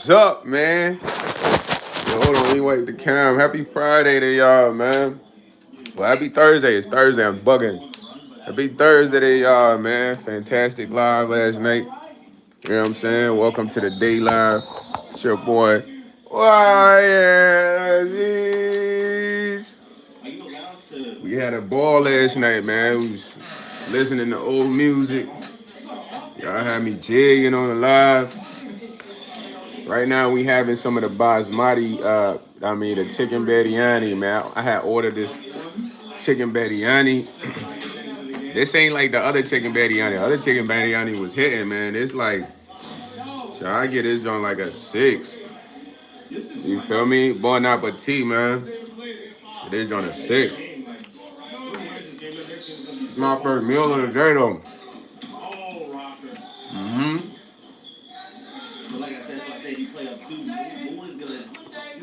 What's up, man? Yo, hold on, let me wipe the cam. Happy Friday to y'all, man. Well, happy Thursday. It's Thursday. I'm bugging. Happy Thursday to y'all, man. Fantastic live last night. You know what I'm saying? Welcome to the day live. It's your boy. YsEats. We had a ball last night, man. We was listening to old music. Y'all had me jigging on the live. Right now we having some of the basmati, the chicken biryani, man. I had ordered this chicken biryani. This ain't like the other chicken biryani. The other chicken biryani was hitting, man. It's like, so I get this joint like a 6. You feel me? Bon appetit, man. This joint a 6. It's my first meal of the day, though. Mm-hmm.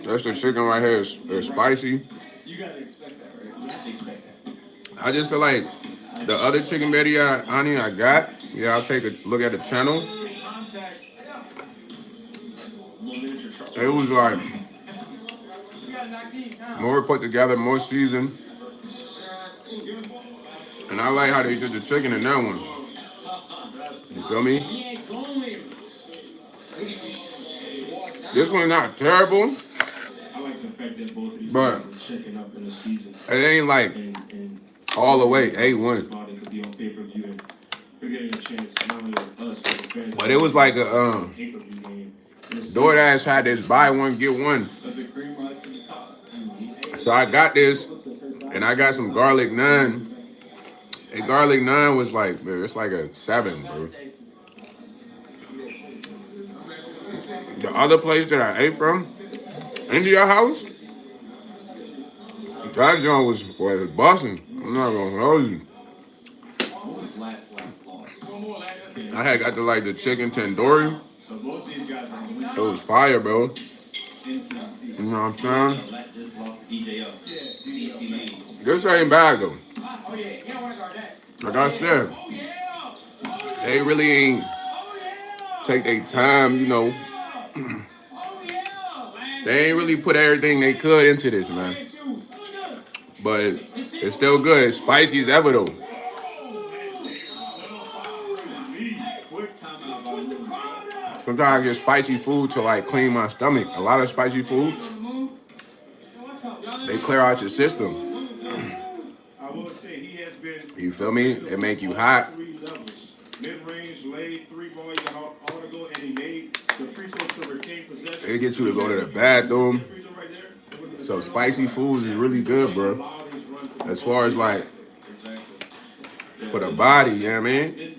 That's the chicken right here. It's spicy. I just feel like the other chicken biryani I got, yeah, I'll take a look at the channel. It was like more put together, more seasoned. And I like how they did the chicken in that one. You feel me? This one's not terrible, but it ain't like all the way A1. But it was like a DoorDash had this buy one get one. So I got this, and I got some garlic naan. A garlic naan was like, man, it's like a 7, bro. The other place that I ate from, India House, that joint was busting. I'm not gonna hold you. I had got the chicken tandoori. It was fire, bro. You know what I'm saying? This ain't bad though. Like I said, they really ain't take their time, you know. They ain't really put everything they could into this, man. But it's still good. It's spicy as ever though. Sometimes I get spicy food to like clean my stomach. A lot of spicy food, they clear out your system. You feel me? It make you hot. It get you to go to the bathroom. So spicy foods is really good, bro. As far as like for the body, you know what I mean?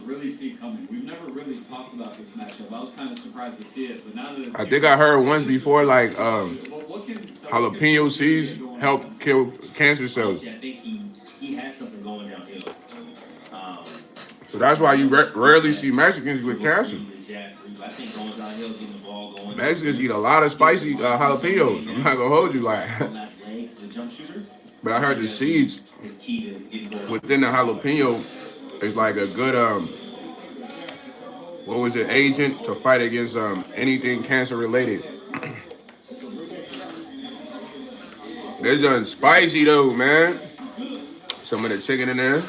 Really see coming. We've never really talked about this matchup. I was kind of surprised to see it, but now that I think I heard once before, like jalapeno seeds help kill cancer cells. I think he has something going downhill. So that's why you rarely see Mexicans with cancer. Mexicans eat a lot of spicy jalapenos. I'm not gonna hold you like. But I heard the seeds within the jalapeno is like a good what was it, agent to fight against anything cancer related. They're done spicy though, man. Some of the chicken in there.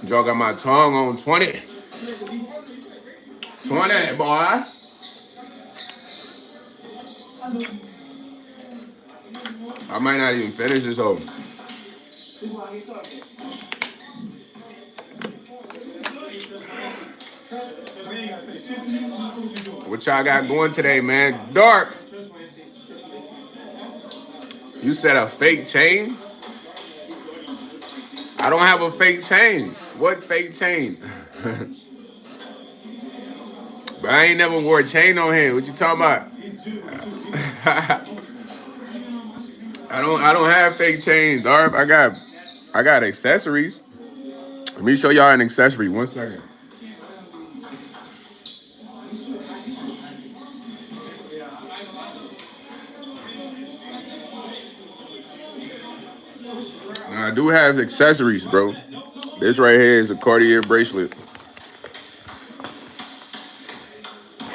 Y'all got my tongue on 20. 20, boy. I might not even finish this whole. What y'all got going today, man? Dark. You said a fake chain? I don't have a fake chain. What fake chain? But I ain't never wore a chain on here. What you talking about? I don't have fake chains, Darth. I got accessories. Let me show y'all an accessory. 1 second. Now, I do have accessories, bro. This right here is a Cartier bracelet.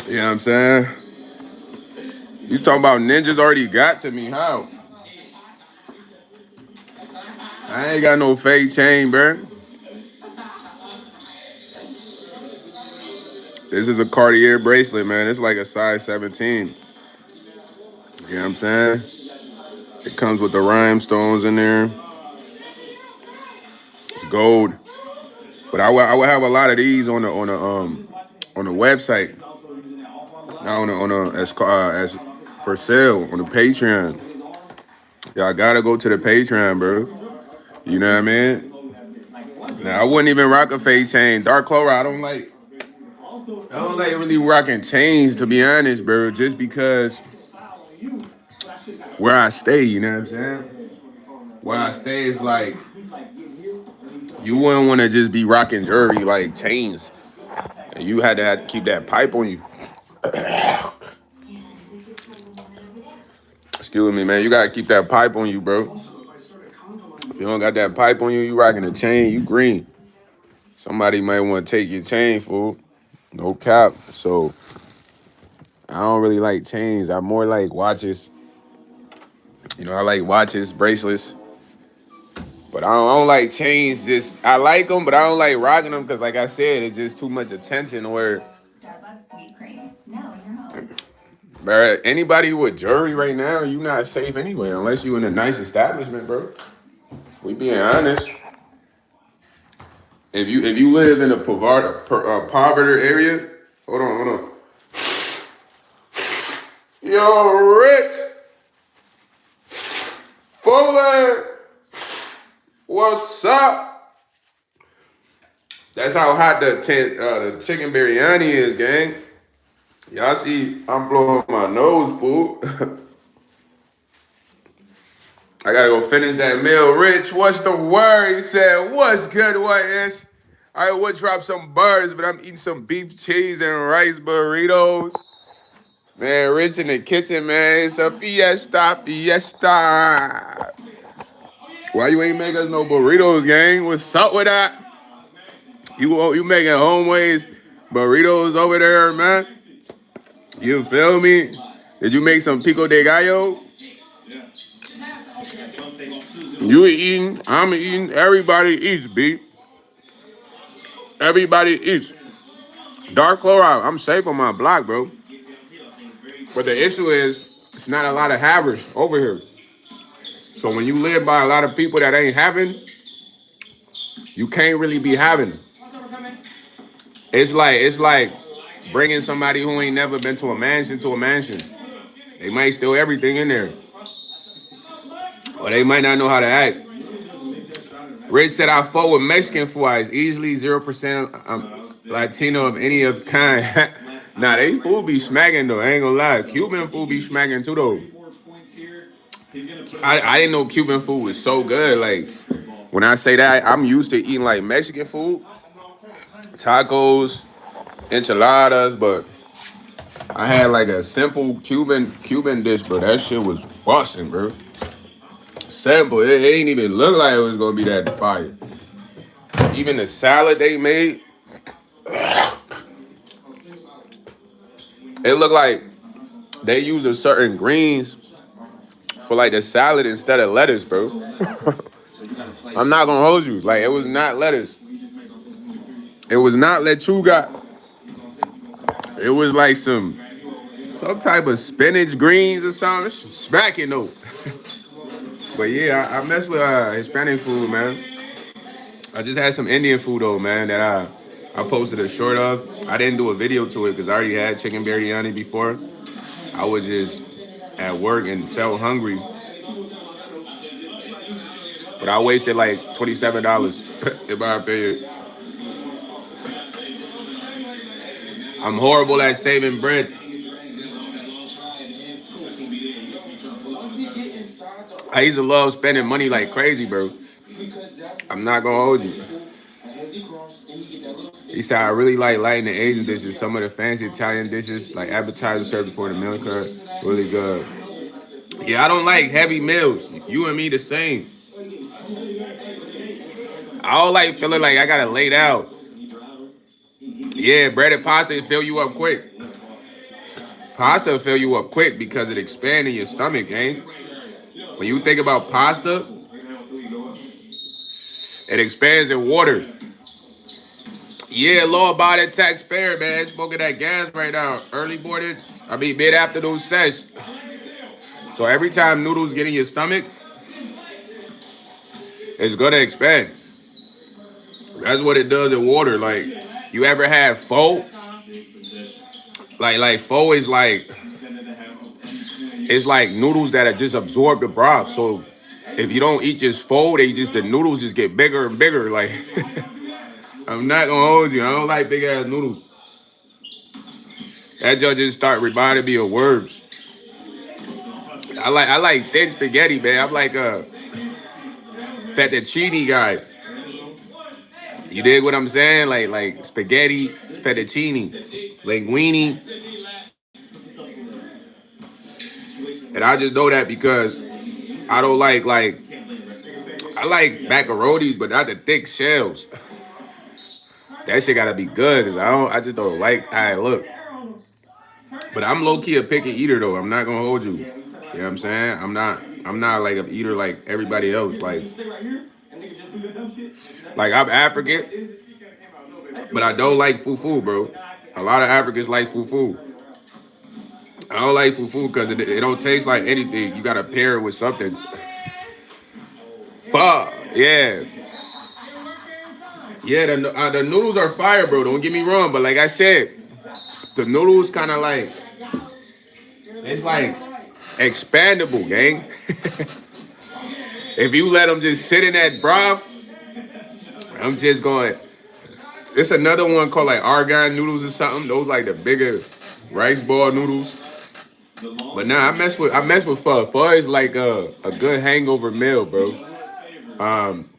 You know what I'm saying? You talking about ninjas already got to me? How? I ain't got no fake chain, bro. This is a Cartier bracelet, man. It's like a size 17. You know what I'm saying? It comes with the rhinestones in there. It's gold. But I would have a lot of these on the website. Not on the as for sale on the Patreon. Y'all gotta go to the Patreon, bro. You know what I mean? Now I wouldn't even rock a fake chain. Dark Clover, I don't like really rocking chains, to be honest, bro. Just because where I stay, you know what I'm saying? Where I stay is like you wouldn't want to just be rocking jewelry like chains. And you had to keep that pipe on you. Excuse me, man. You gotta keep that pipe on you, bro. If you don't got that pipe on you, you rocking a chain, you green. Somebody might want to take your chain, fool. No cap. So I don't really like chains. I more like watches. You know, I like watches, bracelets. But I don't like chains. Just I like them, but I don't like rocking them because, like I said, it's just too much attention. Where, bro, anybody with jewelry right now, you not safe anyway, unless you in a nice establishment, bro. We being honest. If you live in a poverty area, hold on. Yo, Rich Fuller, what's up? That's how hot the chicken biryani is, gang. Y'all see, I'm blowing my nose, boo. I gotta go finish that meal. Rich, what's the word? He said, what's good, what is? I would drop some bars, but I'm eating some beef cheese and rice burritos. Man, Rich in the kitchen, man. It's a fiesta. Why you ain't make us no burritos, gang? What's up with that? You making homeways burritos over there, man? You feel me? Did you make some pico de gallo? You eating, I'm eating, everybody eats, B. Everybody eats. Dark chloride, I'm safe on my block, bro. But the issue is, it's not a lot of havers over here. So when you live by a lot of people that ain't having, you can't really be having. It's like bringing somebody who ain't never been to a mansion to a mansion. They might steal everything in there. Or they might not know how to act. Rich said, I fought with Mexican food. Easily 0% Latino of any of kind. Nah, they food be smacking though. I ain't gonna lie. Cuban food be smacking too though. I didn't know Cuban food was so good. Like, when I say that, I'm used to eating like Mexican food, tacos, enchiladas, but I had like a simple Cuban dish, bro. That shit was busting, bro. Simple. It ain't even look like it was gonna be that fire. Even the salad they made, it looked like they used a certain greens for like the salad instead of lettuce, bro. I'm not gonna hold you. Like, it was not lettuce. It was not lechuga. It was like some type of spinach greens or something. It's smacking though. But yeah, I mess with Hispanic food, man. I just had some Indian food though, man, that I posted a short of. I didn't do a video to it because I already had chicken biryani before. I was just at work and felt hungry. But I wasted like $27 in my opinion. I'm horrible at saving bread. I used to love spending money like crazy, bro. I'm not gonna hold you. He said, I really like lighting the Asian dishes. Some of the fancy Italian dishes, like appetizer served before the meal cut, really good. Yeah, I don't like heavy meals. You and me the same. I don't like feeling like I gotta lay down. Yeah, breaded pasta fill you up quick. Pasta fill you up quick because it expands in your stomach, gang. When you think about pasta, it expands in water. Yeah, law-abiding taxpayer, man. Smoking that gas right now. Early morning, mid-afternoon sesh. So every time noodles get in your stomach, it's gonna expand. That's what it does in water. Like, you ever had pho? Like pho is like, it's like noodles that are just absorb the broth. So if you don't eat just pho, the noodles just get bigger and bigger. Like, I'm not gonna hold you. I don't like big ass noodles. That just start reminding me of worms. I like thin spaghetti, man. I'm like a fettuccine guy. You dig what I'm saying? Like spaghetti, fettuccine, linguine. And I just know that because I don't like I like macaronis, but not the thick shells. That shit gotta be good because I just don't like how it look. But I'm low key a picky eater though. I'm not gonna hold you. You know what I'm saying? I'm not like an eater like everybody else. Like I'm African, but I don't like fufu, bro. A lot of Africans like fufu. I don't like fufu because it don't taste like anything. You gotta pair it with something. Fuck yeah, yeah. The noodles are fire, bro. Don't get me wrong, but like I said, the noodles kind of like it's like expandable, gang. If you let them just sit in that broth, I'm just going. It's another one called like argan noodles or something. Those like the bigger rice ball noodles. But nah, I mess with pho. Pho is like a good hangover meal, bro. Um,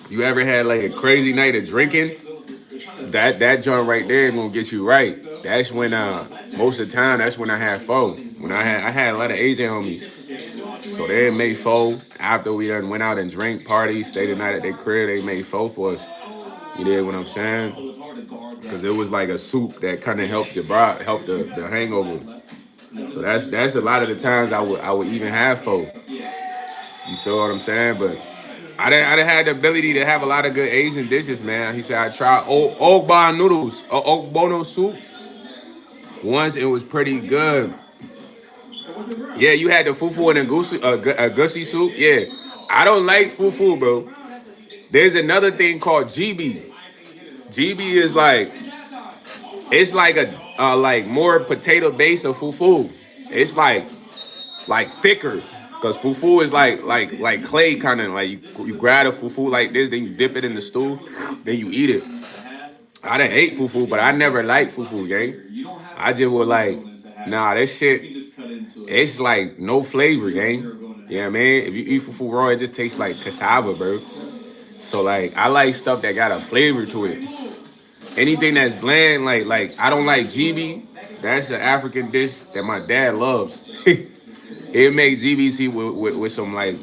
you ever had like a crazy night of drinking? That joint right there gonna get you right. That's when most of the time that's when I had pho. When I had a lot of Asian homies, so they made pho after we done went out and drank, party, stayed the night at their crib. They made pho for us. You did what I'm saying? Because it was like a soup that kind of helped help the hangover. So that's a lot of the times I would even have pho. You feel what I'm saying? But I didn't have the ability to have a lot of good Asian dishes, man. He said I tried Ogban noodles, Ogbono soup. Once it was pretty good. Yeah, you had the fufu and a gussie soup. Yeah, I don't like fufu, bro. There's another thing called GB. GB is like it's like a like more potato base of fufu. It's like thicker because fufu is like clay kind of like you grab a fufu like this, then you dip it in the stew, then you eat it. I done ate fufu, but I never liked fufu, gang. I just was like, nah, that shit, it's like no flavor, gang. You know what I mean? If you eat fufu raw, it just tastes like cassava, bro. So like, I like stuff that got a flavor to it. Anything that's bland, like I don't like GB. That's an African dish that my dad loves. It makes GBC with some like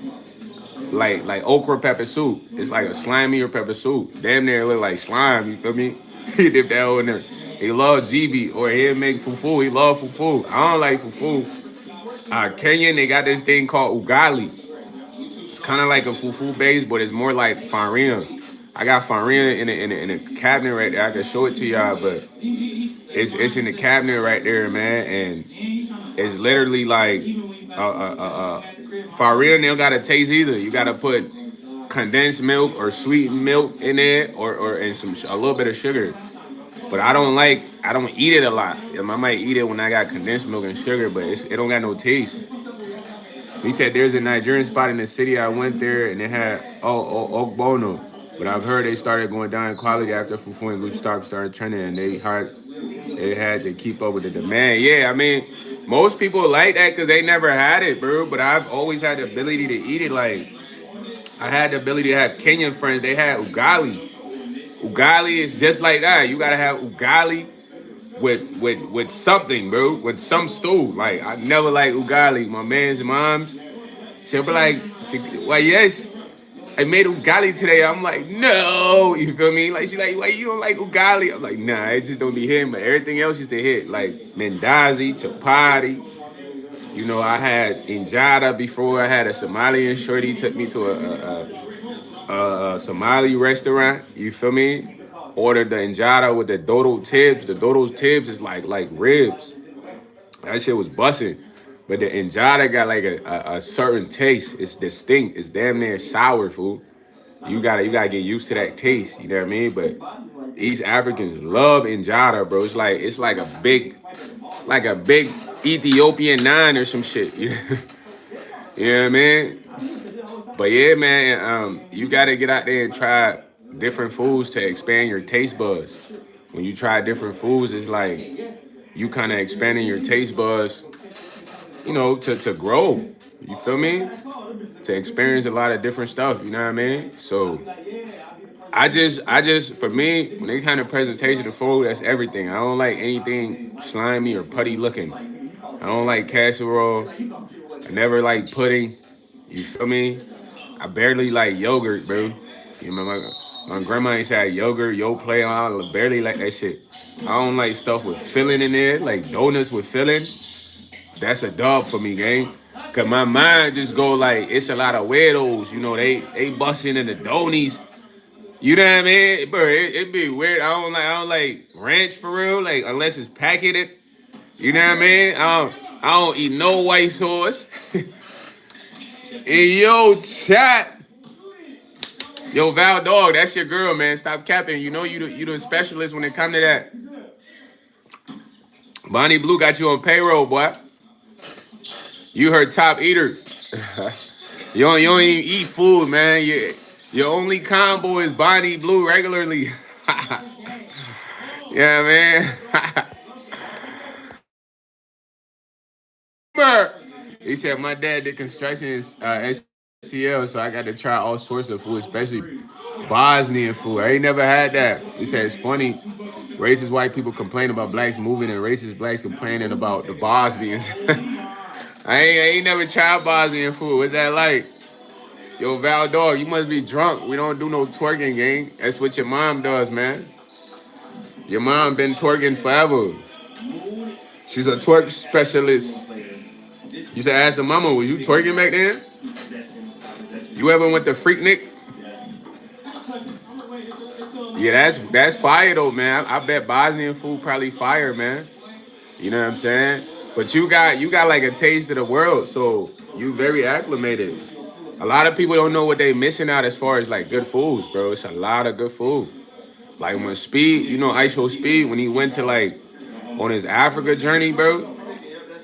okra pepper soup. It's like a slimier pepper soup. Damn near look like slime. You feel me? He dip that in there. He love GB or he'll make fufu. He love fufu. I don't like fufu. Kenyan, they got this thing called ugali. It's kind of like a fufu base, but it's more like farina. I got farina in a cabinet right there. I can show it to y'all, but it's in the cabinet right there, man, and it's literally like farina. They don't gotta taste either. You gotta put condensed milk or sweetened milk in there, or and a little bit of sugar. But I don't eat it a lot. I might eat it when I got condensed milk and sugar, but it don't got no taste. He said there's a Nigerian spot in the city. I went there and they had Ogbono. But I've heard they started going down in quality after Fufu and Gustav started trending and they had to keep up with the demand. Yeah, I mean, most people like that because they never had it, bro. But I've always had the ability to eat it. Like, I had the ability to have Kenyan friends. They had ugali. Ugali is just like that. You gotta have ugali with something, bro, with some stew. Like I never like ugali. My mom's, she'll be like, well, yes. I made ugali today. I'm like, no, you feel me? Like, she like, why you don't like ugali? I'm like, nah, it just don't be hitting, but everything else used to hit, like mandazi, chapati. You know, I had injera before. I had a Somalian shorty took me to a Somali restaurant. You feel me? Ordered the injera with the dodo tips. The dodo tips is like ribs. That shit was busting. But the injera got like a certain taste. It's distinct. It's damn near sour food. You gotta get used to that taste. You know what I mean? But East Africans love injera, bro. It's like a big Ethiopian naan or some shit. You know what I mean? But yeah, man, you gotta get out there and try different foods to expand your taste buds. When you try different foods, it's like you kind of expanding your taste buds, you know, to grow. You feel me? To experience a lot of different stuff. You know what I mean? So I just, for me, when they kind of presentation of food, that's everything. I don't like anything slimy or putty looking. I don't like casserole. I never like pudding. You feel me? I barely like yogurt, bro. You know, my grandma used to have yogurt, yo play. I barely like that shit. I don't like stuff with filling in there, like donuts with filling. That's a dub for me, gang. Cause my mind just go like it's a lot of weirdos. You know, they busting in the donies. You know what I mean, bro? It be weird. I don't like ranch for real. Like unless it's packeted. You know what I mean? I don't eat no white sauce. And yo, chat. Yo, Val Dog, that's your girl, man. Stop capping. You know you the specialist when it come to that. Bonnie Blue got you on payroll, boy. You her top eater. You don't even eat food, man. Your only combo is Bonnie Blue regularly. Yeah, man. He said my dad did construction in STL, so I got to try all sorts of food, especially Bosnian food. I ain't never had that. He said it's funny. Racist white people complain about blacks moving, and racist blacks complaining about the Bosnians. I ain't never tried Bosnian food. What's that like? Yo, Val Dog, you must be drunk. We don't do no twerking, gang. That's what your mom does, man. Your mom been twerking forever. She's a twerk specialist. You said, ask the mama, were you twerking back then? You ever went to Freaknik? Yeah, that's fire though, man. I bet Bosnian food probably fire, man. You know what I'm saying? But you got like a taste of the world, so you very acclimated. A lot of people don't know what they missing out as far as like good foods, bro. It's a lot of good food. Like when Speed, you know, ISO Speed, when he went to like on his Africa journey, bro,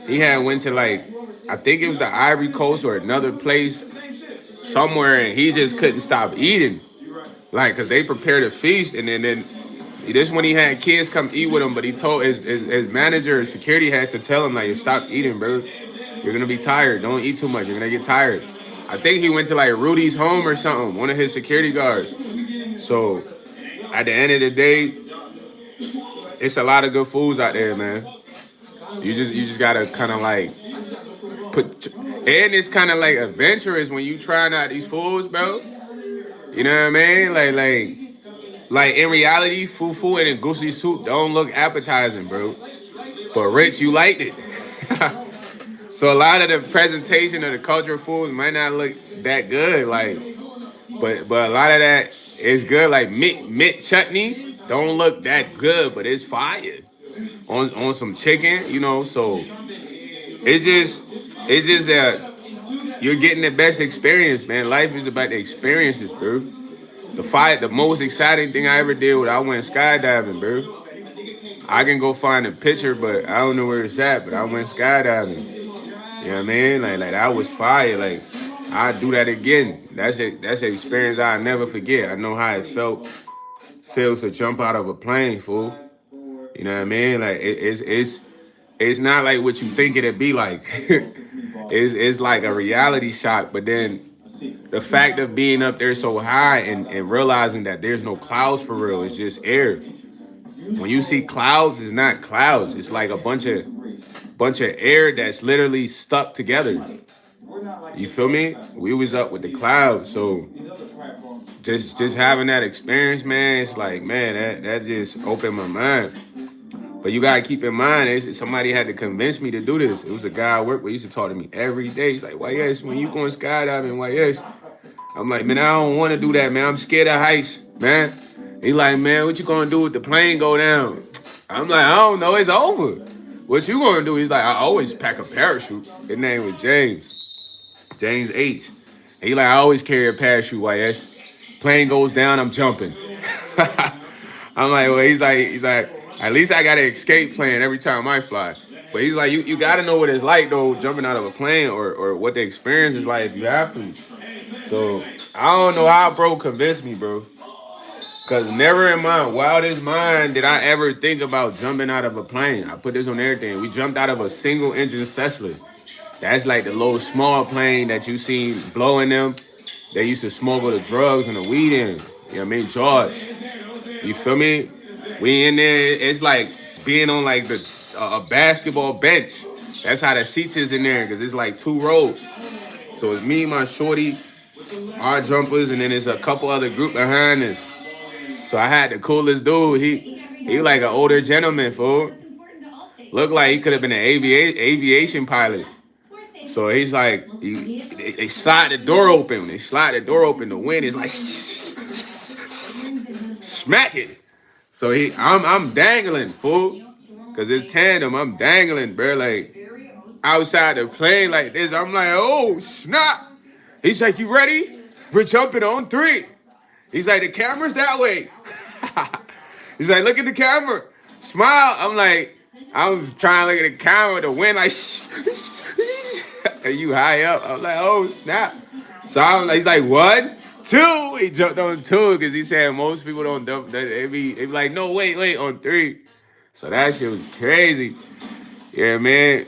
he had went to like I think it was the Ivory Coast or another place somewhere, and he just couldn't stop eating. Like, cause they prepared a feast, and then this when he had kids come eat with him, but he told his manager, his security had to tell him like, stop eating, bro. You're gonna be tired. Don't eat too much. You're gonna get tired. I think he went to like Rudy's home or something, one of his security guards. So at the end of the day, it's a lot of good foods out there, man. You just gotta kind of like and it's kind of like adventurous when you trying out these foods, bro. You know what I mean? Like in reality, fufu and goosey soup don't look appetizing, bro. But Rich, you liked it. So a lot of the presentation of the cultural foods might not look that good, like, but a lot of that is good. Like mint chutney don't look that good, but it's fire on some chicken, you know. So it just you're getting the best experience, man. Life is about the experiences, bro. The most exciting thing I ever did was I went skydiving, bro. I can go find a picture, but I don't know where it's at. But I went skydiving. You know what I mean? Like that was fire. Like I'd do that again. That's an experience I'll never forget. I know how it feels to jump out of a plane, fool. You know what I mean? Like it's not like what you think it'd be like. It's like a reality shock. But then the fact of being up there so high and realizing that there's no clouds for real, it's just air. When you see clouds, it's not clouds. It's like a bunch of air that's literally stuck together. You feel me? We was up with the clouds, so just having that experience, man, it's like, man, that just opened my mind. But you gotta keep in mind, somebody had to convince me to do this. It was a guy I work with, he used to talk to me every day. He's like, YS, when you going skydiving, YS? I'm like, man, I don't want to do that, man. I'm scared of heights, man. He like, man, what you gonna do if the plane go down? I'm like, I don't know, it's over. What you gonna do? He's like, I always pack a parachute. His name was James H. And he like, I always carry a parachute, YS. Plane goes down, I'm jumping. I'm like, well, he's like, at least I got an escape plan every time I fly. But he's like, you got to know what it's like, though, jumping out of a plane or what the experience is like if you have to. So I don't know how bro convinced me, bro. Because never in my wildest mind did I ever think about jumping out of a plane. I put this on everything. We jumped out of a single engine Cessna. That's like the little small plane that you seen blowing them. They used to smuggle the drugs and the weed in. You know what I mean? George. You feel me? We in there. It's like being on like a basketball bench. That's how the seats is in there because it's like 2 rows. So it's me, my shorty, our jumpers, and then there's a couple other group behind us. So I had the coolest dude. He like an older gentleman, fool. Looked like he could have been an aviation pilot. So he's like, they slide the door open. They slide the door open. The wind is like smack it. So I'm dangling, fool, cause it's tandem. I'm dangling, bro, like outside the plane like this. I'm like, oh snap. He's like, you ready? We're jumping on 3. He's like, the camera's that way. He's like, look at the camera. Smile. I'm trying to look at the camera. The wind like, and you high up. I'm like, oh snap. So he's like, 1, 2. He jumped on 2 because he said most people don't dump that. They be like, no, wait, on 3. So that shit was crazy. Yeah, man.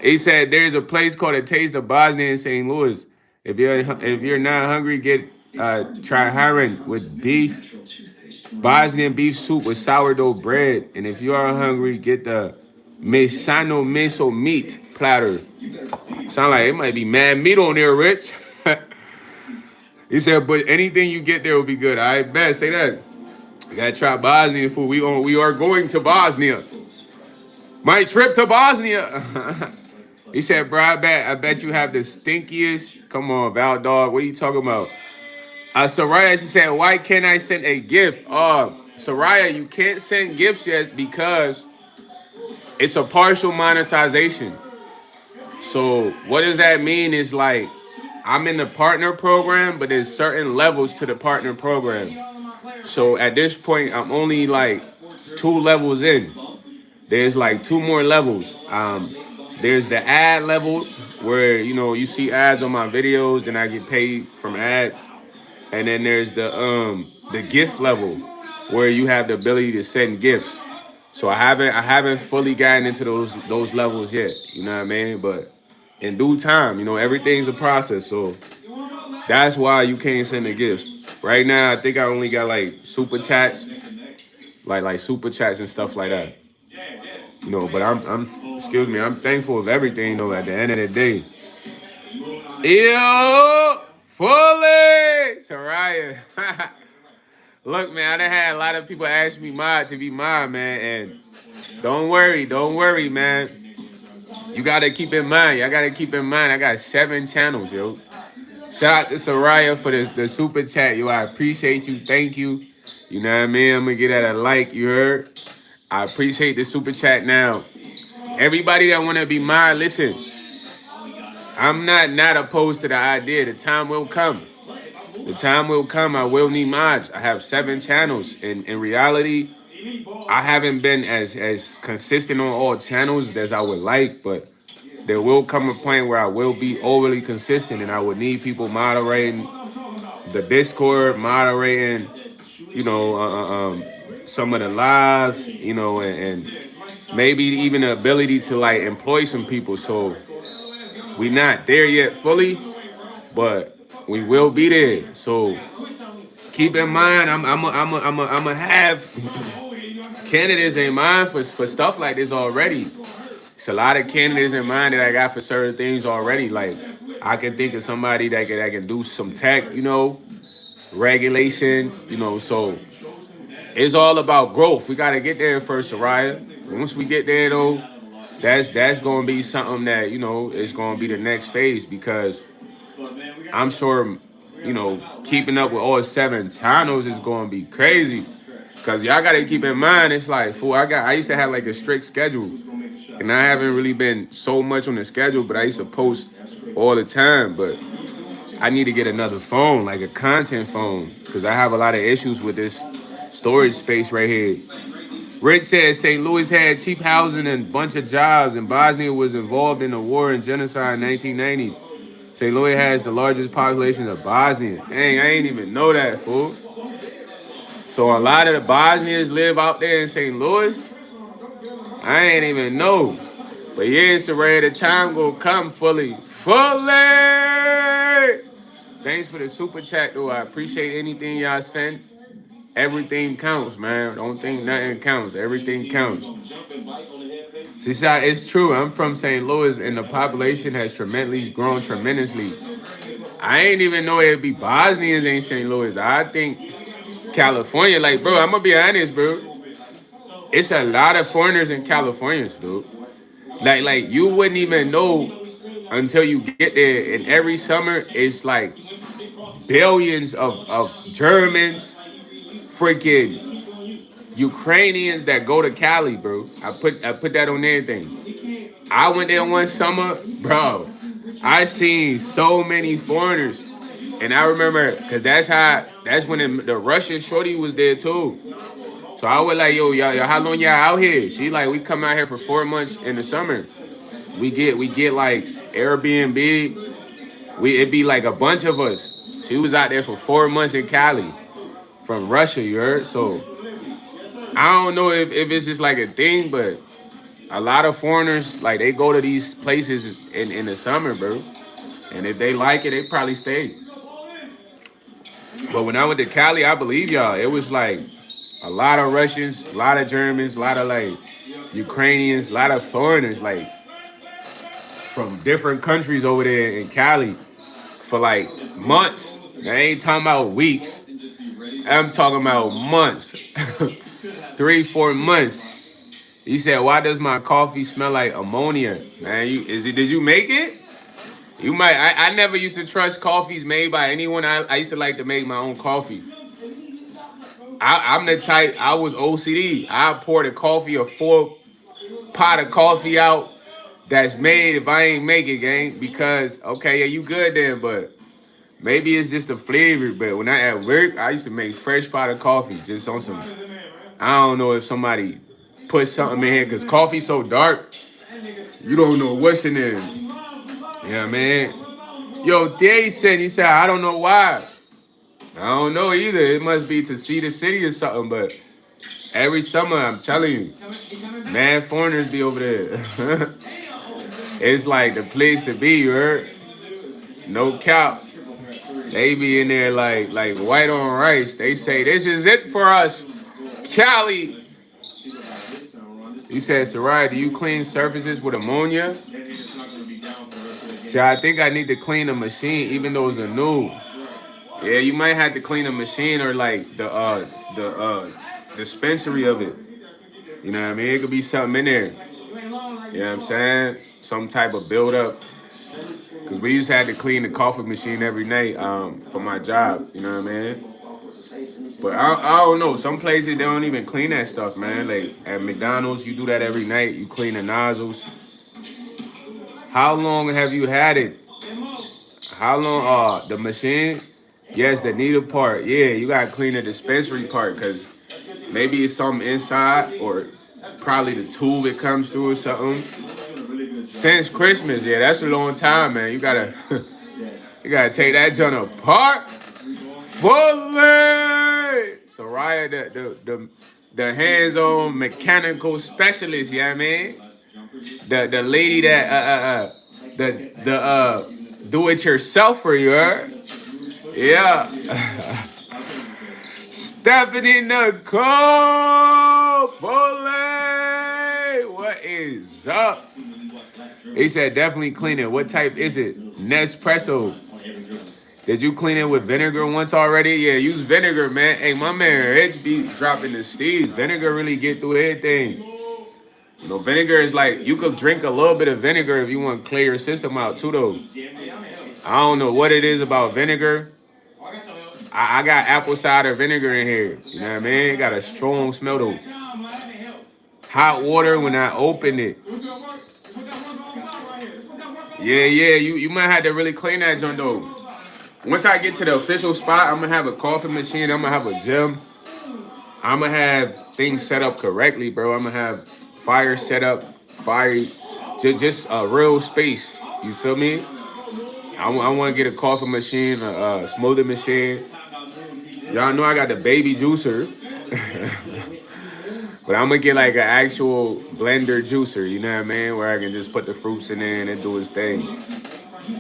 He said there's a place called a Taste of Bosnia in St. Louis. If you're not hungry, try herring with beef, Bosnian beef soup with sourdough bread. And if you are hungry, get the Mesano miso meat platter. Sound like it might be mad meat on there, Rich. He said, but anything you get there will be good. I bet. Say that. You gotta try Bosnian food. We are going to Bosnia. My trip to Bosnia. He said, bro, I bet you have the stinkiest. Come on, Val Dog. What are you talking about? Soraya, she said, why can't I send a gift? Soraya, you can't send gifts yet because it's a partial monetization. So what does that mean? Is like, I'm in the partner program, but there's certain levels to the partner program. So at this point, I'm only like 2 levels in. There's like 2 more levels. There's the ad level where, you see ads on my videos, then I get paid from ads. And then there's the gift level where you have the ability to send gifts. So I haven't fully gotten into those levels yet. You know what I mean? But in due time, everything's a process. So that's why you can't send the gifts. Right now, I think I only got like super chats, like super chats and stuff like that. But I'm thankful of everything though. At the end of the day, yo, fully, Soraya. Look, man, I done had a lot of people ask me to be mine, man, and don't worry, man. You gotta keep in mind. I got 7 channels, yo. Shout out to Soraya for the super chat, yo. I appreciate you. Thank you. You know what I mean? I'm gonna get at a like. You heard? I appreciate the super chat now. Everybody that want to be mine, listen. I'm not opposed to the idea. The time will come. I will need mods. I have 7 channels. And in reality, I haven't been as consistent on all channels as I would like, but there will come a point where I will be overly consistent and I would need people moderating the Discord, moderating, some of the lives, and maybe even the ability to like employ some people. So we not there yet fully, but we will be there. So keep in mind, I'm a have candidates in mind for stuff like this already. It's a lot of candidates in mind that I got for certain things already. Like I can think of somebody that can do some tech, regulation, you know, so it's all about growth. We gotta get there first, Soraya. Once we get there though, that's gonna be something that, you know, is gonna be the next phase because I'm sure, you know, keeping up with all 7 channels is gonna be crazy. Cause y'all gotta keep in mind, it's like, fool, I used to have like a strict schedule. And I haven't really been so much on the schedule, but I used to post all the time. But I need to get another phone, like a content phone, because I have a lot of issues with this storage space right here. Rich said St. Louis had cheap housing and a bunch of jobs, and Bosnia was involved in the war and genocide in 1990s. St. Louis has the largest population of Bosnia. Dang, I ain't even know that, fool. So a lot of the Bosnians live out there in St. Louis. I ain't even know. But yeah, Saray, the time will come fully. Thanks for the super chat, though. I appreciate anything y'all send. Everything counts, man. Don't think nothing counts. Everything counts. See, it's true. I'm from St. Louis, and the population has grown tremendously. I ain't even know it'd be Bosnians in St. Louis. I think California, like, bro, I'm gonna be honest, bro. It's a lot of foreigners in California, dude. Like you wouldn't even know until you get there. And every summer, it's like billions of Germans, freaking Ukrainians that go to Cali, bro. I put that on everything. I went there one summer, bro. I seen so many foreigners, and I remember because that's when the Russian shorty was there too. So I was like, yo, y'all, how long y'all out here? She like, we come out here for 4 months in the summer. We get like Airbnb. It'd be like a bunch of us. She was out there for 4 months in Cali from Russia, you heard? So I don't know if it's just like a thing, but a lot of foreigners, like they go to these places in the summer, bro. And if they like it, they probably stay. But when I went to Cali, I believe y'all, it was like a lot of Russians, a lot of Germans, a lot of like Ukrainians, a lot of foreigners, like from different countries over there in Cali for like months. I ain't talking about weeks. I'm talking about months. 3-4 months. He said, "Why does my coffee smell like ammonia?" Man, did you make it? You might. I never used to trust coffees made by anyone. I used to like to make my own coffee. I'm the type. I was OCD. I poured a full pot of coffee out that's made if I ain't make it, gang. Because okay, yeah, you good then, but maybe it's just the flavor. But when I at work, I used to make fresh pot of coffee just on some. I don't know if somebody put something in here because coffee's so dark. You don't know what's in there. Yeah, man. Yo, Day said, I don't know why. I don't know either. It must be to see the city or something, but every summer, I'm telling you, man, foreigners be over there. It's like the place to be, you heard? No cap. They be in there like white on rice. They say, this is it for us. Cali. He said, Sarai, do you clean surfaces with ammonia? See, I think I need to clean the machine, even though it's a new. Yeah, you might have to clean the machine or like the dispensary of it. You know what I mean? It could be something in there. You know what I'm saying? Some type of buildup. Because we used to have to clean the coffee machine every night for my job. You know what I mean? But I don't know. Some places, they don't even clean that stuff, man. Like at McDonald's, you do that every night. You clean the nozzles. How long have you had it? How long? The machine? Yes, the needle part. Yeah, you got to clean the dispensary part because maybe it's something inside or probably the tube it comes through or something. Since Christmas, yeah, that's a long time, man. You gotta take that joint apart fully. Soraya, the hands-on mechanical specialist, you know what I mean? The lady that the do-it-yourselfer, you heard? Yeah. Stephanie Nicole Foley, what is up? He said definitely clean it. What type is it? Nespresso. Did you clean it with vinegar once already? Yeah, use vinegar, man. Hey, my man Rich be dropping the steez. Vinegar really get through everything. You know, vinegar is like, you could drink a little bit of vinegar if you want to clear your system out too, though. I don't know what it is about vinegar. I got apple cider vinegar in here. You know what I mean? It got a strong smell, though. Hot water when I open it. Yeah, you might have to really clean that joint, though. Once I get to the official spot, I'm gonna have a coffee machine. I'm gonna have a gym. I'm gonna have things set up correctly, bro. I'm gonna have fire set up, just a real space. You feel me? I want to get a coffee machine, a smoothie machine. Y'all know I got the baby juicer, but I'm gonna get like an actual blender juicer. You know what I mean? Where I can just put the fruits in there and it do its thing.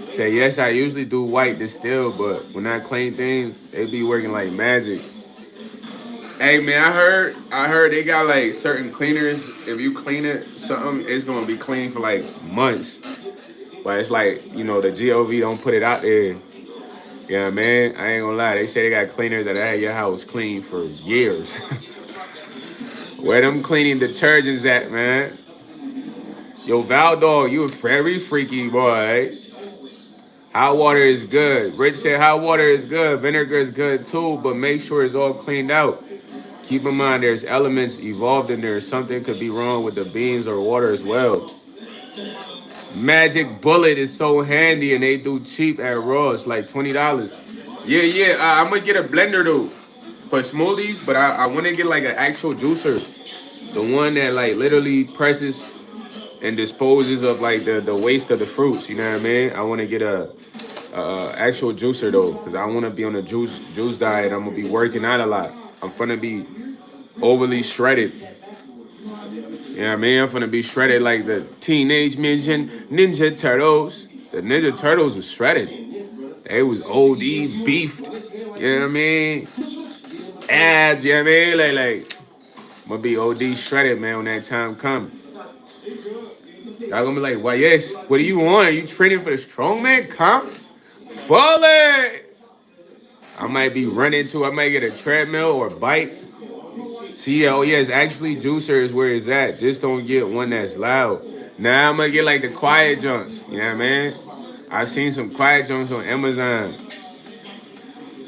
Say yes, I usually do white distill, but when I clean things, they be working like magic. Hey man, I heard they got like certain cleaners. If you clean it, something it's gonna be clean for like months. But it's like, the GOV don't put it out there. Yeah, man, I ain't gonna lie. They say they got cleaners that had your house clean for years. Where them cleaning detergents at, man? Yo, Val Dog, you a very freaky boy. Hot water is good. Rich said hot water is good. Vinegar is good too, but make sure it's all cleaned out. Keep in mind there's elements evolved in there. Something could be wrong with the beans or water as well. Magic Bullet is so handy and they do cheap at Ross, like $20. Yeah. I'm gonna get a blender though for smoothies, but I want to get like an actual juicer, the one that like literally presses and disposes of like the waste of the fruits. You know what I mean? I want to get a actual juicer though, because I want to be on a juice diet. I'm gonna be working out a lot. I'm gonna be overly shredded. You know what I mean? I'm gonna be shredded like the Teenage Mutant Ninja Turtles. The Ninja Turtles was shredded. They was OD beefed. You know what I mean? Abs, you know what I mean? Like I'm gonna be OD shredded, man, when that time comes. Y'all gonna be like, why, yes, what do you want? Are you training for the strongman comp? Fully! I might be running to, I might get a treadmill or a bike. See, it's actually juicer is where it's at. Just don't get one that's loud. Now I'm gonna get like the quiet junks. You know what I mean? I've seen some quiet junks on Amazon.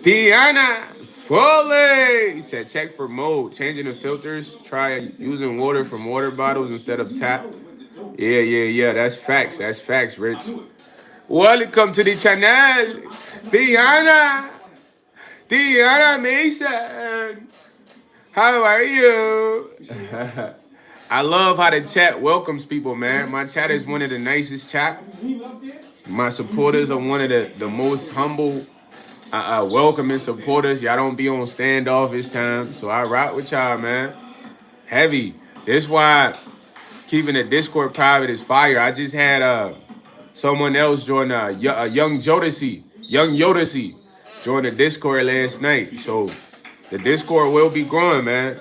Diana Foley said check for mold. Changing the filters. Try using water from water bottles instead of tap. Yeah. That's facts, Rich. Welcome to the channel. Diana Mason. How are you? I love how the chat welcomes people, man. My chat is one of the nicest chat. My supporters are one of the most humble, welcoming supporters. Y'all don't be on standoff this time, so I rock with y'all, man. Heavy. That's why keeping the Discord private is fire. I just had someone else join young Jodeci, join the Discord last night. So the Discord will be growing, man.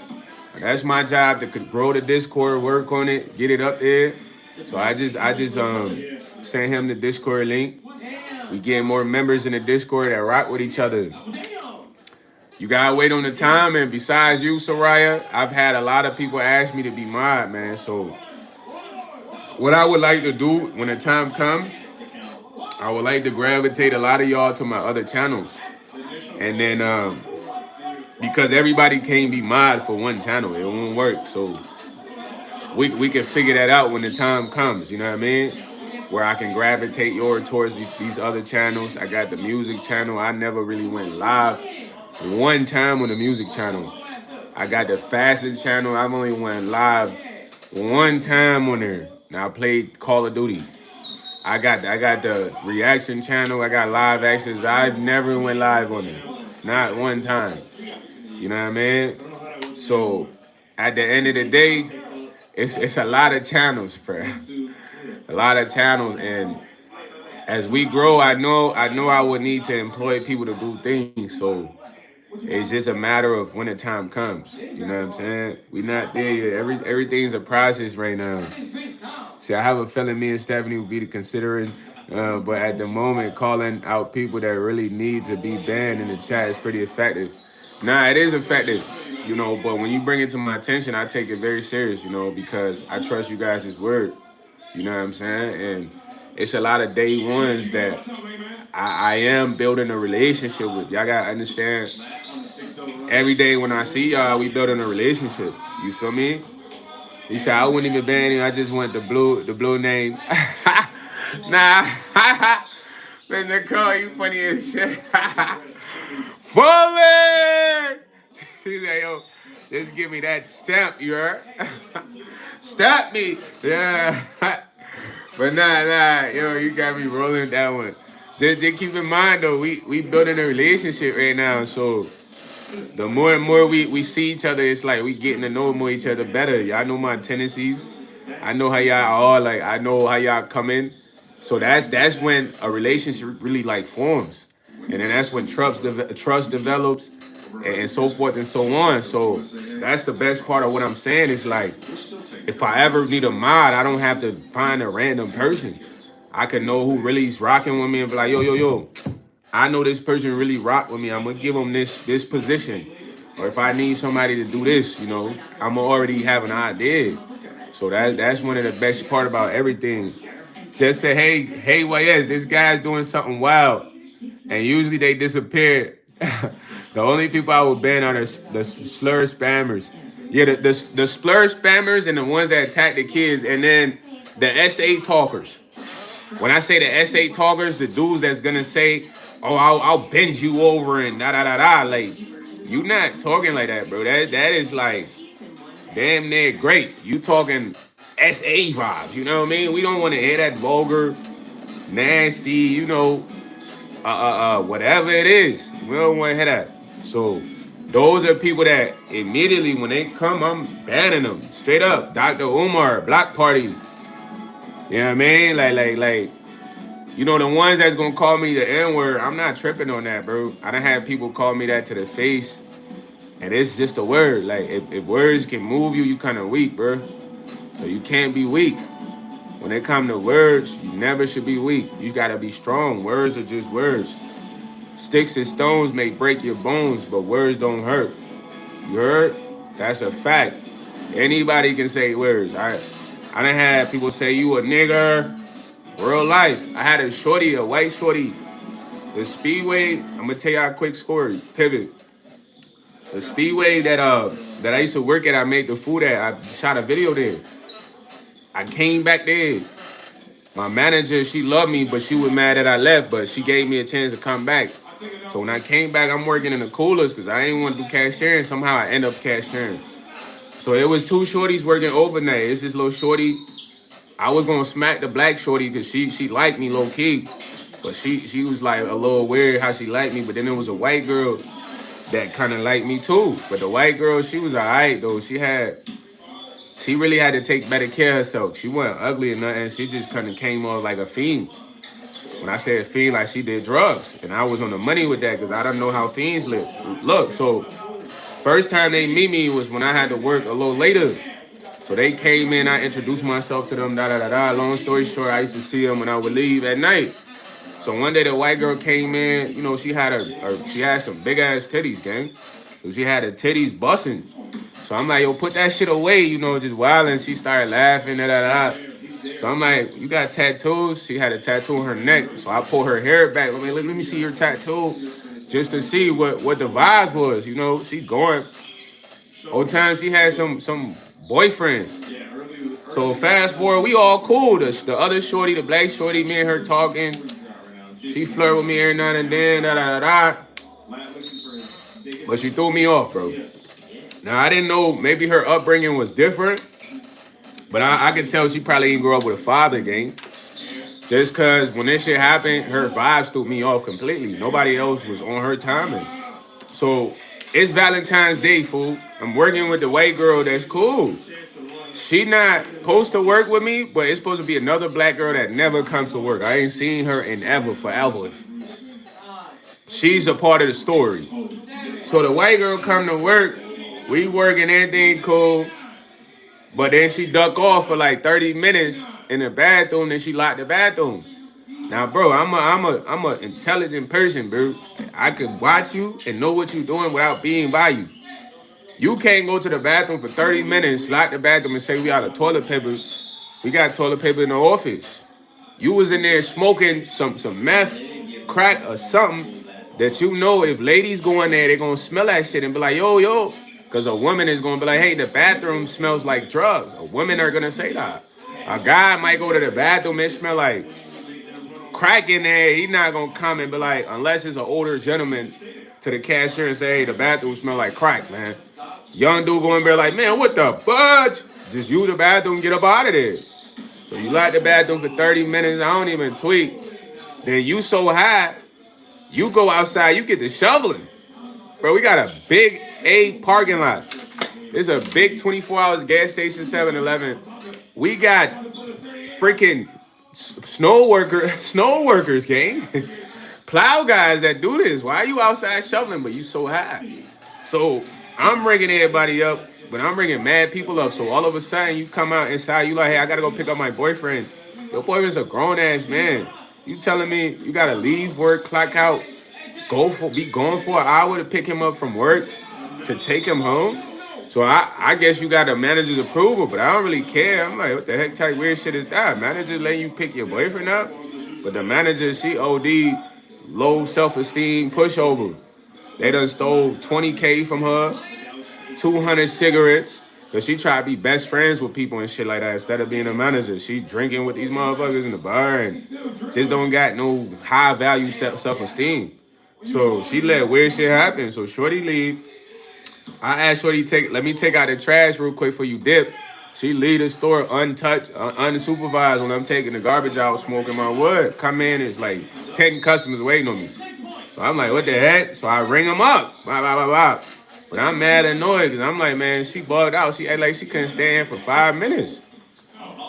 That's my job to grow the Discord, work on it, get it up there. So I just sent him the Discord link. We get more members in the Discord that rock with each other. You gotta wait on the time, and besides you, Soraya, I've had a lot of people ask me to be mod, man. So what I would like to do when the time comes, I would like to gravitate a lot of y'all to my other channels. And then because everybody can't be mod for one channel, it won't work. So we can figure that out when the time comes, you know what I mean? Where I can gravitate towards these other channels. I got the music channel. I never really went live one time on the music channel. I got the fashion channel. I've only went live one time on there. Now I played Call of Duty. I got the reaction channel. I got live actions. I never went live on it. Not one time. You know what I mean? So at the end of the day, it's a lot of channels, bro. A lot of channels, and as we grow, I know I would need to employ people to do things. So it's just a matter of when the time comes. You know what I'm saying? We not there yet. Everything's a process right now. See, I have a feeling me and Stephanie will be considering But at the moment, calling out people that really need to be banned in the chat is pretty effective. Nah, it is effective, but when you bring it to my attention, I take it very serious, because I trust you guys' word. You know what I'm saying? And it's a lot of day ones that I am building a relationship with. Y'all gotta understand. Every day when I see y'all, we building a relationship. You feel me? He said I wouldn't even ban him. I just want the blue name. Nah, Mr. Cole, you funny as shit. Fully. He said, yo, just give me that stamp, you heard? Stamp me. Yeah. But nah, yo, you got me rolling that one. Just keep in mind though, we building a relationship right now, so the more and more we see each other, it's like we getting to know more each other better. Y'all know my tendencies. I know how y'all are. Like I know how y'all come in. So that's when a relationship really like forms, and then that's when trust develops, and so forth and so on. So that's the best part of what I'm saying. Is like if I ever need a mod, I don't have to find a random person. I can know who really is rocking with me and be like, yo. I know this person really rock with me. I'm gonna give them this position, or if I need somebody to do this, I'm gonna already have an idea. So that's one of the best part about everything. Just say, hey, YS, this guy's doing something wild, and usually they disappear. The only people I would ban are the slur spammers. Yeah, the slur spammers and the ones that attack the kids, and then the SA talkers. When I say the SA talkers, the dudes that's gonna say, "Oh, I'll bend you over and da da da da," like you not talking like that, bro. That is like damn near great. You talking SA vibes, you know what I mean? We don't want to hear that vulgar, nasty, whatever it is. We don't want to hear that. So those are people that immediately when they come, I'm banning them straight up. Dr. Umar, Block Party. You know what I mean? Like. The ones that's gonna call me the N-word, I'm not tripping on that, bro. I done had people call me that to the face, and it's just a word. Like, if words can move you, you kind of weak, bro. So you can't be weak. When it come to words, you never should be weak. You gotta be strong. Words are just words. Sticks and stones may break your bones, but words don't hurt. You heard? That's a fact. Anybody can say words. I done had people say you a nigger. Real life. I had a white shorty. The Speedway, I'm gonna tell y'all a quick story. Pivot. The Speedway that I used to work at, I made the food at. I shot a video there. I came back there. My manager, she loved me, but she was mad that I left. But she gave me a chance to come back. So when I came back, I'm working in the coolers because I didn't want to do cashiering. Somehow I end up cashiering. So it was two shorties working overnight. It's this little shorty. I was gonna smack the black shorty because she liked me low key. But she was like a little weird how she liked me. But then there was a white girl that kind of liked me too. But the white girl, she was alright though. She really had to take better care of herself. She wasn't ugly or nothing. She just kind of came off like a fiend. When I said fiend, like she did drugs. And I was on the money with that because I don't know how fiends live. Look, so first time they meet me was when I had to work a little later. So they came in, I introduced myself to them, da da da da. Long story short, I used to see them when I would leave at night. So one day the white girl came in, she had some big ass titties, gang. So she had her titties busting. So I'm like, yo, put that shit away, just wilding. She started laughing, da da da. So I'm like, you got tattoos? She had a tattoo on her neck. So I pulled her hair back. Let me see your tattoo, just to see what the vibes was. She going. Old time she had some boyfriend. So fast forward, we all cool. The other shorty, the black shorty, me and her talking. She flirt with me every now and then, da da da da. But she threw me off, bro. Now I didn't know, maybe her upbringing was different, but I could tell she probably didn't grow up with a father, gang. Just cause when this shit happened, her vibes threw me off completely. Nobody else was on her timing. So it's Valentine's Day, fool. I'm working with the white girl that's cool. She not supposed to work with me, but it's supposed to be another black girl that never comes to work. I ain't seen her in forever. She's a part of the story. So the white girl come to work, we working, everything cool, but then she duck off for like 30 minutes in the bathroom, then she locked the bathroom. Now, bro, I'm a intelligent person, bro. I could watch you and know what you're doing without being by you. You can't go to the bathroom for 30 minutes, lock the bathroom, and say we out of toilet paper. We got toilet paper in the office. You was in there smoking some meth, crack, or something that you know if ladies go in there, they're gonna smell that shit and be like, yo, yo. Because a woman is gonna be like, hey, the bathroom smells like drugs. A women are gonna say that. A guy might go to the bathroom and smell like crack in there. He not gonna come and be like, unless it's an older gentleman to the cashier and say, hey, the bathroom smell like crack, man. Young dude going to be like, man, what the fudge? Just use the bathroom and get up out of there. So you lock the bathroom for 30 minutes, I don't even tweak. Then you so high, you go outside, you get to shoveling. Bro, we got a big A parking lot. It's a big 24 hours gas station, 7-Eleven. We got freaking snow workers, gang. Plow guys that do this. Why are you outside shoveling, but you so high? So I'm ringing everybody up, but I'm ringing mad people up. So all of a sudden you come out inside, you like, hey, I gotta go pick up my boyfriend. Your boyfriend's a grown ass man. You telling me you gotta leave work, clock out, be gone for an hour to pick him up from work to take him home? So I guess you got the manager's approval, but I don't really care. I'm like, what the heck type weird shit is that? Manager letting you pick your boyfriend up? But the manager, she OD, low self-esteem, pushover. They done stole 20K from her, 200 cigarettes, because she tried to be best friends with people and shit like that instead of being a manager. She drinking with these motherfuckers in the bar and just don't got no high value self-esteem. So she let weird shit happen. So Shorty leave. I asked Shorty, let me take out the trash real quick for you dip. She leave the store untouched, unsupervised when I'm taking the garbage out, smoking my wood. Come in, it's like 10 customers waiting on me. So I'm like, what the heck? So I ring them up. Blah, blah, blah, blah. But I'm mad and annoyed because I'm like, man, she bugged out. She act like she couldn't stay in for 5 minutes.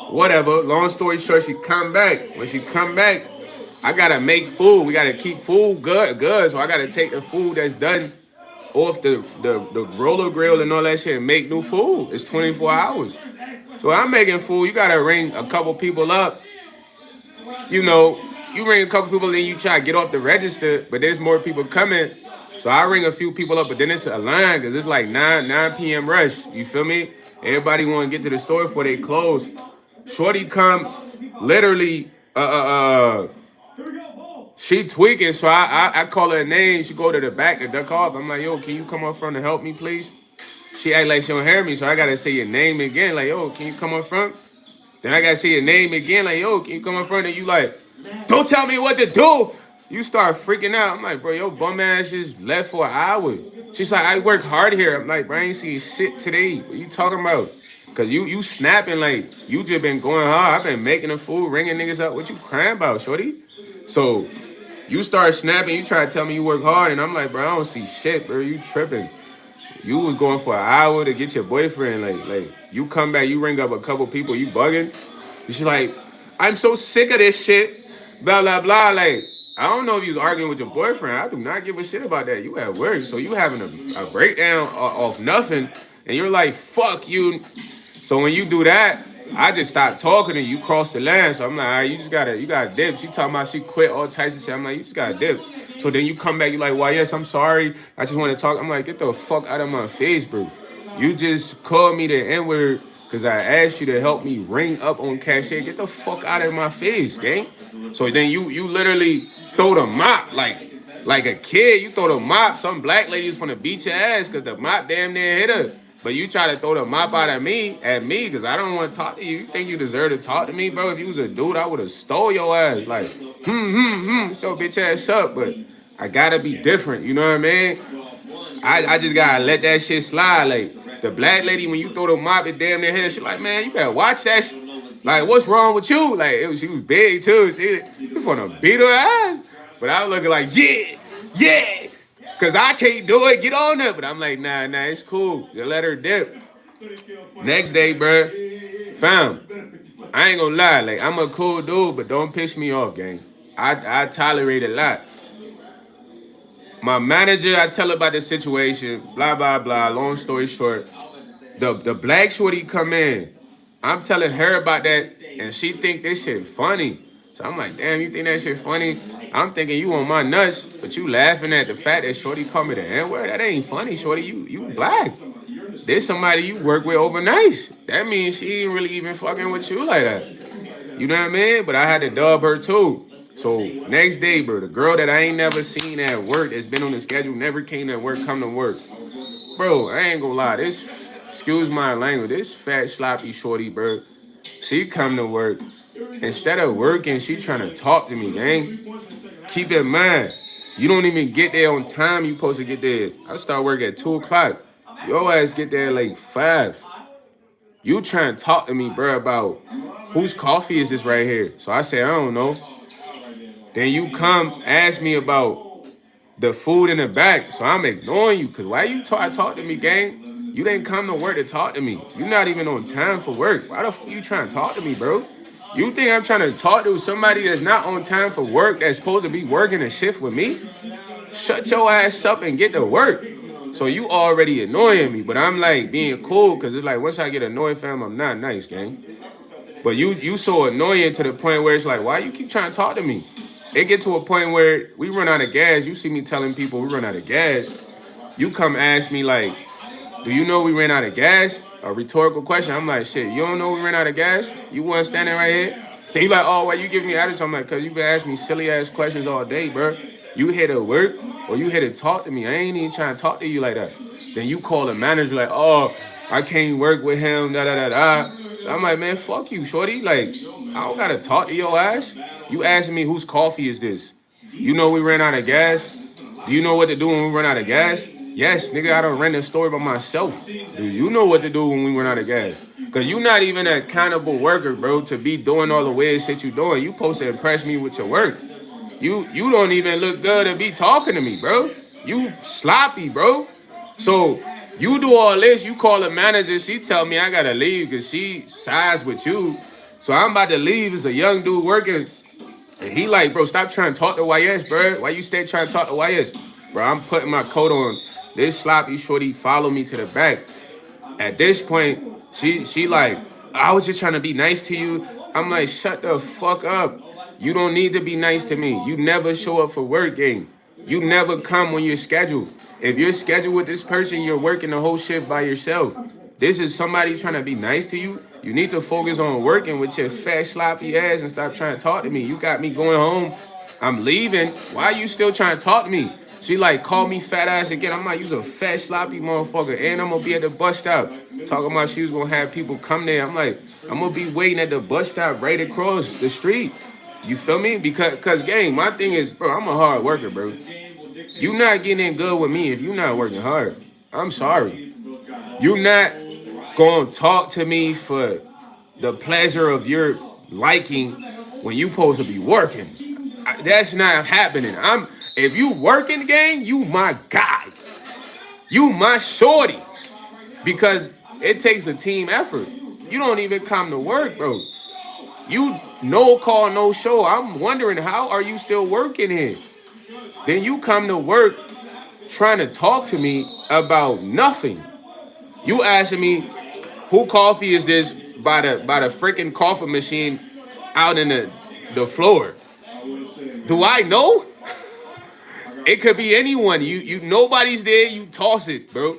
Whatever. Long story short, she come back. When she come back, I got to make food. We got to keep food good. So I got to take the food that's done off the roller grill and all that shit and make new food. It's 24 hours. So I'm making food. You got to ring a couple people up. You know, you ring a couple people and you try to get off the register, but there's more people coming. So I ring a few people up, but then it's a line because it's like 9 p.m. rush. You feel me? Everybody want to get to the store before they close. Shorty come literally, she tweaking. So I call her a name. She go to the back to duck off. I'm like, yo, can you come up front and help me, please? She act like she don't hear me, so I got to say your name again. Like, yo, can you come up front? Then I got to say your name again. Like, yo, can you come up front? And you like, don't tell me what to do. You start freaking out. I'm like, bro, your bum ass just left for an hour. She's like, I work hard here. I'm like, bro, I ain't seen shit today. What you talking about? Because you snapping like you just been going hard. I've been making the food, ringing niggas up. What you crying about, shorty? So you start snapping. You try to tell me you work hard. And I'm like, bro, I don't see shit, bro. You tripping. You was going for an hour to get your boyfriend. Like you come back, you ring up a couple people, you bugging. She's like, I'm so sick of this shit. Blah, blah, blah. Like, I don't know if you was arguing with your boyfriend. I do not give a shit about that. You at work. So you having a breakdown off nothing. And you're like, fuck you. So when you do that, I just stopped talking and you cross the line. So I'm like, all right, you gotta dip. She talking about she quit all types of shit. I'm like, you just gotta dip. So then you come back, you're like, well, yes, I'm sorry. I just want to talk. I'm like, get the fuck out of my face, bro. You just called me the N-word because I asked you to help me ring up on cashier. Get the fuck out of my face, gang. So then you literally throw the mop like a kid. You throw the mop. Some black ladies from the beat your ass because the mop damn near hit her. But you try to throw the mop out at me, because I don't want to talk to you. You think you deserve to talk to me, bro? If you was a dude, I would have stole your ass. Like, so bitch ass up. But I gotta be different, you know what I mean? I just gotta let that shit slide. Like, the black lady, when you throw the mop, it damn near hit her. She like, man, you better watch that shit. Like, what's wrong with you? Like, she was big too. You was gonna beat her ass. But I was looking like, yeah. Cause I can't do it, get on there. But I'm like, nah, it's cool. Just let her dip. Next day, bro, fam, I ain't gonna lie. Like, I'm a cool dude, but don't piss me off, gang. I tolerate a lot. My manager, I tell her about the situation, blah, blah, blah. Long story short, the black shorty come in. I'm telling her about that, and she think this shit funny. So I'm like, damn, you think that shit funny? I'm thinking you on my nuts, but you laughing at the fact that shorty called me the N-word. That ain't funny, shorty. You black. There's somebody you work with overnight. That means she ain't really even fucking with you like that. You know what I mean? But I had to dub her too. So next day, bro, the girl that I ain't never seen at work that's been on the schedule, never came to work, come to work. Bro, I ain't gonna lie. Excuse my language, this fat sloppy shorty, bro. She come to work. Instead of working, she trying to talk to me, gang. Keep in mind, you don't even get there on time. You supposed to get there. I start work at 2 o'clock. Your ass get there like 5. You trying to talk to me, bro, about whose coffee is this right here? So I say, I don't know. Then you come ask me about the food in the back. So I'm ignoring you. Cause why you talk to me, gang? You didn't come to work to talk to me. You're not even on time for work. Why the fuck you trying to talk to me, bro? You think I'm trying to talk to somebody that's not on time for work, that's supposed to be working a shift with me? Shut your ass up and get to work. So you already annoying me, but I'm like being cool because it's like once I get annoyed, fam, I'm not nice, gang. But you so annoying to the point where it's like, why you keep trying to talk to me? It get to a point where we run out of gas. You see me telling people we run out of gas. You come ask me like, do you know we ran out of gas? A rhetorical question. I'm like, shit, you don't know we ran out of gas? You wasn't standing right here? Then you like, oh, why you giving me attitude? I'm like, cause you been asking me silly ass questions all day, bro. You here to work or you here to talk to me? I ain't even trying to talk to you like that. Then you call the manager like, oh, I can't work with him, da da da da. I'm like, man, fuck you, shorty. Like, I don't gotta talk to your ass. You asking me whose coffee is this? You know we ran out of gas? Do you know what to do when we run out of gas? Yes, nigga, I don't run this story by myself. Do you know what to do when we run out of gas? Cause you not even an accountable worker, bro, to be doing all the weird shit you doing. You supposed to impress me with your work. You don't even look good to be talking to me, bro. You sloppy, bro. So you do all this, you call the manager, she tell me I gotta leave because she sides with you. So I'm about to leave as a young dude working. And he like, bro, stop trying to talk to YS, bro. Why you stay trying to talk to YS? Bro, I'm putting my coat on. This sloppy shorty follow me to the back. At this point, she like, I was just trying to be nice to you. I'm like, shut the fuck up. You don't need to be nice to me. You never show up for work, gang. You never come when you're scheduled. If you're scheduled with this person, you're working the whole shift by yourself. This is somebody trying to be nice to you. You need to focus on working with your fat, sloppy ass and stop trying to talk to me. You got me going home. I'm leaving. Why are you still trying to talk to me? She like called me fat ass again. I'm like, you's a fat, sloppy motherfucker. And I'm gonna be at the bus stop. Talking about she was gonna have people come there. I'm like, I'm gonna be waiting at the bus stop right across the street. You feel me? Because gang, my thing is, bro, I'm a hard worker, bro. You not getting in good with me if you not working hard. I'm sorry. You not gonna talk to me for the pleasure of your liking when you supposed to be working. That's not happening. If you working, gang, you my guy. You my shorty. Because it takes a team effort. You don't even come to work, bro. You no call, no show. I'm wondering, how are you still working here? Then you come to work trying to talk to me about nothing. You asking me who coffee is this by the freaking coffee machine out in the floor. Do I know? It could be anyone. You nobody's there, you toss it, bro.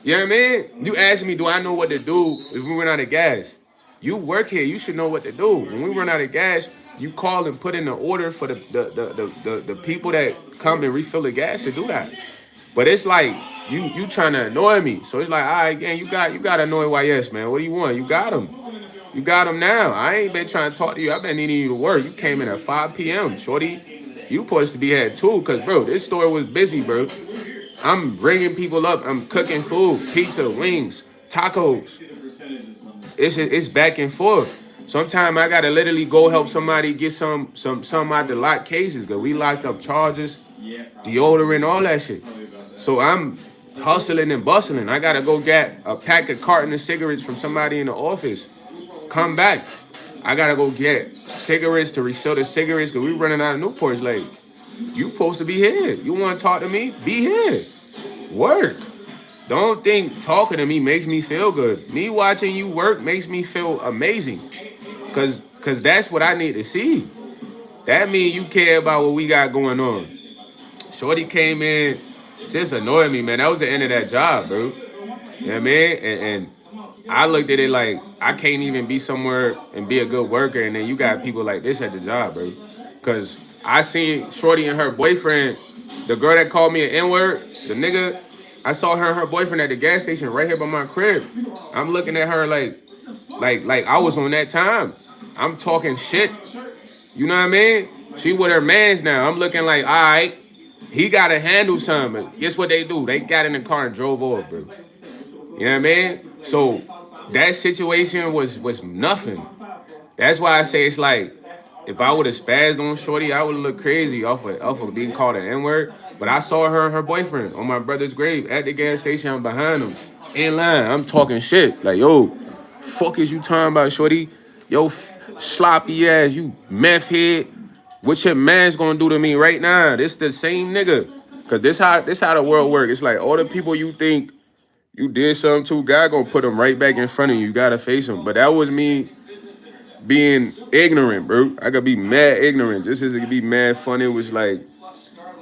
You know what I mean? You ask me, do I know what to do if we run out of gas? You work here, you should know what to do. When we run out of gas, you call and put in the order for the people that come and refill the gas to do that. But it's like you trying to annoy me. So it's like, all right, gang, you got to annoy YS, man. What do you want? You got him. You got him now. I ain't been trying to talk to you. I've been needing you to work. You came in at 5 p.m., shorty. You supposed to be at 2 because, bro, this store was busy, bro. I'm bringing people up. I'm cooking food, pizza, wings, tacos. It's back and forth. Sometimes I gotta literally go help somebody get some out the locked cases because we locked up charges, deodorant, all that shit. So I'm hustling and bustling. I gotta go get a pack of carton of cigarettes from somebody in the office. Come back. I gotta go get cigarettes to refill the cigarettes because we running out of Newports late. You supposed to be here. You want to talk to me? Be here. Work. Don't think talking to me makes me feel good. Me watching you work makes me feel amazing. Cause that's what I need to see. that mean you care about what we got going on. Shorty came in, just annoyed me, man. That was the end of that job, bro. You know what I mean? And I looked at it like I can't even be somewhere and be a good worker, and then you got people like this at the job, bro. Cause I seen Shorty and her boyfriend, the girl that called me an N-word, the nigga, I saw her and her boyfriend at the gas station right here by my crib. I'm looking at her like I was on that time. I'm talking shit. You know what I mean? She with her mans now. I'm looking like, all right, he gotta handle something. Guess what they do? They got in the car and drove off, bro. You know what I mean? So that situation was nothing. That's why I say it's like if I would have spazzed on Shorty, I would have looked crazy off of being called an N-word. But I saw her and her boyfriend on my brother's grave at the gas station. I'm behind them. In line. I'm talking shit. Like, yo, fuck is you talking about, Shorty? Yo, sloppy ass, you meth head. What your man's gonna do to me right now? This the same nigga. Cause this how the world works. It's like all the people you think you did something to, God gonna put them right back in front of you. You gotta face them. But that was me being ignorant, bro. I could be mad ignorant. Just as it could be mad funny. It was like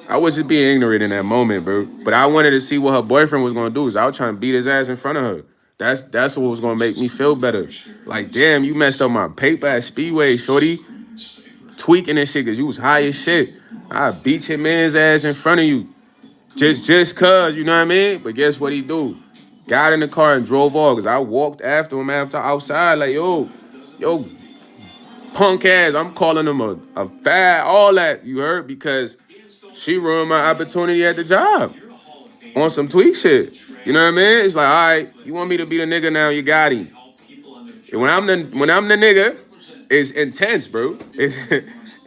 I was just being ignorant in that moment, bro. But I wanted to see what her boyfriend was gonna do. So I was trying to beat his ass in front of her. That's what was gonna make me feel better. Like, damn, you messed up my paper at Speedway, Shorty. Tweaking and shit, cause you was high as shit. I beat your man's ass in front of you. Just cause, you know what I mean? But guess what he do? Got in the car and drove off. Cause I walked after him after outside, like, yo, punk ass. I'm calling him a fat, all that, you heard? Because she ruined my opportunity at the job on some tweak shit. You know what I mean? It's like, all right, you want me to be the nigga now, you got him. And when I'm the nigga, it's intense, bro.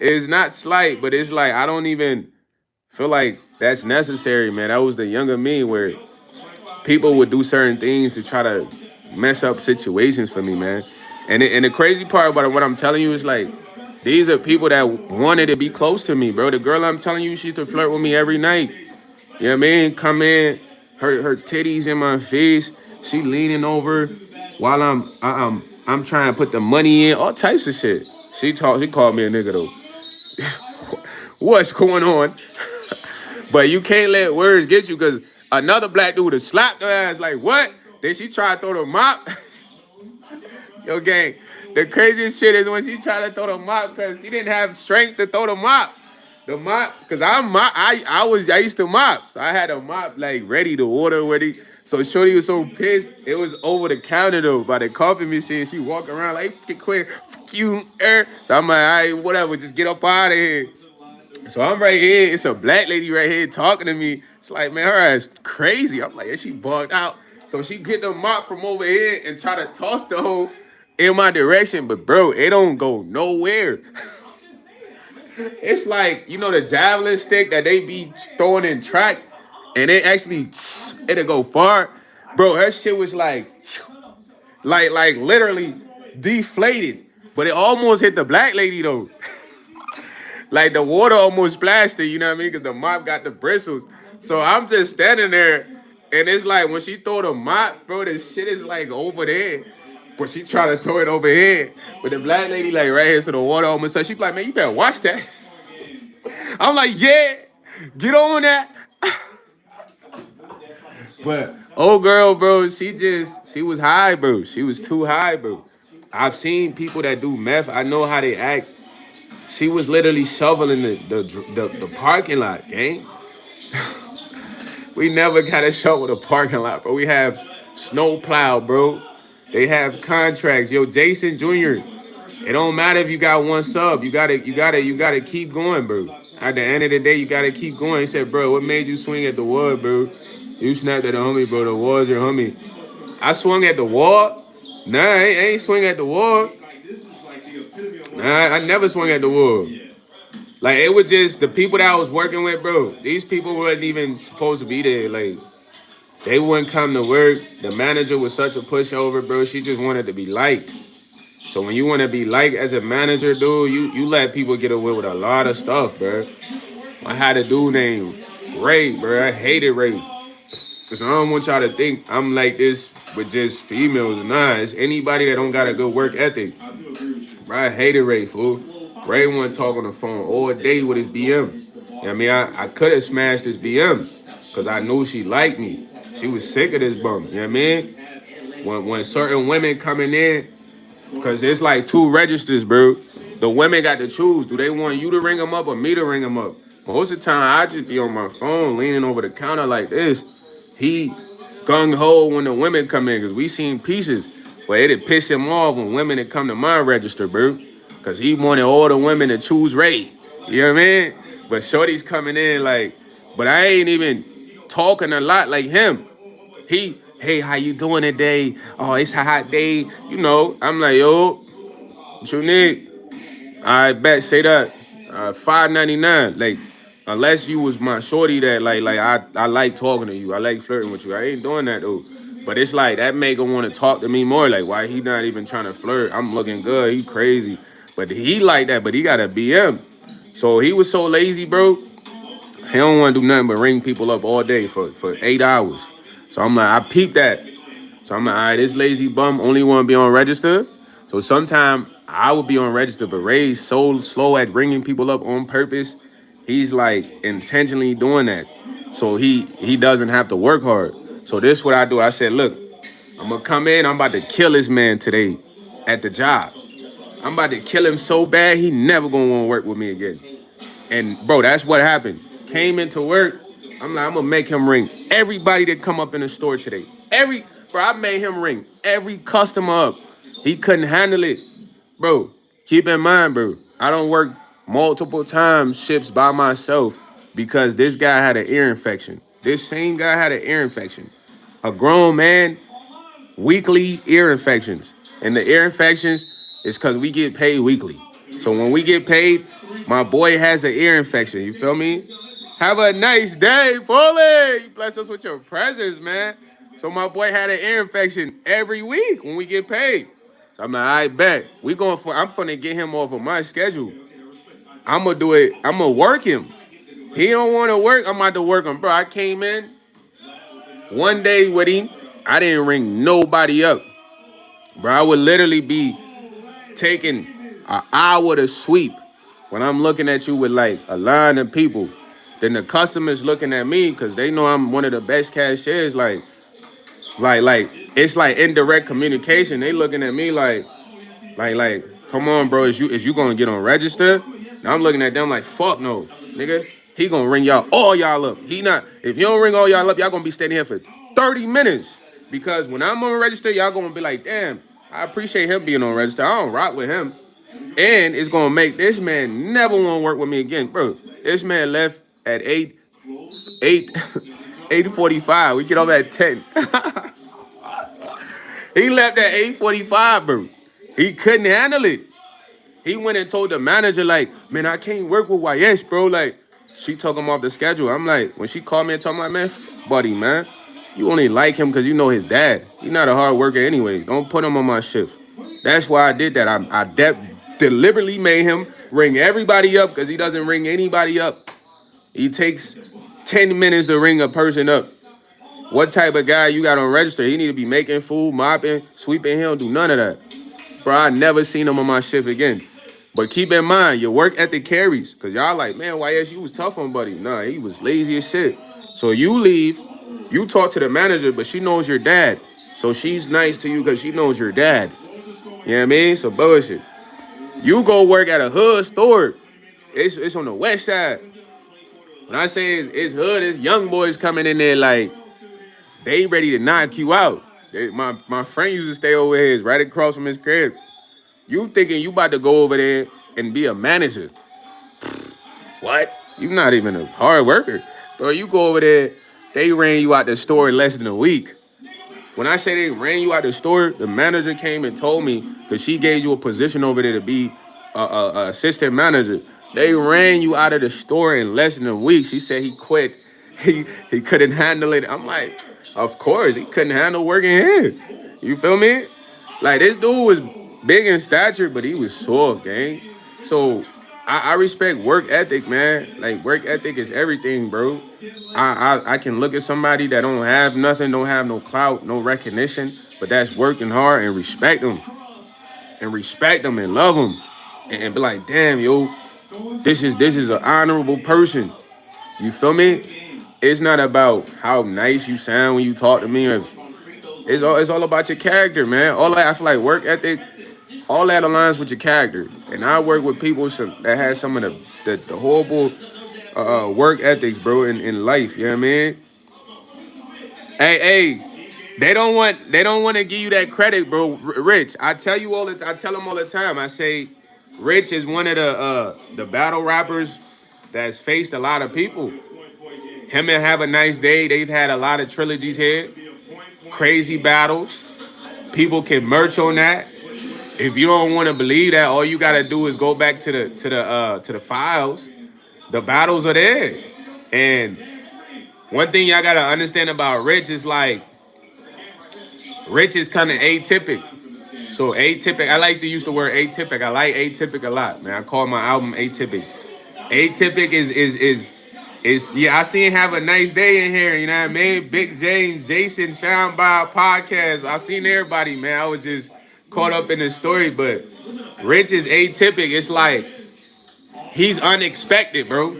It's not slight, but it's like I don't even feel like that's necessary, man. That was the younger me where people would do certain things to try to mess up situations for me, man. And the crazy part about what I'm telling you is like these are people that wanted to be close to me, bro. The girl I'm telling you, she used to flirt with me every night. You know what I mean? Come in, her titties in my face. She leaning over while I'm trying to put the money in, all types of shit. She called me a nigga though. What's going on? But you can't let words get you because another black dude would have slapped her ass like, what? Then she tried to throw the mop. Yo, gang, the craziest shit is when she tried to throw the mop because she didn't have strength to throw the mop. The mop, because I used to mop. So I had a mop like ready, the water ready. So Shorty was so pissed. It was over the counter though by the coffee machine. She walked around like, fucking quick, fuck you, So I'm like, all right, whatever, just get up out of here. So I'm right here. It's a black lady right here talking to me. It's like, man, her ass crazy. I'm like, yeah, she bugged out. So she get the mop from over here and try to toss the hoe in my direction. But bro, it don't go nowhere. It's like, you know, the javelin stick that they be throwing in track, and it'll go far. Bro, her shit was like literally deflated. But it almost hit the black lady though. Like the water almost splashed her, you know what I mean? Because the mop got the bristles. So I'm just standing there, and it's like when she throw the mop, bro, the shit is like over there. But she trying to throw it over here. But the black lady like right here, so the water almost. So she like, man, you better watch that. I'm like, yeah, get on that. But old girl, bro, she was high, bro. She was too high, bro. I've seen people that do meth. I know how they act. She was literally shoveling the parking lot, gang. We never got to shovel the parking lot, bro. We have snow plow, bro. They have contracts. Yo, Jason Jr. It don't matter if you got one sub. You gotta keep going, bro. At the end of the day, you gotta keep going. He said, bro, what made you swing at the wall, bro? You snapped at the homie, bro. The wall's your homie. I swung at the wall. Nah, I ain't swing at the wall. Nah, I never swung at the wall. Like, it was just the people that I was working with, bro. These people wasn't even supposed to be there. Like, they wouldn't come to work. The manager was such a pushover, bro. She just wanted to be liked. So when you want to be liked as a manager, dude, you let people get away with a lot of stuff, bro. I had a dude named Ray, bro. I hated Ray. Because I don't want y'all to think I'm like this with just females. Nah, it's anybody that don't got a good work ethic. Bro, I hated Ray, fool. Ray want to talk on the phone all day with his BM. You know what I mean? I could have smashed his BM because I knew she liked me. She was sick of this bum. You know what I mean? When certain women coming in, because it's like two registers, bro. The women got to choose. Do they want you to ring them up or me to ring them up? Most of the time, I just be on my phone leaning over the counter like this. He gung-ho when the women come in because we seen pieces. But it'd piss him off when women that come to my register, bro. Because he wanted all the women to choose Ray. You know what I mean? But Shorty's coming in like, but I ain't even talking a lot like him. Hey, how you doing today? Oh, it's a hot day. You know, I'm like, yo, what you need? I bet, say that. $5.99. Like, unless you was my shorty that I like talking to you. I like flirting with you. I ain't doing that though. But it's like that make him want to talk to me more. Like, why he not even trying to flirt? I'm looking good. He crazy. But he like that, but he got a BM. So he was so lazy, bro. He don't want to do nothing but ring people up all day for 8 hours. So I'm like, I peeped that. So I'm like, all right, this lazy bum only want to be on register. So sometime I would be on register, but Ray's so slow at ringing people up on purpose. He's like intentionally doing that. So he doesn't have to work hard. So this is what I do. I said, look, I'm gonna come in. I'm about to kill this man today at the job. I'm about to kill him so bad he never gonna want to work with me again. And bro, that's what happened. Came into work. I'm like, I'm gonna make him ring everybody that come up in the store today. Bro, I made him ring every customer up. He couldn't handle it. Bro, keep in mind, bro, I don't work multiple times shifts by myself because this guy had an ear infection. This same guy had an ear infection. A grown man, weekly ear infections. And the ear infections is because we get paid weekly. So when we get paid, my boy has an ear infection. You feel me? Have a nice day, Foley. You bless us with your presence, man. So my boy had an ear infection every week when we get paid. So I'm like, I bet. I'm gonna get him off of my schedule. I'm gonna do it. I'm gonna work him. He don't want to work. I'm about to work him, bro. I came in one day with him. I didn't ring nobody up. Bro, I would literally be taking an hour to sweep when I'm looking at you with like a line of people. Then the customers looking at me because they know I'm one of the best cashiers. Like it's like indirect communication. They looking at me like, come on, bro, is you gonna get on register? Now I'm looking at them like, fuck no, nigga. He gonna ring all y'all up. If he don't ring all y'all up, y'all gonna be standing here for 30 minutes. Because when I'm on register, y'all gonna be like, damn, I appreciate him being on register. I don't rock with him. And it's gonna make this man never wanna work with me again. Bro, this man left at 8:45. We get off at 10. He left at 8:45, bro. He couldn't handle it. He went and told the manager, like, man, I can't work with YS, bro. Like, she took him off the schedule. I'm like, when she called me and told me, like, man, buddy, man, you only like him because you know his dad. He's not a hard worker anyways. Don't put him on my shift. That's why I did that. I deliberately made him ring everybody up because he doesn't ring anybody up. He takes 10 minutes to ring a person up. What type of guy you got on register? He need to be making food, mopping, sweeping. He don't do none of that. Bro, I never seen him on my shift again. But keep in mind, your work ethic carries. Because y'all like, man, YS, you was tough on Buddy. Nah, he was lazy as shit. So you leave, you talk to the manager, but she knows your dad. So she's nice to you because she knows your dad. You know what I mean? So bullshit. You go work at a hood store. It's on the west side. When I say it's hood, it's young boys coming in there like, they ready to knock you out. My friend used to stay over here, it's right across from his crib. You thinking you about to go over there and be a manager. What? You not even a hard worker. Bro, you go over there, they ran you out the store in less than a week. When I say they ran you out the store, the manager came and told me, because she gave you a position over there to be a assistant manager. They ran you out of the store in less than a week. She said he quit. He couldn't handle it. I'm like, of course, he couldn't handle working here. You feel me? Like, this dude was big in stature, but he was soft, gang. So I respect work ethic, man. Like, work ethic is everything, bro. I can look at somebody that don't have nothing, don't have no clout, no recognition, but that's working hard and respect them. And respect them and love them. and be like, damn, yo, this is an honorable person. You feel me? It's not about how nice you sound when you talk to me. Or it's all about your character, man. All that I feel like work ethic, all that aligns with your character. And I work with people that have some of the horrible work ethics, bro, in life. You know what I mean? Hey, they don't want to give you that credit, bro. Rich, I tell them all the time. I say, Rich is one of the battle rappers that's faced a lot of people. Him and Have a Nice Day, they've had a lot of trilogies here, crazy battles. People can merch on that. If you don't want to believe that, all you gotta do is go back to the files. The battles are there, and one thing y'all gotta understand about Rich is like Rich is kind of atypic. So atypic, I like to use the word atypic. I like atypic a lot, man. I call my album atypic. Atypic is yeah. I seen Have a Nice Day in here. You know what I mean? Big James, Jason, Found by a Podcast. I seen everybody, man. I was just caught up in the story, but Rich is atypic. It's like he's unexpected, bro.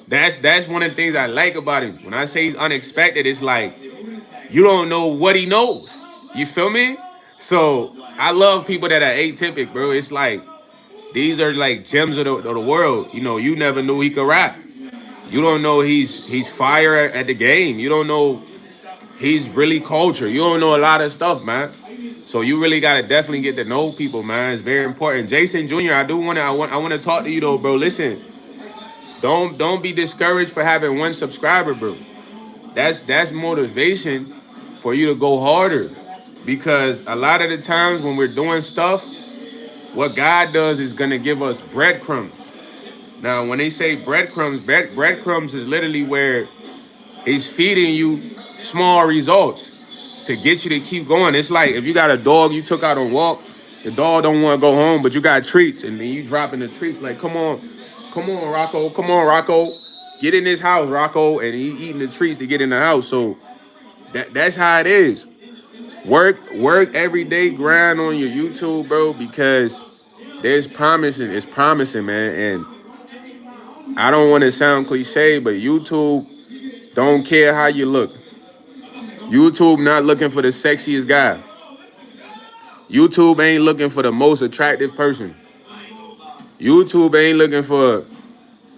That's one of the things I like about him. When I say he's unexpected, it's like you don't know what he knows. You feel me? So I love people that are atypic, bro. It's like these are like gems of the world. You know, you never knew he could rap. You don't know he's fire at the game. You don't know he's really culture. You don't know a lot of stuff, man. So you really gotta definitely get to know people, man. It's very important. Jason Jr., I want to talk to you though, bro. Listen, don't be discouraged for having one subscriber, bro. That's motivation for you to go harder. Because a lot of the times when we're doing stuff, what God does is gonna give us breadcrumbs. Now, when they say breadcrumbs, breadcrumbs is literally where He's feeding you small results to get you to keep going. It's like if you got a dog you took out on a walk, the dog don't want to go home, but you got treats, and then you dropping the treats like, come on, Rocco, come on, Rocco, get in this house, Rocco, and he eating the treats to get in the house. So that's how it is. Work every day, grind on your YouTube, bro, because there's promising. It's promising, man. And I don't want to sound cliche, but YouTube don't care how you look. YouTube not looking for the sexiest guy. YouTube ain't looking for the most attractive person. YouTube ain't looking for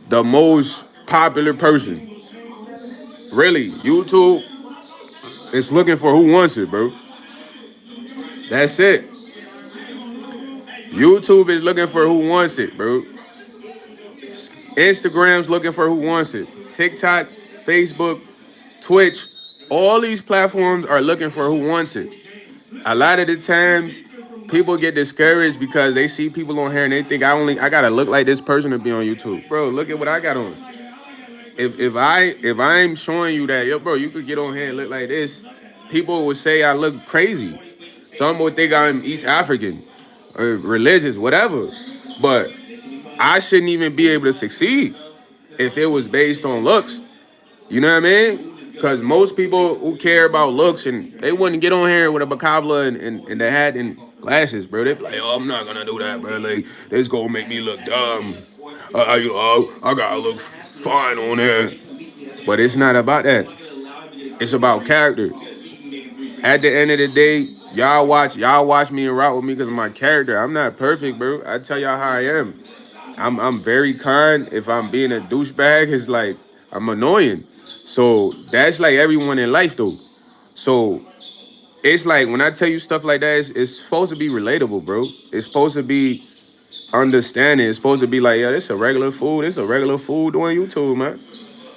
the most popular person. Really, YouTube is looking for who wants it, bro. That's it. YouTube is looking for who wants it, bro. Instagram's looking for who wants it. TikTok, Facebook, Twitch, all these platforms are looking for who wants it. A lot of the times, people get discouraged because they see people on here and they think I gotta look like this person to be on YouTube. Bro, look at what I got on. If I'm showing you that, yo, bro, you could get on here and look like this, people would say I look crazy. Some would think I'm East African or religious, whatever. But I shouldn't even be able to succeed if it was based on looks. You know what I mean? Because most people who care about looks and they wouldn't get on here with a vocabulary and the hat and glasses, bro. They be like, oh, I'm not gonna do that, bro. Like, this gonna make me look dumb. I gotta look fine on there. But it's not about that. It's about character. At the end of the day, y'all watch me and rock with me because of my character. I'm not perfect, bro. I tell y'all how I am. I'm very kind. If I'm being a douchebag, it's like I'm annoying. So that's like everyone in life though. So it's like when I tell you stuff like that, it's supposed to be relatable, bro. It's supposed to be understanding. It's supposed to be like, yeah, this a regular fool. This a regular fool doing YouTube, man.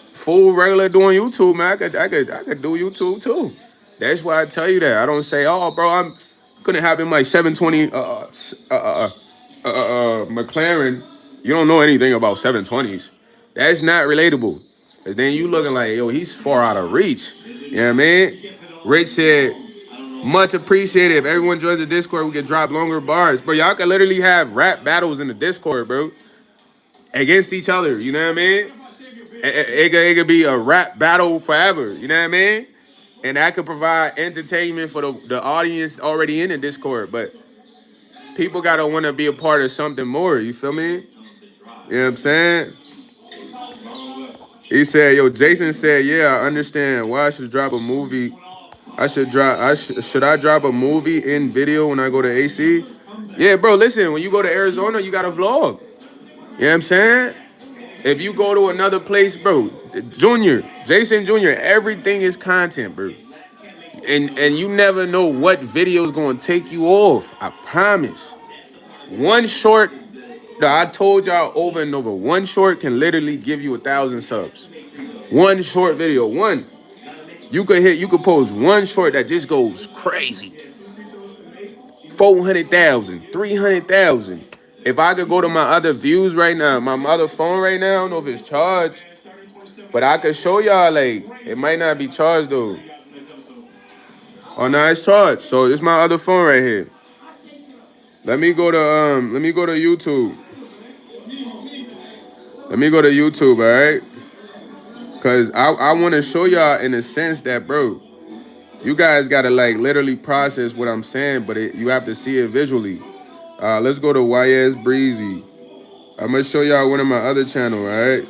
Fool regular doing YouTube, man. I could do YouTube too. That's why I tell you that. I don't say, oh, bro, I'm gonna have in my 720 McLaren. You don't know anything about 720s. That's not relatable. Cause then you looking like, yo, he's far out of reach. You know what I mean? Rich said, much appreciated. If everyone joins the Discord, we can drop longer bars. Bro, y'all can literally have rap battles in the Discord, bro. Against each other. You know what I mean? It could be a rap battle forever. You know what I mean? And that could provide entertainment for the audience already in the Discord. But people gotta want to be a part of something more. You feel me? You know what I'm saying? He said, "Yo, Jason said, yeah, I understand why I should drop a movie. Should I drop a movie in video when I go to AC? Yeah, bro. Listen, when you go to Arizona, you got to vlog. You know what I'm saying? If you go to another place, bro, Jason Jr., everything is content, bro. And you never know what video is gonna take you off. I promise. One short, I told y'all over and over, one short can literally give you 1,000 subs. One short video, one. You could post one short that just goes crazy. 400,000, 300,000. If I could go to my other views right now, my other phone right now, I don't know if it's charged, but I could show y'all, like, it might not be charged though. Oh no, it's charged. So it's my other phone right here. Let me go to YouTube. Let me go to YouTube, all right? Cause I want to show y'all in a sense that, bro, you guys gotta like literally process what I'm saying, but you have to see it visually. Let's go to YsBreezy. I'm gonna show y'all one of my other channel, all right?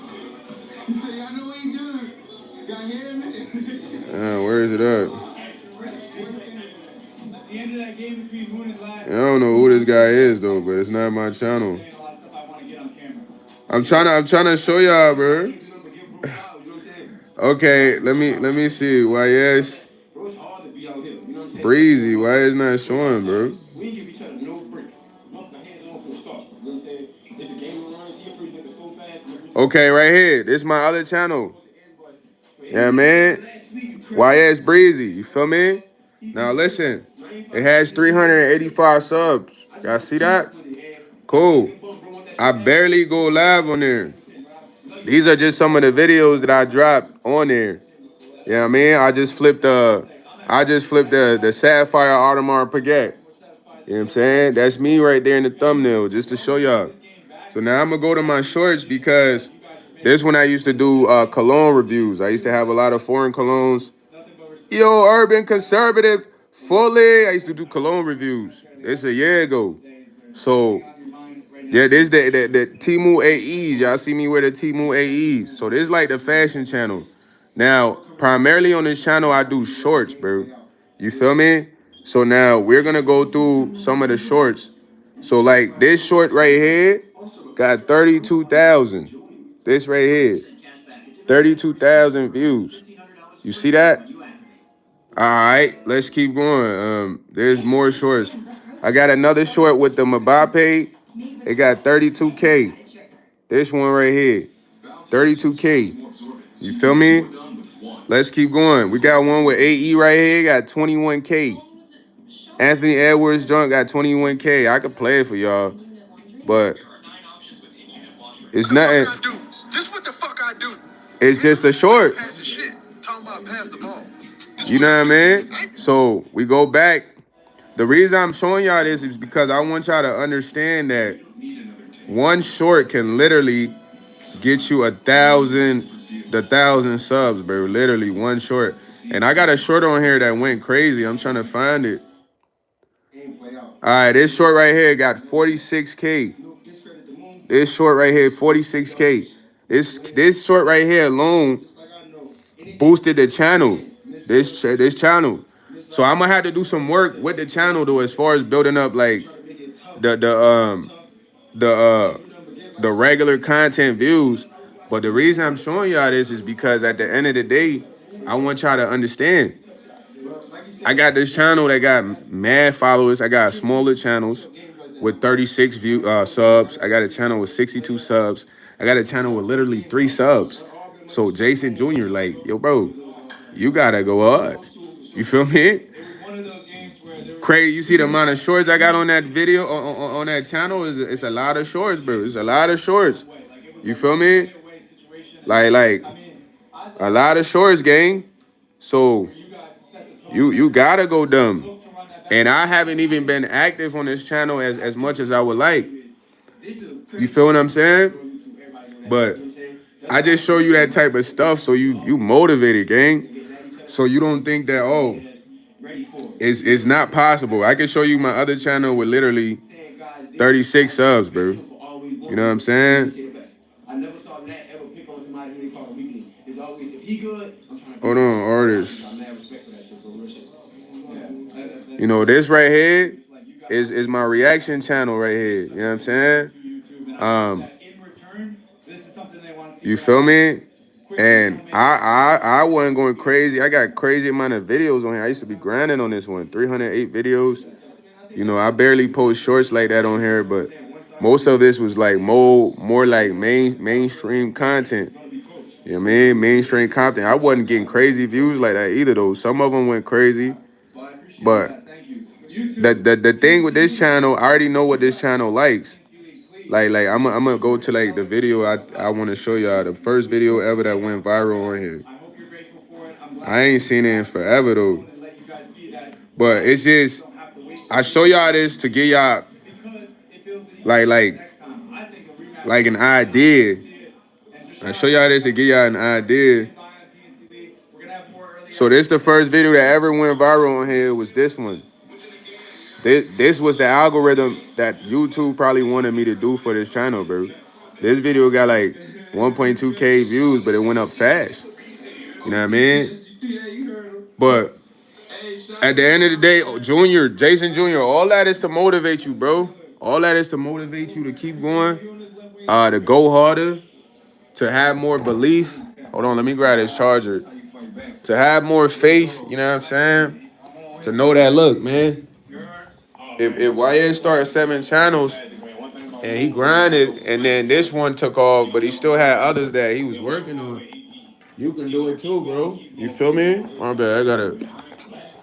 Where is it at? I don't know who this guy is though, but it's not my channel. I'm trying to show y'all, bro. Okay, let me see. YsBreezy. Why is not showing, bro? Okay, right here. This is my other channel. Yeah, man. YsBreezy. You feel me? Now listen. It has 385 subs. Y'all see that? Cool. I barely go live on there. These are just some of the videos that I dropped on there. You know what I mean? I just flipped the Sapphire Audemars Piguet. You know what I'm saying? That's me right there in the thumbnail, just to show y'all. So now I'm gonna go to my shorts because this one I used to do cologne reviews. I used to have a lot of foreign colognes. Yo, Urban Conservative, fully. I used to do cologne reviews. It's a year ago. So yeah, this the Temu AEs. Y'all see me wear the Temu AEs. So this is like the fashion channel. Now, primarily on this channel, I do shorts, bro. You feel me? So now we're gonna go through some of the shorts. So like this short right here got 32,000. This right here, 32,000 views. You see that? All right, let's keep going. There's more shorts. I got another short with the Mbappe. It got 32K. This one right here, 32K. You feel me? Let's keep going. We got one with AE right here. Got 21K. Anthony Edwards joint got 21K. I could play it for y'all, but it's nothing. This what the fuck I do. It's just a short. You know what I mean? So we go back. The reason I'm showing y'all this is because I want y'all to understand that one short can literally get you 1,000 subs, bro. Literally one short. And I got a short on here that went crazy. I'm trying to find it. All right, this short right here got 46K. This short right here, 46K. This short right here alone boosted the channel. This channel. So I'm gonna have to do some work with the channel though, as far as building up like the regular content views. But the reason I'm showing y'all this is because at the end of the day, I want y'all to understand. I got this channel that got mad followers. I got smaller channels with 36 subs. I got a channel with 62 subs. I got a channel with literally 3 subs. So Jason Jr., like, yo, bro, you gotta go hard. You feel me? Craig, you see the amount of shorts I got on that video on that channel? It's a lot of shorts, bro. It's a lot of shorts. You feel me? Like a lot of shorts, gang. So you gotta go dumb. And I haven't even been active on this channel as much as I would like. You feel what I'm saying? But I just show you that type of stuff so you motivated, gang. So you don't think that, it's not possible. I can show you my other channel with literally 36 subs, bro. You know what I'm saying? Hold on, artist. You know, this right here is my reaction channel right here. You know what I'm saying? You feel me? And I wasn't going crazy. I got crazy amount of videos on here. I used to be grinding on this one. 308 videos. You know, I barely post shorts like that on here, but most of this was like more like mainstream content. You know what I mean? Mainstream content. I wasn't getting crazy views like that either though. Some of them went crazy. But the thing with this channel, I already know what this channel likes. Like I'm gonna go to like the video I want to show y'all. The first video ever that went viral on here. I ain't seen it in forever though. But it's just I show y'all this to get y'all like an idea. I show y'all this to get y'all an idea. So this the first video that ever went viral on here was this one. This was the algorithm that YouTube probably wanted me to do for this channel, bro. This video got like 1.2K views, but it went up fast. You know what I mean? But at the end of the day, Junior, Jason Jr., all that is to motivate you, bro. All that is to motivate you to keep going, to go harder, to have more belief. Hold on, let me grab this charger. To have more faith, you know what I'm saying? To know that, look, man, if YS started 7 channels and he grinded and then this one took off, but he still had others that he was working on, you can do it too, bro. You feel me? My bad, I gotta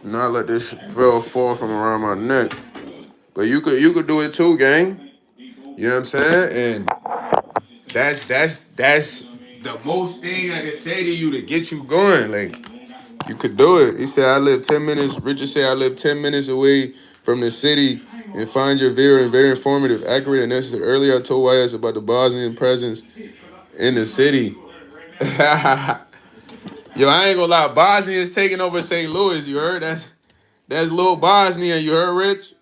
not let this fall from around my neck. But you could do it too, gang. You know what I'm saying? And that's the most thing I can say to you to get you going. Like, you could do it. He said, I live 10 minutes. Richard said, I live 10 minutes away from the city and find your video very informative, accurate, and necessary. Earlier, I told YS about the Bosnian presence in the city. Yo, I ain't gonna lie. Bosnia is taking over St. Louis. You heard that? That's little Bosnia. You heard, Rich?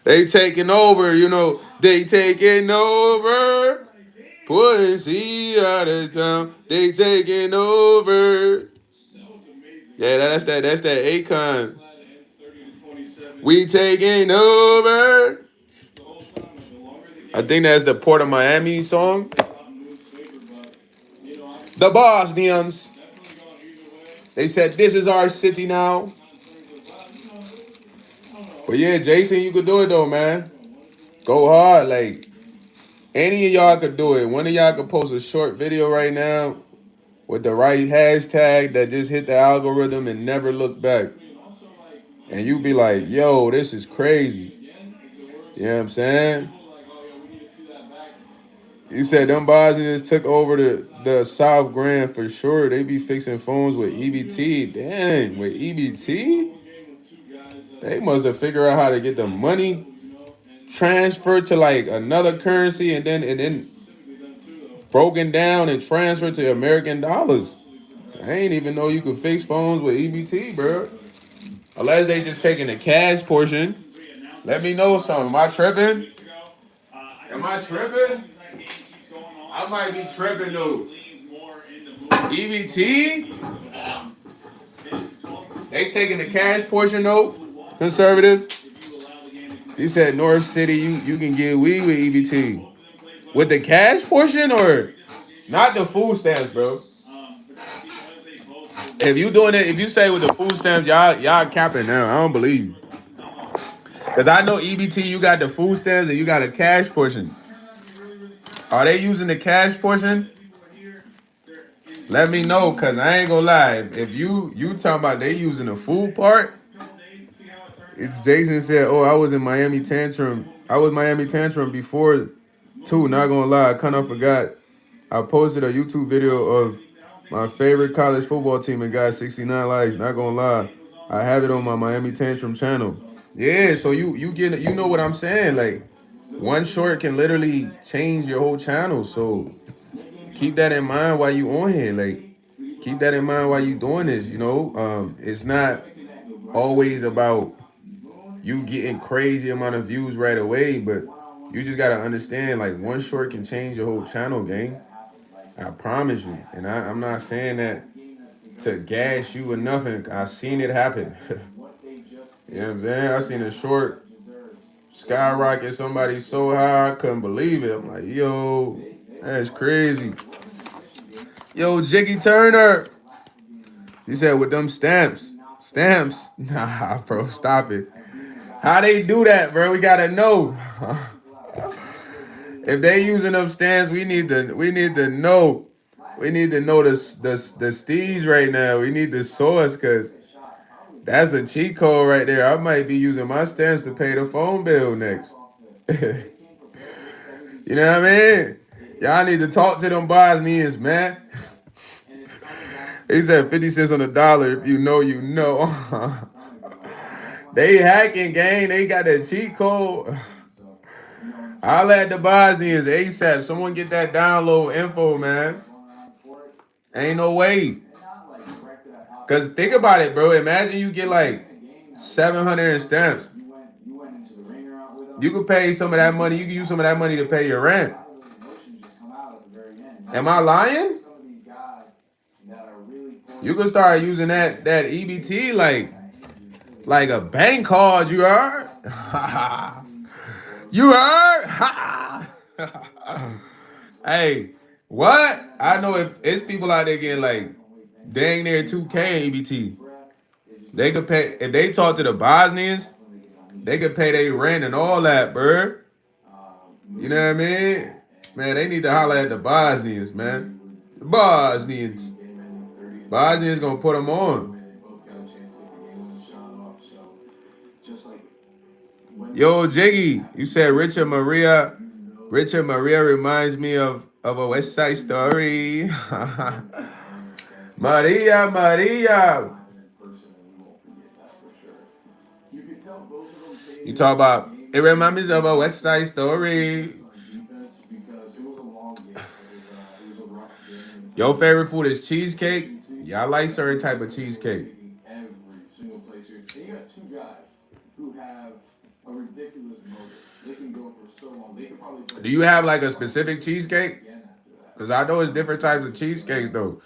They taking over, you know. They taking over. Pussy out of town. They taking over. Yeah, that's that Akon. We taking over. I think that's the Port of Miami song. The Bosnians. They said this is our city now. But yeah, Jason, you could do it though, man. Go hard. Like, any of y'all could do it. One of y'all could post a short video right now with the right hashtag that just hit the algorithm and never look back. And you be like, yo, this is crazy. You know what I'm saying? You said them Bosnians took over the South Grand for sure. They be fixing phones with EBT. Dang, with EBT? They must have figured out how to get the money transferred to like another currency and then broken down and transferred to American dollars. I ain't even know you could fix phones with EBT, bro. Unless they just taking the cash portion. Let me know something. Am I tripping? Am I tripping? I might be tripping though. EBT? They taking the cash portion though? Conservative? He said North City, you can get weed with EBT. With the cash portion or not the food stamps, bro? If you doing it, if you say with the food stamps, y'all capping now. I don't believe you. Cause I know EBT, you got the food stamps and you got a cash portion. Are they using the cash portion? Let me know, cause I ain't gonna lie. If you talking about they using the food part, it's Jason said, oh, I was in Miami Tantrum. I was Miami Tantrum before too. Not gonna lie, I kind of forgot. I posted a YouTube video of my favorite college football team and got 69 likes. Not gonna lie, I have it on my Miami Tantrum channel. Yeah, so you get it. You know what I'm saying? Like, one short can literally change your whole channel. So keep that in mind while you on here. Like, keep that in mind while you doing this. You know, it's not always about you getting crazy amount of views right away, but you just gotta understand, like, one short can change your whole channel, gang. I promise you. And I'm not saying that to gas you or nothing. I seen it happen. You know what I'm saying? I seen a short skyrocket somebody so high I couldn't believe it. I'm like, yo, that's crazy. Yo, Jiggy Turner. He said with them stamps. Stamps? Nah, bro, stop it. How they do that, bro? We gotta know. If they using them stamps, we need to know. We need to know the steez right now. We need the source, cause that's a cheat code right there. I might be using my stamps to pay the phone bill next. You know what I mean? Y'all need to talk to them Bosnians, man. He said 50 cents on the dollar. If you know, you know. They hacking, gang. They got that cheat code. I'll at the Bosnians ASAP. Someone get that download info, man. Ain't no way. Because think about it, bro. Imagine you get like 700 in stamps. You could pay some of that money. You can use some of that money to pay your rent. Am I lying? You can start using that EBT like a bank card. You heard? You heard? Hey, what? I know if it's people out there getting like dang near 2K in EBT. They could pay if they talk to the Bosnians. They could pay their rent and all that, bro. You know what I mean? Man, they need to holler at the Bosnians, man. The Bosnians. Bosnians gonna put them on. Yo, Jiggy, you said Richard Maria. Richard Maria reminds me of a West Side Story. Maria, Maria. You talk about it reminds me of a West Side Story. Your favorite food is cheesecake? Yeah, I like certain type of cheesecake. Do you have like a specific cheesecake? Because I know it's different types of cheesecakes though.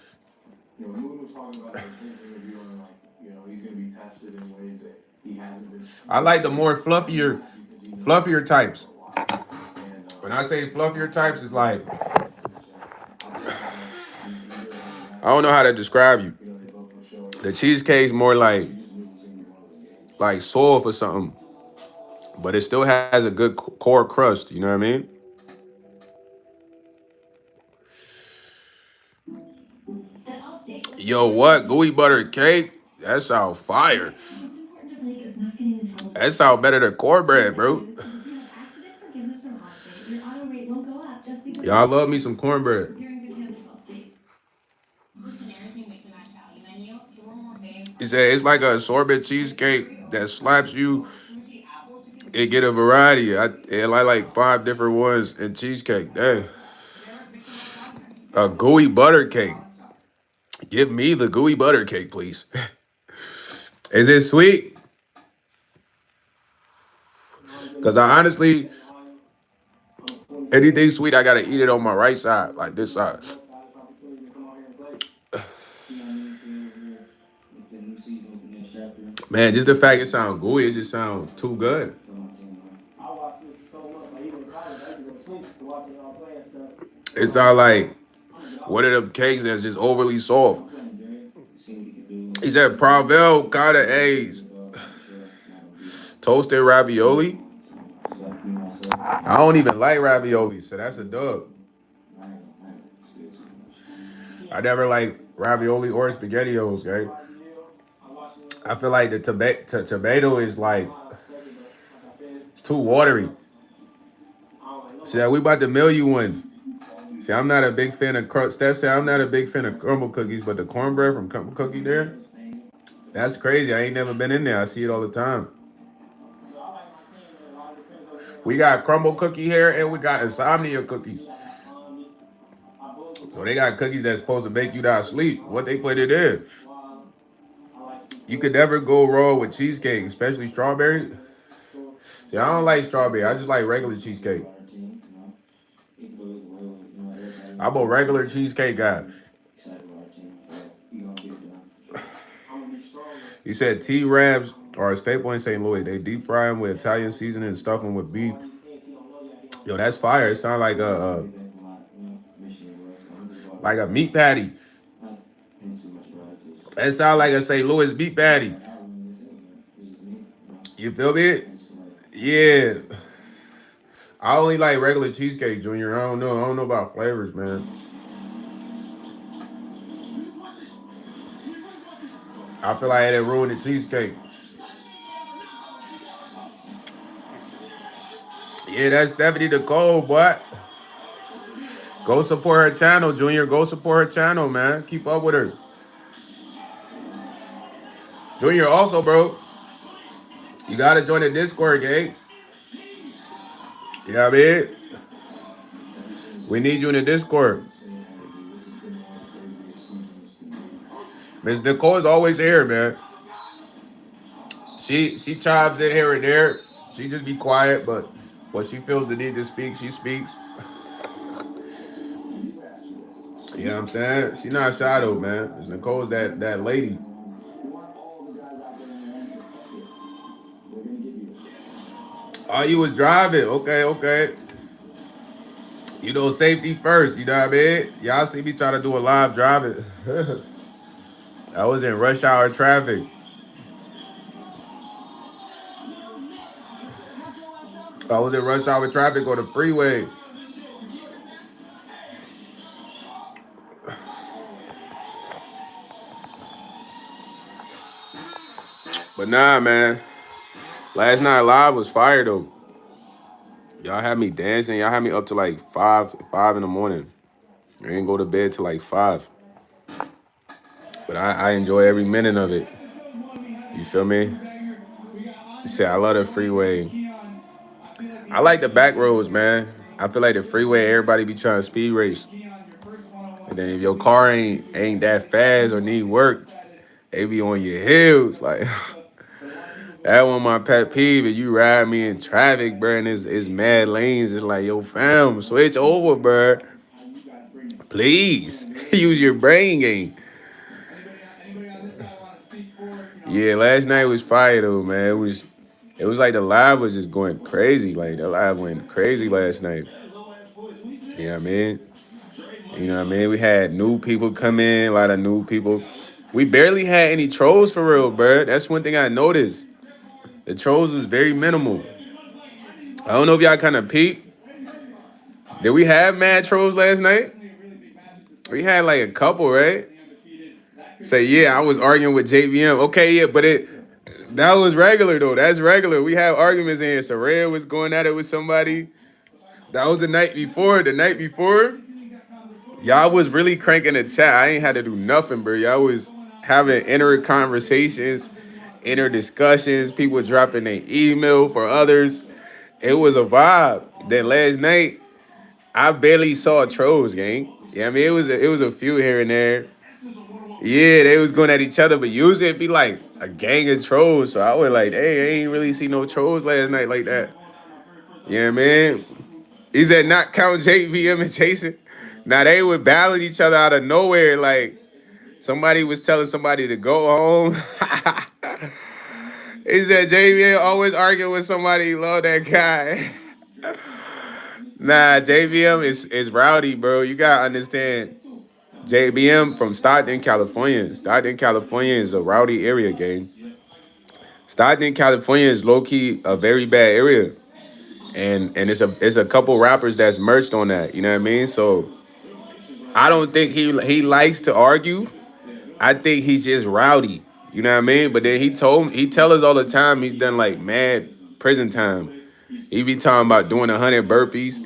I like the more fluffier types. When I say fluffier types, it's like I don't know how to describe you. The cheesecake's more like soft or something, but it still has a good core crust. You know what I mean? Yo, what gooey butter cake? That sound fire. That sound better than cornbread, bro. Y'all love me some cornbread. He said it's like a sorbet cheesecake that slaps you. It get a variety. I like 5 different ones in cheesecake. Dang. A gooey butter cake. Give me the gooey butter cake, please. Is it sweet? Because I honestly, anything sweet, I gotta eat it on my right side, like this side. Man, just the fact it sounds gooey, it just sounds too good. It's all like one of them cakes that's just overly soft. He said Provel kind of A's. Toasted ravioli. I don't even like ravioli, so that's a dub. I never like ravioli or spaghettios, okay? I feel like the tomato is like it's too watery. See, we about to mail you one. See, I'm not a big fan of Steph said I'm not a big fan of crumble cookies, but the cornbread from Crumble Cookie there, that's crazy. I ain't never been in there. I see it all the time. We got crumble cookie here and we got insomnia cookies. So they got cookies that's supposed to make you not sleep. What they put it in. You could never go wrong with cheesecake, especially strawberry. See, I don't like strawberry. I just like regular cheesecake. I'm a regular cheesecake guy. He said T-Rabs are a staple in St. Louis. They deep fry them with Italian seasoning and stuff them with beef. Yo, that's fire. It sounds like a meat patty. That sounds like a St. Louis meat patty. You feel me? Yeah. I only like regular cheesecake, Junior. I don't know. I don't know about flavors, man. I feel like it ruined the cheesecake. Yeah, that's Stephanie Nicole, boy. Go support her channel, Junior. Go support her channel, man. Keep up with her. Junior, also, bro, you gotta join the Discord, gang. You know what I mean? We need you in the Discord. Miss Nicole is always here, man. She chimes in here and there. She just be quiet, but when she feels the need to speak, she speaks. You know what I'm saying? She not shy though, man. Miss Nicole's that lady. Oh, you was driving. Okay, okay. You know, safety first. You know what I mean? Y'all see me trying to do a live driving. I was in rush hour traffic. I was in rush hour traffic on the freeway. But nah, man. Last night live was fire though. Y'all had me dancing. Y'all had me up to like five in the morning. I didn't go to bed till like 5. But I enjoy every minute of it. You feel me? You say I love the freeway. I like the back roads, man. I feel like the freeway, everybody be trying to speed race. And then if your car ain't that fast or need work, they be on your heels. Like that one my pet peeve. If you ride me in traffic, bro, and it's mad lanes, it's like, yo, fam, switch over, bro. Please. Use your brain game. Yeah, last night was fire though, man. It was like the live was just going crazy. Like the live went crazy last night. You know what I mean? You know what I mean? We had new people come in, a lot of new people. We barely had any trolls for real, bro. That's one thing I noticed. The trolls was very minimal. I don't know if y'all kind of peeped. Did we have mad trolls last night? We had like a couple, right? Say, yeah, I was arguing with JVM. Okay, yeah, but that was regular though. That's regular. We have arguments in here. So Red was going at it with somebody. That was the night before. The night before, y'all was really cranking the chat. I ain't had to do nothing, bro. Y'all was having inner conversations, inner discussions. People dropping their email for others. It was a vibe. Then last night, I barely saw trolls, gang. Yeah, I mean it was a few here and there. Yeah, they was going at each other, but usually it'd be like a gang of trolls. So I was like, hey, I ain't really see no trolls last night like that. Yeah, man. He said not count JVM and Jason. Now they would battle each other out of nowhere. Like somebody was telling somebody to go home. He said JVM always arguing with somebody. He love that guy. Nah, JVM is rowdy, bro. You gotta understand. JBM from Stockton, California. Stockton, California is a rowdy area, gang. Stockton, California is low key a very bad area, and it's a couple rappers that's merged on that. You know what I mean? So I don't think he likes to argue. I think he's just rowdy. You know what I mean? But then he tell us all the time he's done like mad prison time. He be talking about doing 100 burpees.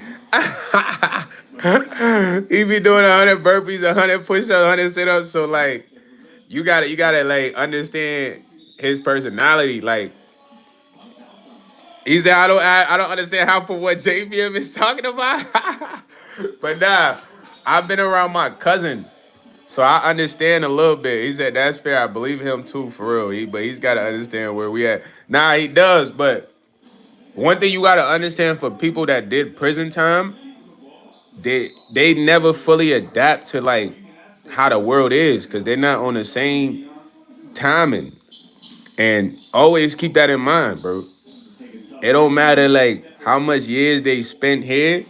He be doing 100 burpees, 100 push-ups, 100 sit-ups. So like you gotta like understand his personality. Like he said, I don't understand how for what JVM is talking about. But nah, I've been around my cousin, so I understand a little bit. He said that's fair. I believe him too, for real. But he's got to understand where we at. Nah, he does. But one thing you gotta understand for people that did prison time, they never fully adapt to like how the world is because they're not on the same timing. And always keep that in mind, bro. It don't matter like how much years they spent here.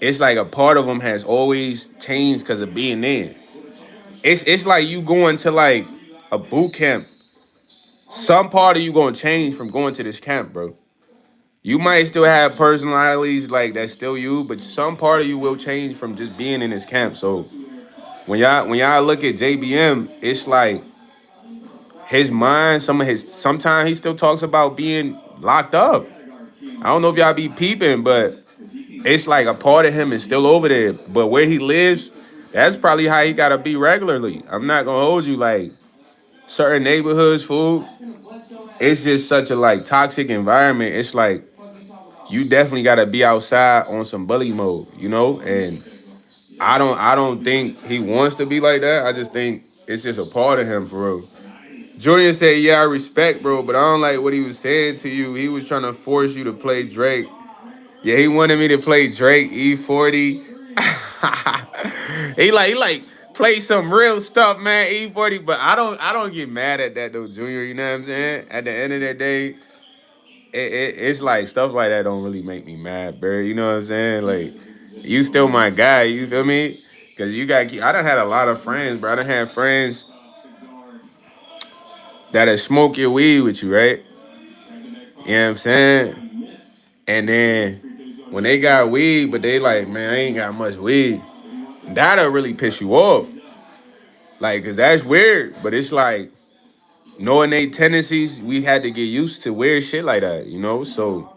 It's like a part of them has always changed because of being there. It's like you going to like a boot camp. Some part of you gonna change from going to this camp, bro. You might still have personalities like that's still you, but some part of you will change from just being in this camp. So when y'all look at JBM, it's like his mind, sometimes he still talks about being locked up. I don't know if y'all be peeping, but it's like a part of him is still over there. But where he lives, that's probably how he gotta be regularly. I'm not gonna hold you like certain neighborhoods, food. It's just such a like toxic environment. It's like you definitely gotta be outside on some bully mode, you know? And I don't think he wants to be like that. I just think it's just a part of him for real. Julian said, yeah, I respect, bro, but I don't like what he was saying to you. He was trying to force you to play Drake. Yeah, he wanted me to play Drake E40. he like play some real stuff, man. E40, but I don't get mad at that though, Junior. You know what I'm saying? At the end of the day, it's like stuff like that don't really make me mad, bro. You know what I'm saying? Like you still my guy. You feel me? Cause you got. I done had a lot of friends, bro. I done had friends that'll smoke your weed with you, right? You know what I'm saying? And then when they got weed, but they like, man, I ain't got much weed. That'll really piss you off. Like, cause that's weird. But it's like knowing they tendencies, we had to get used to weird shit like that, you know? So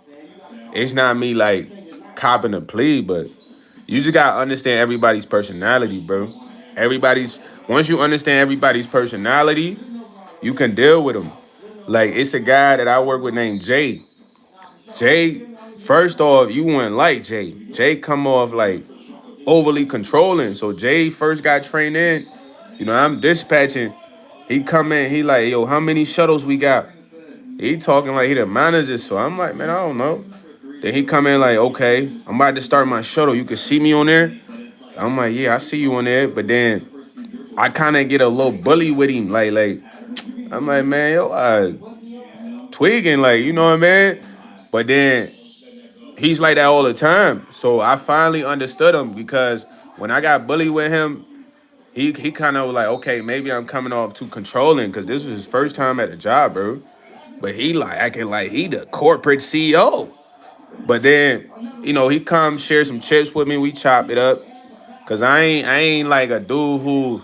it's not me like copping a plea, but you just gotta understand everybody's personality, bro. Everybody's once you understand everybody's personality, you can deal with them. Like it's a guy that I work with named Jay. Jay, first off, you wouldn't like Jay. Jay come off like overly controlling. So Jay first got trained in. You know, I'm dispatching. He come in, he like, yo, how many shuttles we got? He talking like he the manager. So I'm like, man, I don't know. Then he come in like, okay, I'm about to start my shuttle. You can see me on there. I'm like, yeah, I see you on there. But then I kind of get a little bully with him. Like, I'm like, man, yo, twigging, like, you know what I mean? But then he's like that all the time. So I finally understood him because when I got bullied with him, he kind of was like, okay, maybe I'm coming off too controlling because this was his first time at the job, bro. But he like acting like he the corporate CEO. But then, he come share some chips with me. We chop it up. Cause I ain't like a dude who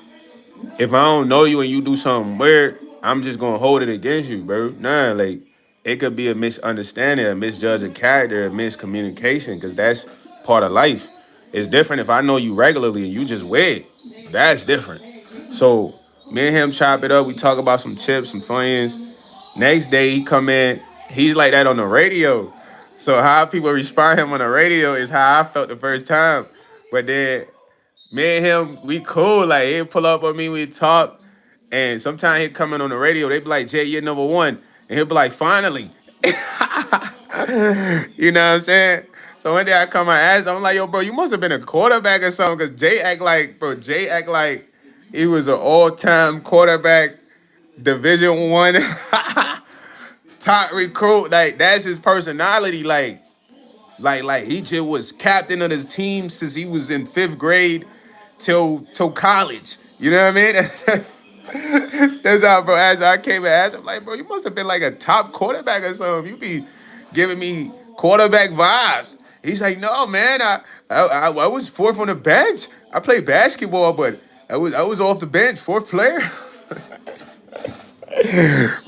if I don't know you and you do something weird, I'm just gonna hold it against you, bro. Nah, like it could be a misunderstanding, a misjudge of character, a miscommunication, because that's part of life. It's different if I know you regularly and you just weird. That's different. So me and him chop it up. We talk about some chips, some funyuns. Next day he come in, he's like that on the radio. So how people respond to him on the radio is how I felt the first time. But then me and him, we cool. Like he'll pull up on me, we talk, and sometimes he'll come in on the radio. They be like, "Jay, you're number one," and he'll be like, "Finally," you know what I'm saying? So one day I come, I ask, I'm like, "Yo, bro, you must have been a quarterback or something," because Jay act like he was an all-time quarterback, Division 1, top recruit. Like that's his personality. Like he just was captain of his team since he was in 5th grade till college. You know what I mean? That's how, bro. As I came and asked him, like, bro, you must have been like a top quarterback or something. You be giving me quarterback vibes. He's like, no, man. I was fourth on the bench. I played basketball, but I was off the bench, fourth player.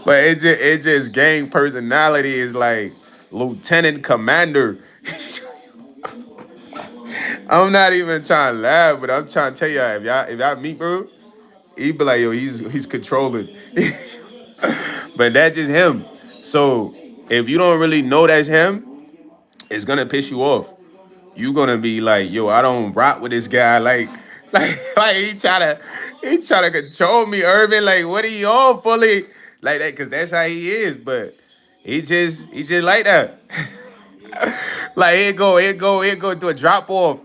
But it just gang personality is like lieutenant commander. I'm not even trying to laugh, but I'm trying to tell y'all if y'all meet, bro, he be like, yo, he's controlling. But that's just him. So if you don't really know that's him, it's gonna piss you off. You gonna be like, yo, I don't rock with this guy. Like he try to control me, Urban. Like, what are you all fully like that? Cause that's how he is. But he just like that. Like it go do a drop off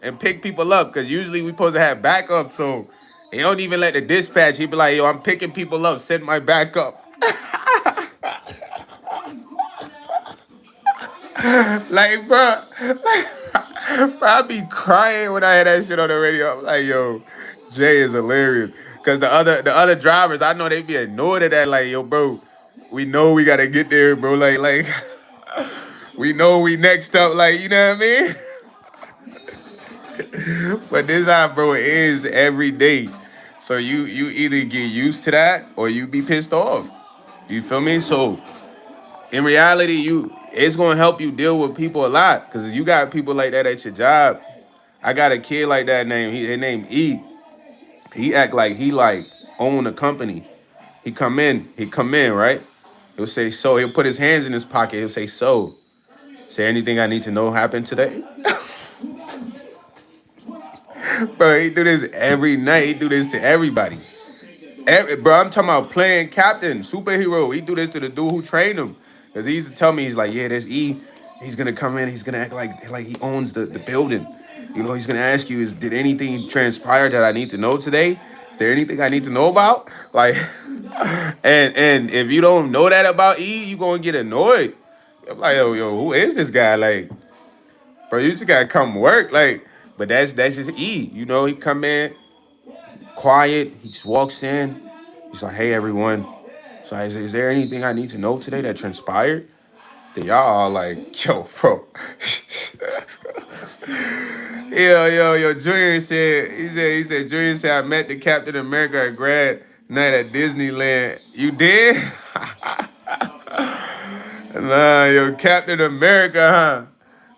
and pick people up because usually we supposed to have backup. So he don't even let the dispatch. He be like, yo, I'm picking people up. Send my backup. Like, bro, I be crying when I hear that shit on the radio. I'm like, yo, Jay is hilarious. Cause the other drivers, I know they be annoyed at that. Like, yo, bro, we know we gotta get there, bro. Like we know we next up. Like, you know what I mean? But this how, bro, it is every day. So you either get used to that or you be pissed off. You feel me? So in reality, it's gonna help you deal with people a lot because you got people like that at your job. I got a kid like that his name E. He act like he like own a company. He come in, right? He'll say so. He'll put his hands in his pocket. He'll say so. Say anything I need to know happened today, bro. He do this every night. He do this to everybody. Bro, I'm talking about playing captain, superhero. He do this to the dude who trained him. Cause he used to tell me, he's like, yeah, there's E. He's gonna come in, he's gonna act like he owns the building. You know, he's gonna ask you, did anything transpire that I need to know today? Is there anything I need to know about? Like, and if you don't know that about E, you gonna get annoyed. I'm like, yo, who is this guy? Like, bro, you just gotta come work. Like, but that's just E. You know, he come in, quiet. He just walks in. He's like, "Hey, everyone. So, is there anything I need to know today that transpired?" Then y'all all like, "Yo, bro." Yo. Junior said, Junior said, I met the Captain America at grad night at Disneyland. You did? Nah, yo, Captain America, huh?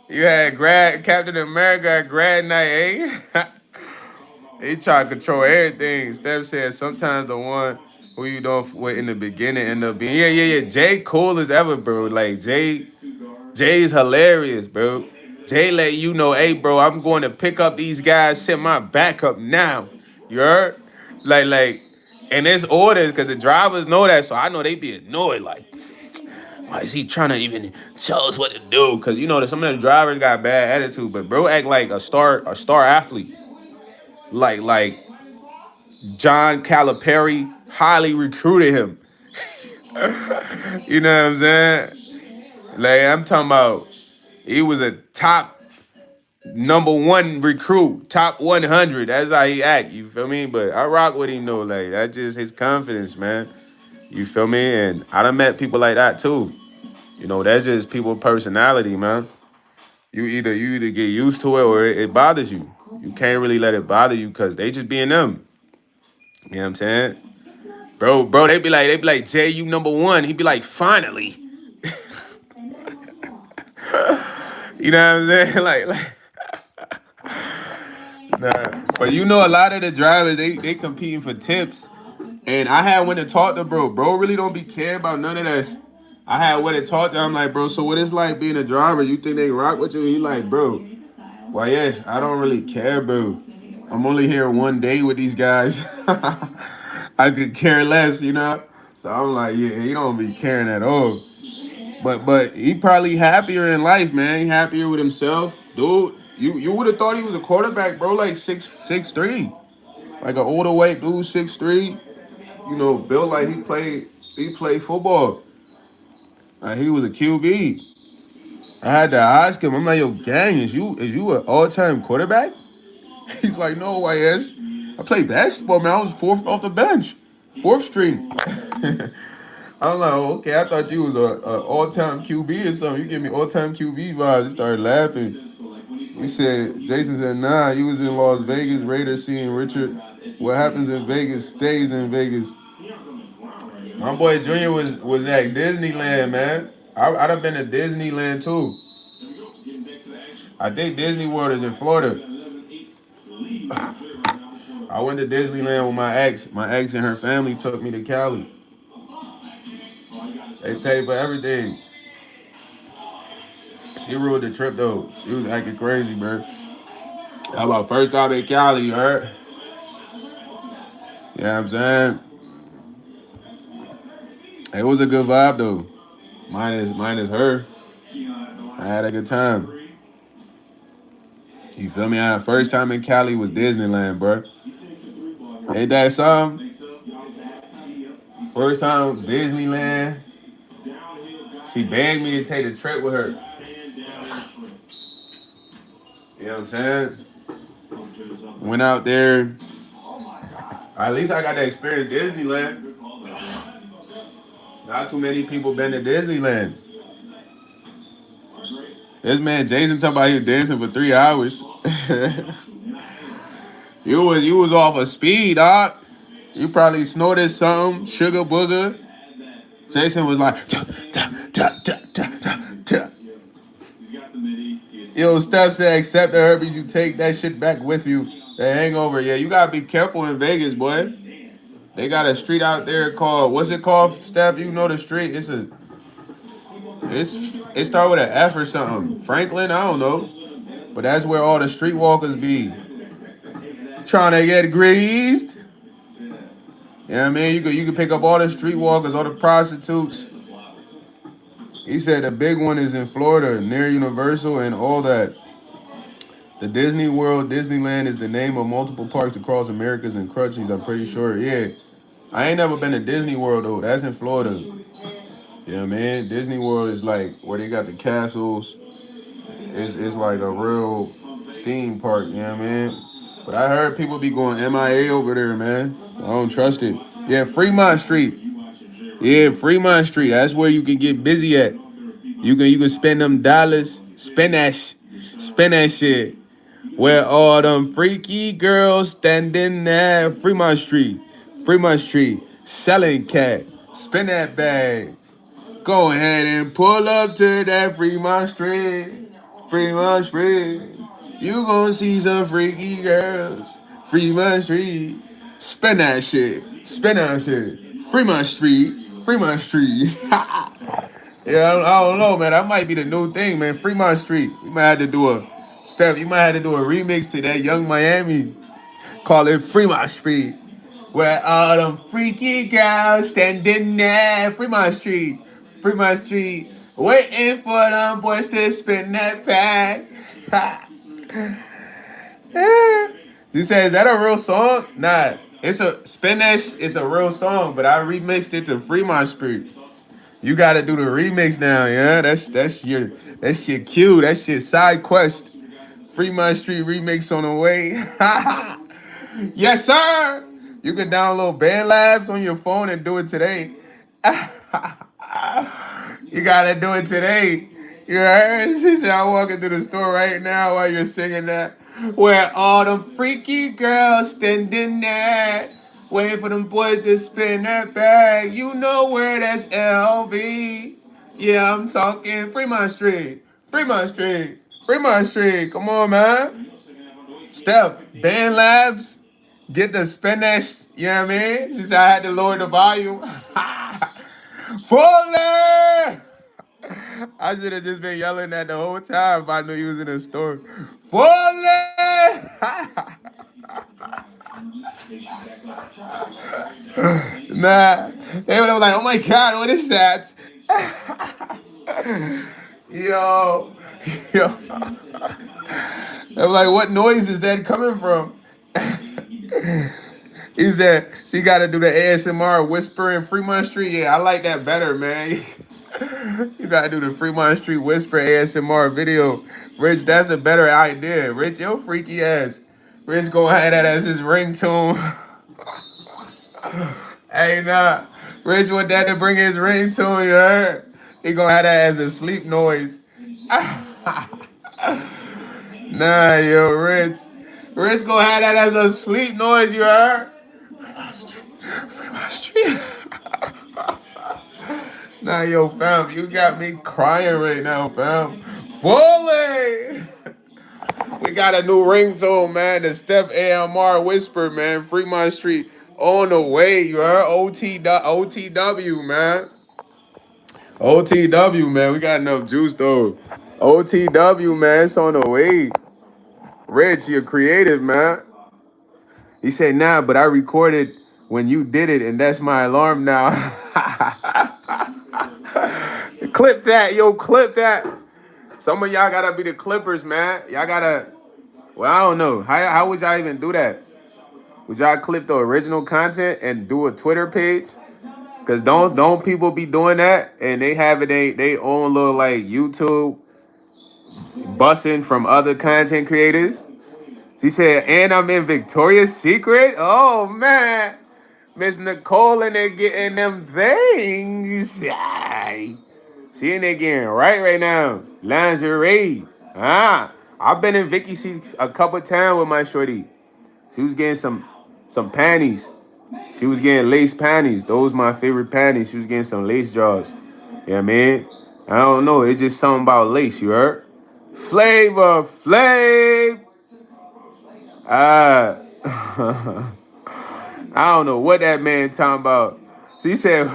You had Captain America at grad night, eh? He try to control everything. Steph said sometimes the one who you don't with in the beginning end up being yeah. Jay cool as ever, bro. Like Jay's hilarious, bro. Jay let you know, hey, bro, I'm going to pick up these guys, set my backup now. You heard? Like, and it's orders because the drivers know that, so I know they be annoyed. Like, why is he trying to even tell us what to do? Because you know that some of the drivers got bad attitude, but bro act like a star athlete. Like John Calipari highly recruited him. You know what I'm saying? Like I'm talking about, he was a top number one recruit, top 100. That's how he act. You feel me? But I rock with him though. Like that's just his confidence, man. You feel me? And I done met people like that too. You know, that's just people's personality, man. You either get used to it or it bothers you. You can't really let it bother you because they just being them. You know what I'm saying? Bro, they be like, Jay, you number one. He'd be like, finally. You know what I'm saying? Like nah. But you know a lot of the drivers, they competing for tips. And I had went and talked to bro. Bro really don't be care about none of that. I had went and talked to him like, bro, so what it's like being a driver? You think they rock with you? He like, bro, why yes, I don't really care, bro. I'm only here one day with these guys. I could care less, you know? So I'm like, yeah, he don't be caring at all. But he probably happier in life, man. He happier with himself. Dude, you would have thought he was a quarterback, bro, like 6'3". Like an older white dude, 6'3". You know, built like he played football. Like he was a QB. I had to ask him, I'm like, yo, gang, is you an all-time quarterback? He's like, no, I played basketball, man. I was fourth off the bench. Fourth string. I was like, oh, okay, I thought you was a all-time QB or something. You give me all-time QB vibes. He started laughing. Jason said, nah, he was in Las Vegas, Raiders seeing Richard. What happens in Vegas stays in Vegas. My boy Junior was at Disneyland, man. I'd have been to Disneyland too. I think Disney World is in Florida. I went to Disneyland with my ex. My ex and her family took me to Cali. They paid for everything. She ruined the trip though. She was acting crazy, bro. How about first time in Cali, you heard? You know what I'm saying? It was a good vibe though. Mine is her. I had a good time. You feel me? First time in Cali was Disneyland, bro. Ain't that something? First time Disneyland. She begged me to take the trip with her. You know what I'm saying? Went out there. At least I got to experience Disneyland. Not too many people been to Disneyland. This man Jason talking about he was dancing for 3 hours. You was off of speed, dog. You probably snorted something, sugar booger. Jason was like, ta, ta, ta, ta, ta, ta. Yo, Steph said, accept the herpes, you take that shit back with you. The hangover, yeah, you gotta be careful in Vegas, boy. They got a street out there called, what's it called, Steph? You know the street? It start with an F or something. Franklin, I don't know. But that's where all the streetwalkers be. Trying to get greased. You know what I mean? You can pick up all the streetwalkers, all the prostitutes. He said the big one is in Florida, near Universal and all that. The Disney World, Disneyland is the name of multiple parks across Americas and countries, I'm pretty sure. Yeah. I ain't never been to Disney World, though. That's in Florida. You know what I mean? Disney World is like where they got the castles. It's like a real theme park, you know what I mean? But I heard people be going MIA over there, man. I don't trust it. Yeah, Fremont Street. Yeah, Fremont Street. That's where you can get busy at. You can spend them dollars, spend that shit. Where all them freaky girls standing there, Fremont Street, selling cat, spend that bag. Go ahead and pull up to that Fremont Street. You gonna see some freaky girls, Fremont Street. Spend that shit. Fremont Street. Yeah, I don't know, man. That might be the new thing, man. Fremont Street. You might have to do a Steph. You might have to do a remix to that Young Miami. Call it Fremont Street. Where all them freaky girls standing there. Fremont Street. Waiting for them boys to spin that bag. You say, is that a real song? Nah. It's a real song, but I remixed it to Fremont Street. You gotta do the remix now, yeah. That's your cue. That's your side quest. Fremont Street remix on the way. Yes, sir. You can download Band Labs on your phone and do it today. You gotta do it today. You heard? She said, I'm walking through the store right now while you're singing that. Where all them freaky girls standing there. Waiting for them boys to spin that bag. You know where that's LV. Yeah, I'm talking Fremont Street. Come on, man. Steph, Band Labs. Get the spin that, you know what I mean? She said I had to lower the volume. Fully! I should have just been yelling that the whole time if I knew you was in the store. Fully! Nah. They would have like, oh my God, what is that? Yo. They were like, what noise is that coming from? He said, she got to do the ASMR whisper in Fremont Street. Yeah, I like that better, man. You got to do the Fremont Street whisper ASMR video. Rich, that's a better idea. Rich, your freaky ass. Rich gonna have that as his ringtone. Hey, nah. Rich want that to bring his ringtone, you heard? He gonna have that as a sleep noise. Nah, yo, Rich. Rich gonna have that as a sleep noise, you heard? Fremont Street. Nah, yo, fam, you got me crying right now, fam. Fully! We got a new ringtone, man. The Steph AMR Whisper, man. Fremont Street on the way, you heard? OTW, man. OTW, man. We got enough juice, though. OTW, man. It's on the way. Rich, you're creative, man. He said, nah, but I recorded when you did it, and that's my alarm now. Clip that, yo, clip that. Some of y'all gotta be the Clippers, man. Y'all gotta. Well, I don't know. How would y'all even do that? Would y'all clip the original content and do a Twitter page? Cause don't people be doing that and they have it they own little like YouTube busting from other content creators. She said, and I'm in Victoria's Secret. Oh man, Miss Nicole and they getting them things. Aye. She in there getting right now. Lingerie. I've been in Vicky a couple times with my shorty. She was getting some panties. She was getting lace panties. Those my favorite panties. She was getting some lace jaws. You know what I mean? I don't know. It's just something about lace, you heard? Flavor Flav. Ah. I don't know what that man talking about. She said,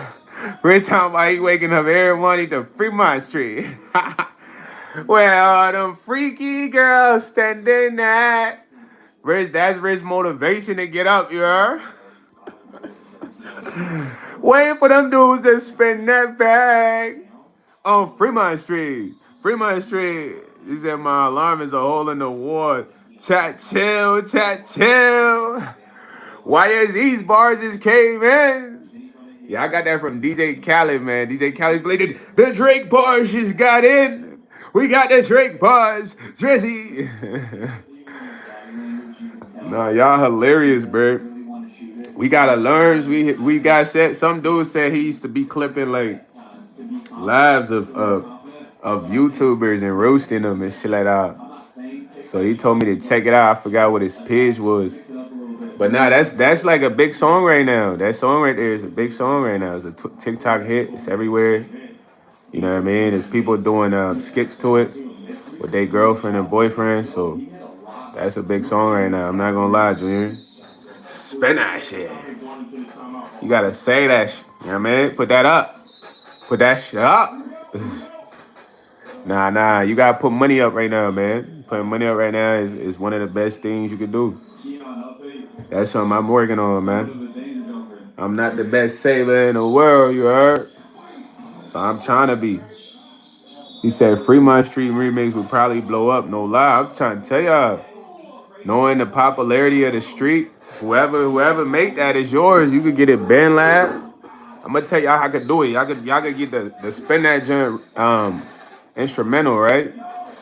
we're talking about he waking up every morning to Fremont Street. Where all them freaky girls standing at. Rich, that's Rich motivation to get up, you heard? Waiting for them dudes to spin that bag on Fremont Street. Fremont Street. He said my alarm is a hole in the wall. Chat chill, chat chill. YsEats bars just came in. Yeah, I got that from DJ Khaled, man. DJ Khaled played the Drake bars just got in. We got the Drake bars. Drizzy. Nah, y'all hilarious, bro. We gotta learn. We got set. Some dude said he used to be clipping like lives of YouTubers and roasting them and shit like that. So he told me to check it out. I forgot what his page was. But nah, that's like a big song right now. That song right there is a big song right now. It's a TikTok hit. It's everywhere. You know what I mean? There's people doing skits to it with their girlfriend and boyfriend. So that's a big song right now. I'm not gonna lie, Junior. Spin that shit. You gotta say that shit. You know what I mean? Put that up. Put that shit up. Nah. You gotta put money up right now, man. Putting money up right now is one of the best things you could do. That's something I'm working on, man. I'm not the best sailor in the world, you heard? So I'm trying to be. He said Fremont Street remix would probably blow up. No lie. I'm trying to tell y'all. Knowing the popularity of the street, whoever make that is yours. You could get it band lab. I'm gonna tell y'all how I could do it. Y'all could get the spin that joint instrumental, right?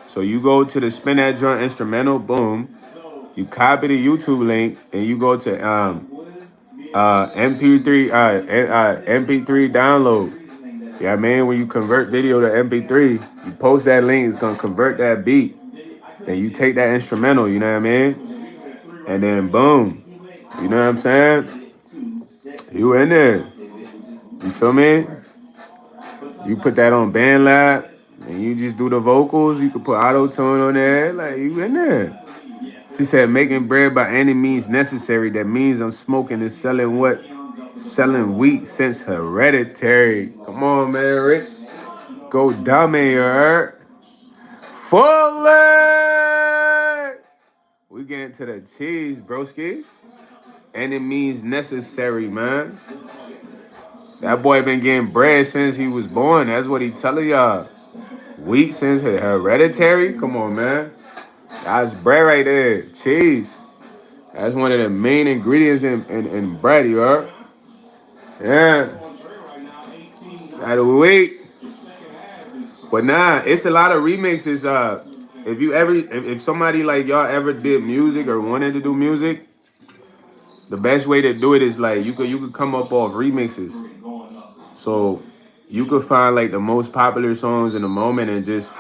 So you go to the spin that joint instrumental, boom. You copy the YouTube link and you go to MP3 download. Yeah, I mean when you convert video to MP3, you post that link, it's gonna convert that beat. Then you take that instrumental, you know what I mean? And then boom. You know what I'm saying? You in there. You feel me? You put that on BandLab and you just do the vocals. You could put auto-tune on there. Like, you in there. She said, making bread by any means necessary. That means I'm smoking and selling what? Selling wheat since hereditary. Come on, man, Rich. Go dummy, you heard? Fully! We getting to the cheese, broski. Any means necessary, man. That boy been getting bread since he was born. That's what he telling y'all. Wheat since hereditary? Come on, man. That's bread right there. Cheese. That's one of the main ingredients in bread, you heard? Yeah. That wheat. But nah, it's a lot of remixes. If somebody like y'all ever did music or wanted to do music, the best way to do it is like you could come up off remixes. So you could find like the most popular songs in the moment and just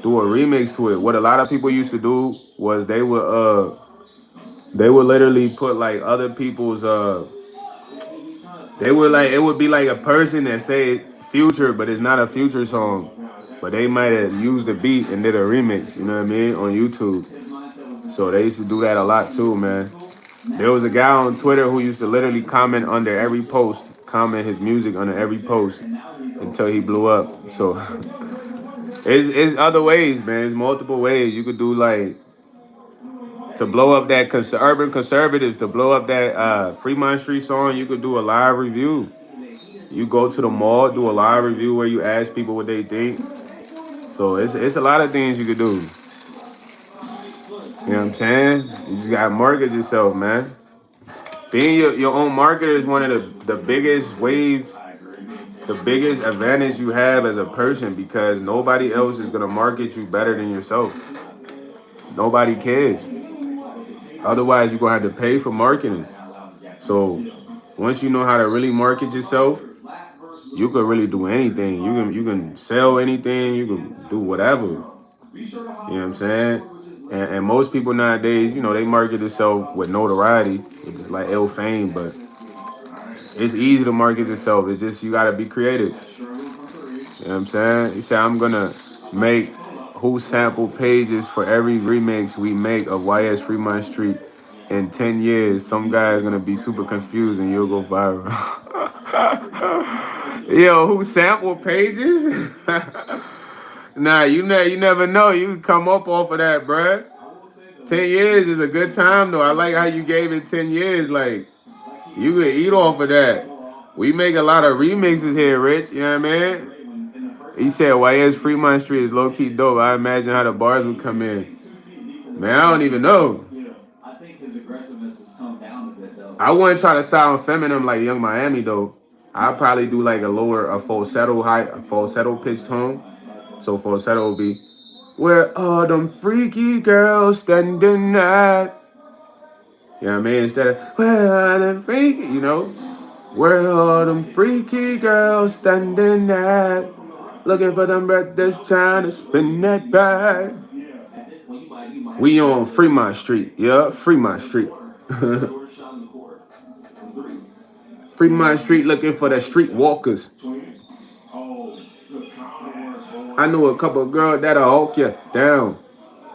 do a remix to it. What a lot of people used to do was they would literally put like other people's they would like it would be like a person that say Future, but it's not a Future song. But they might have used the beat and did a remix, you know what I mean, on YouTube. So they used to do that a lot too, man. There was a guy on Twitter who used to literally comment under every post, comment his music under every post until he blew up. So it's other ways, man. It's multiple ways you could do like to blow up that urban conservatives, to blow up that Fremont Street song. You could do a live review. You go to the mall, do a live review where you ask people what they think. So it's a lot of things you could do. You know what I'm saying? You just gotta market yourself, man. Being your own marketer is one of the biggest the biggest advantage you have as a person, because nobody else is gonna market you better than yourself. Nobody cares. Otherwise, you're gonna have to pay for marketing. So once you know how to really market yourself, you can really do anything. You can sell anything. You can do whatever. You know what I'm saying? And most people nowadays, they market themselves with notoriety, which is like ill fame, but it's easy to market yourself. It's just you gotta be creative. You know what I'm saying? He said, I'm gonna make who sample pages for every remix we make of YS Fremont Street in 10 years. Some guy's gonna be super confused and you'll go viral. Yo, who sample pages? Nah, you never know. You can come up off of that, bruh. 10 years is a good time, though. I like how you gave it 10 years. Like, you could eat off of that. We make a lot of remixes here, Rich. You know what I mean? He said, YS Fremont Street is low-key dope. I imagine how the bars would come in. Man, I don't even know. I wouldn't try to sound feminine like Young Miami, though. I'd probably do like a falsetto pitch tone. So falsetto will be, where all them freaky girls standing at? You know what I mean? Instead of, where are them freaky, where all them freaky girls standing at? Looking for them brothers trying to spin that bag. We on Fremont Street. Yeah, Fremont Street. Fremont Street looking for the street walkers. I know a couple of girls that'll hawk you down,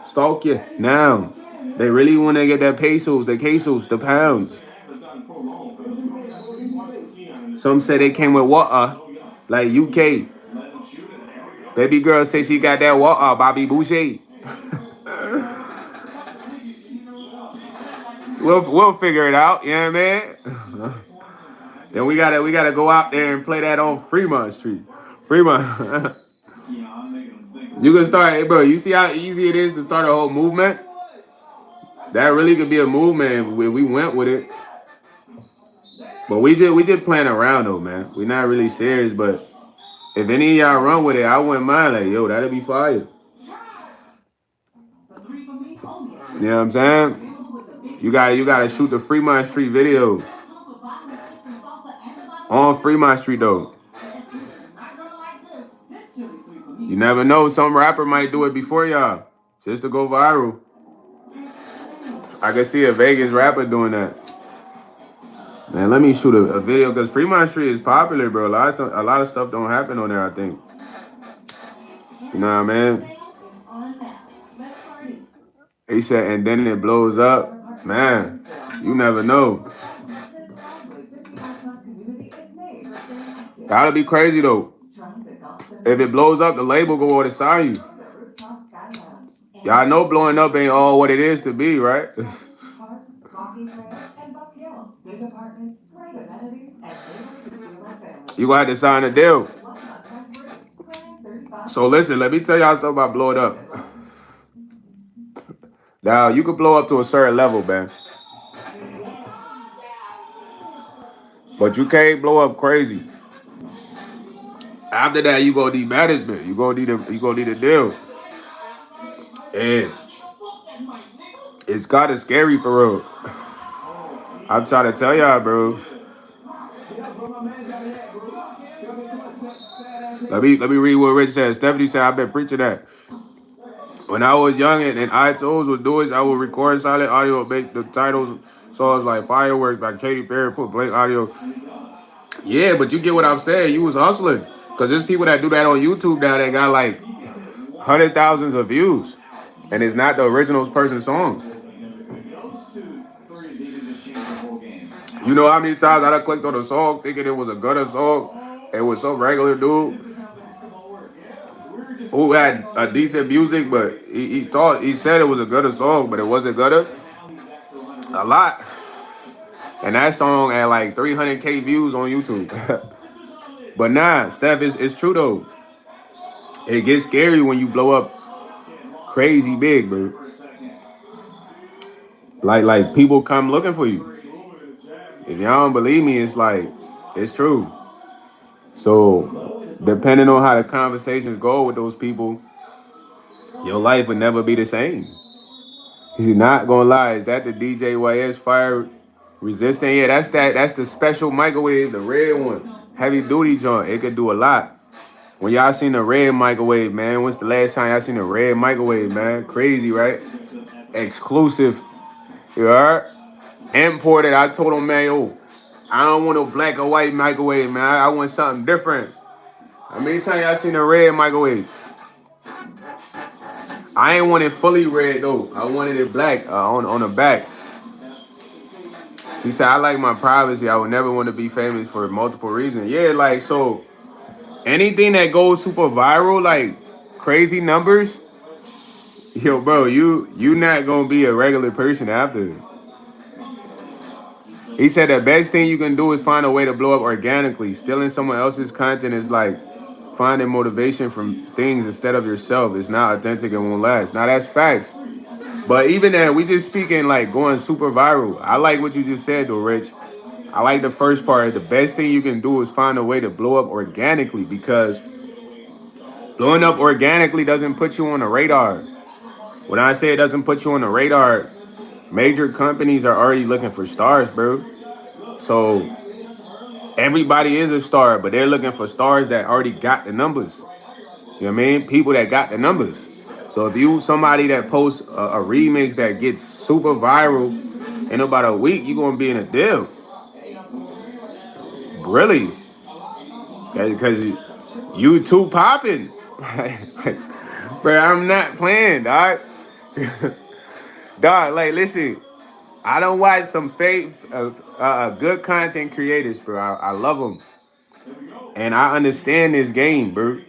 stalk you now. They really want to get their pesos, the quesos, the pounds. Some say they came with water, like UK. Baby girl say she got that water, Bobby Boucher. We'll figure it out, you know what I mean? Then we gotta go out there and play that on Fremont Street. Fremont. You can start, hey, bro. You see how easy it is to start a whole movement? That really could be a movement if we went with it. But we just playing around though, man. We're not really serious, but if any of y'all run with it, I wouldn't mind. Like, yo, that'd be fire. You know what I'm saying? You gotta shoot the Fremont Street video. On Fremont Street though. You never know, some rapper might do it before y'all. Just to go viral. I can see a Vegas rapper doing that. Man, let me shoot a video, because Fremont Street is popular, bro. A lot of stuff don't happen on there, I think. You know what I mean? He said, and then it blows up. Man, you never know. That'll be crazy, though. If it blows up, the label go on to sign you. Y'all know blowing up ain't all what it is to be, right? You gonna have to sign a deal. So listen, let me tell y'all something about blowing up. Now, you could blow up to a certain level, man. But you can't blow up crazy. After that, you gonna need management. You gonna need a deal. And it's kind of scary for real. I'm trying to tell y'all, bro. Let me read what Rich said. Stephanie said, I've been preaching that. When I was young and iTunes would do it, I would record silent audio and make the titles songs like Fireworks by Katy Perry, put blank audio. Yeah, but you get what I'm saying. You was hustling. Because there's people that do that on YouTube now that got like 100,000s of views. And it's not the original person's songs. You know how many times I done clicked on a song thinking it was a gutter song? It was some regular dude who had a decent music, but he said it was a gutter song, but it wasn't gutter. A lot. And that song had like 300K views on YouTube. But nah, Steph, it's true though. It gets scary when you blow up crazy big, bro. Like people come looking for you. If y'all don't believe me, it's like it's true. So depending on how the conversations go with those people, your life would never be the same. He's not gonna lie. Is that the DJYS fire resistant? Yeah, that's the special microwave, the red one, heavy duty joint. It could do a lot. When y'all seen the red microwave, man, when's the last time y'all seen the red microwave, man? Crazy, right? Exclusive. You heard? Imported. I told him, man, yo, I don't want no black or white microwave, man. I want something different. How many times y'all seen the red microwave? I ain't want it fully red though. I wanted it black on the back. He said, I like my privacy. I would never want to be famous for multiple reasons. Yeah, like, so anything that goes super viral, like crazy numbers, yo, bro, you not gonna be a regular person after. He said the best thing you can do is find a way to blow up organically. Stealing someone else's content is like finding motivation from things instead of yourself. It's not authentic and won't last. Now that's facts. But even that, we just speaking like going super viral. I like what you just said though, Rich. I like the first part. The best thing you can do is find a way to blow up organically, because blowing up organically doesn't put you on the radar. When I say it doesn't put you on the radar, major companies are already looking for stars, bro. So everybody is a star, but they're looking for stars that already got the numbers. You know what I mean? People that got the numbers. So if you somebody that posts a remix that gets super viral in about a week, you're gonna be in a deal. Really? Because you too popping. Bro, I'm not playing, dog. Dog, like, listen, I don't watch some fake, good content creators, bro. I love them. And I understand this game, bro.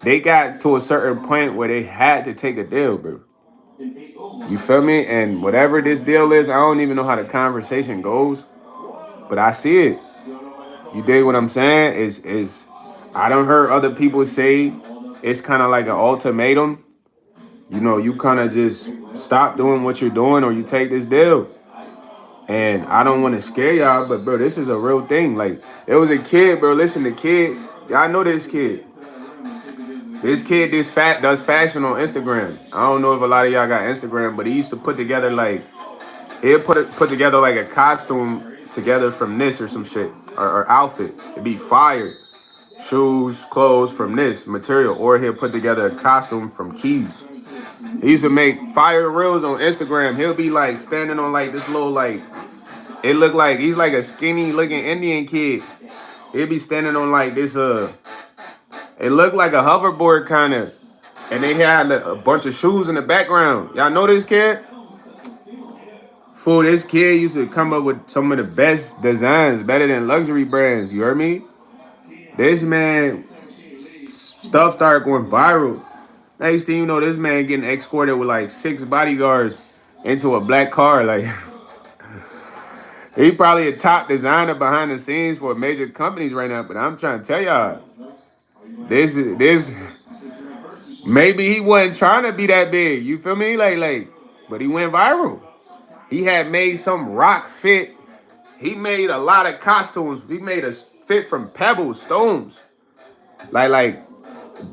They got to a certain point where they had to take a deal, bro. You feel me? And whatever this deal is, I don't even know how the conversation goes, but I see it. You dig what I'm saying? Is I don't heard other people say it's kind of like an ultimatum. You know, you kind of just stop doing what you're doing or you take this deal. And I don't want to scare y'all, but bro, this is a real thing. Like, there was a kid, bro. Listen, the kid, y'all know this kid. This kid does fashion on Instagram. I don't know if a lot of y'all got Instagram, but he used to put together like he'll put together like a costume together from this or some shit or outfit. It'd be fire. Shoes, clothes from this material, or he'll put together a costume from keys. He used to make fire reels on Instagram. He'll be like standing on like this little like it looked like he's like a skinny looking Indian kid. He'll be standing on like this it looked like a hoverboard kind of, and they had a bunch of shoes in the background. Y'all know this kid? Fool, this kid used to come up with some of the best designs, better than luxury brands. You heard me? This man, stuff started going viral. Next thing you know, this man getting escorted with like 6 bodyguards into a black car. Like, he probably a top designer behind the scenes for major companies right now. But I'm trying to tell y'all, this maybe he wasn't trying to be that big. You feel me? Like, but he went viral. He had made some rock fit. He made a lot of costumes. He made a fit from pebbles, stones, like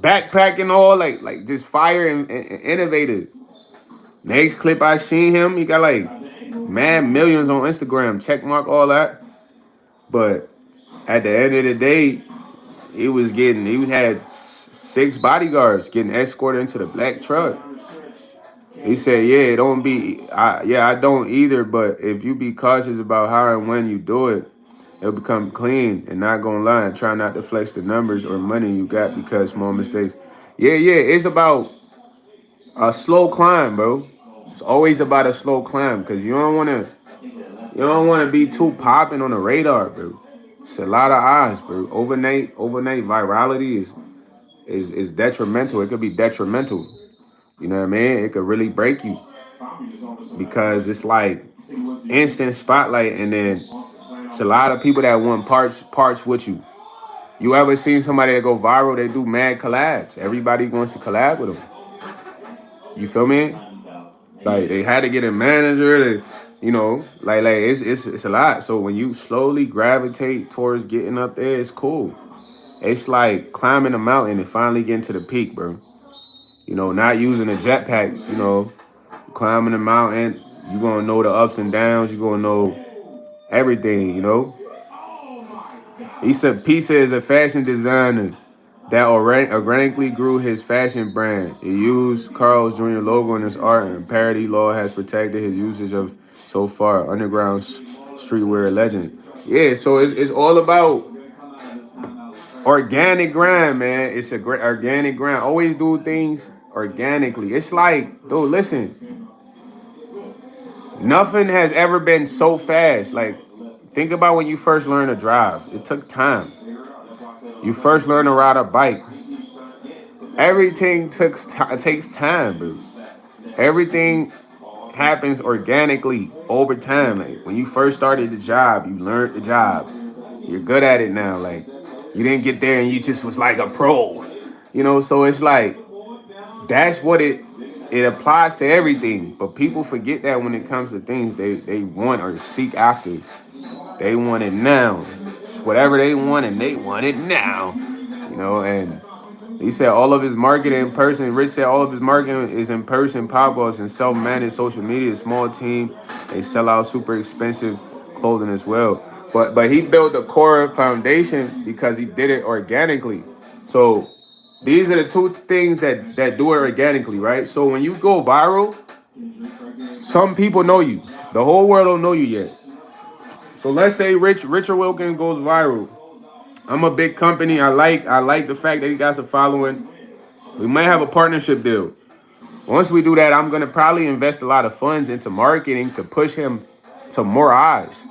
backpack and all, like just fire and innovative. Next clip I seen him, he got like mad millions on Instagram, check mark all that. But at the end of the day, he had 6 bodyguards getting escorted into the black truck. He said, yeah, I don't either, but if you be cautious about how and when you do it, it'll become clean. And not gonna lie, and try not to flex the numbers or money you got because small mistakes. Yeah, it's about a slow climb, bro. It's always about a slow climb because you don't wanna be too popping on the radar, bro. It's a lot of eyes, bro. Overnight virality is detrimental. It could be detrimental. You know what I mean? It could really break you because it's like instant spotlight, and then it's a lot of people that want parts with you. You ever seen somebody that go viral? They do mad collabs. Everybody wants to collab with them. You feel me? Like they had to get a manager. To, like it's a lot. So when you slowly gravitate towards getting up there, it's cool. It's like climbing a mountain and finally getting to the peak, bro. Not using a jetpack. Climbing the mountain. You gonna know the ups and downs. You gonna know everything. He said Pisa is a fashion designer that organically grew his fashion brand. He used Carl's Jr. logo in his art, and parody law has protected his usage of so far underground streetwear legend. Yeah, so it's all about organic grind, man. It's a great organic grind. Always do things organically. It's like, dude, listen, nothing has ever been so fast. Like, think about when you first learned to drive. It took time. You first learned to ride a bike. Everything takes time, bro. Everything happens organically over time. Like when you first started the job, you learned the job. You're good at it now. Like you didn't get there and you just was like a pro. So it's like that's what it applies to everything. But people forget that when it comes to things they want or seek after. They want it now. It's whatever they want and they want it now. And he said all of his marketing in person. Rich said all of his marketing is in person, pop-ups, and self-managed social media. Small team. They sell out super expensive clothing as well. But he built a core foundation because he did it organically. So these are the two things that do it organically, right? So when you go viral, some people know you. The whole world don't know you yet. So let's say Richard Wilkins goes viral. I'm a big company. I like the fact that he got a following. We might have a partnership deal. Once we do that, I'm gonna probably invest a lot of funds into marketing to push him to more eyes.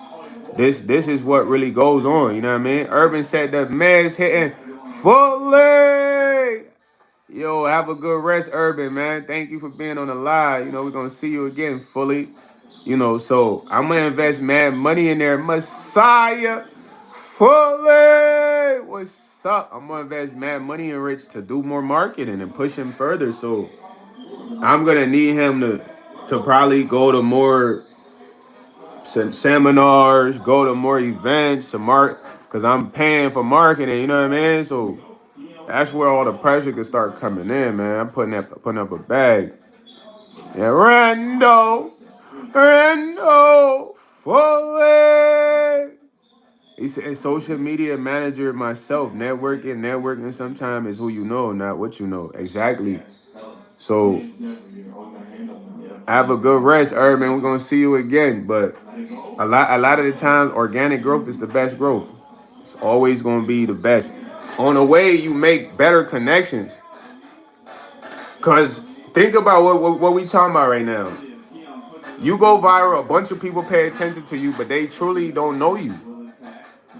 This is what really goes on. You know what I mean? Urban said the man's hitting fully. Yo, have a good rest, Urban, man. Thank you for being on the live. We're gonna see you again fully. So I'm gonna invest mad money in there. Messiah fully. What's up? I'm gonna invest mad money in Rich to do more marketing and push him further. So I'm gonna need him to probably go to more seminars, go to more events to because I'm paying for marketing. You know what I mean? So that's where all the pressure can start coming in, man. I'm putting up a bag. Yeah, Rando, fully. He said, social media manager myself, networking sometimes is who you know, not what you know. Exactly. So have a good rest, Urban. We're gonna see you again. But a lot of the times, organic growth is the best growth. It's always gonna be the best. On the way, you make better connections. Cause think about what we talking about right now. You go viral, a bunch of people pay attention to you, but they truly don't know you.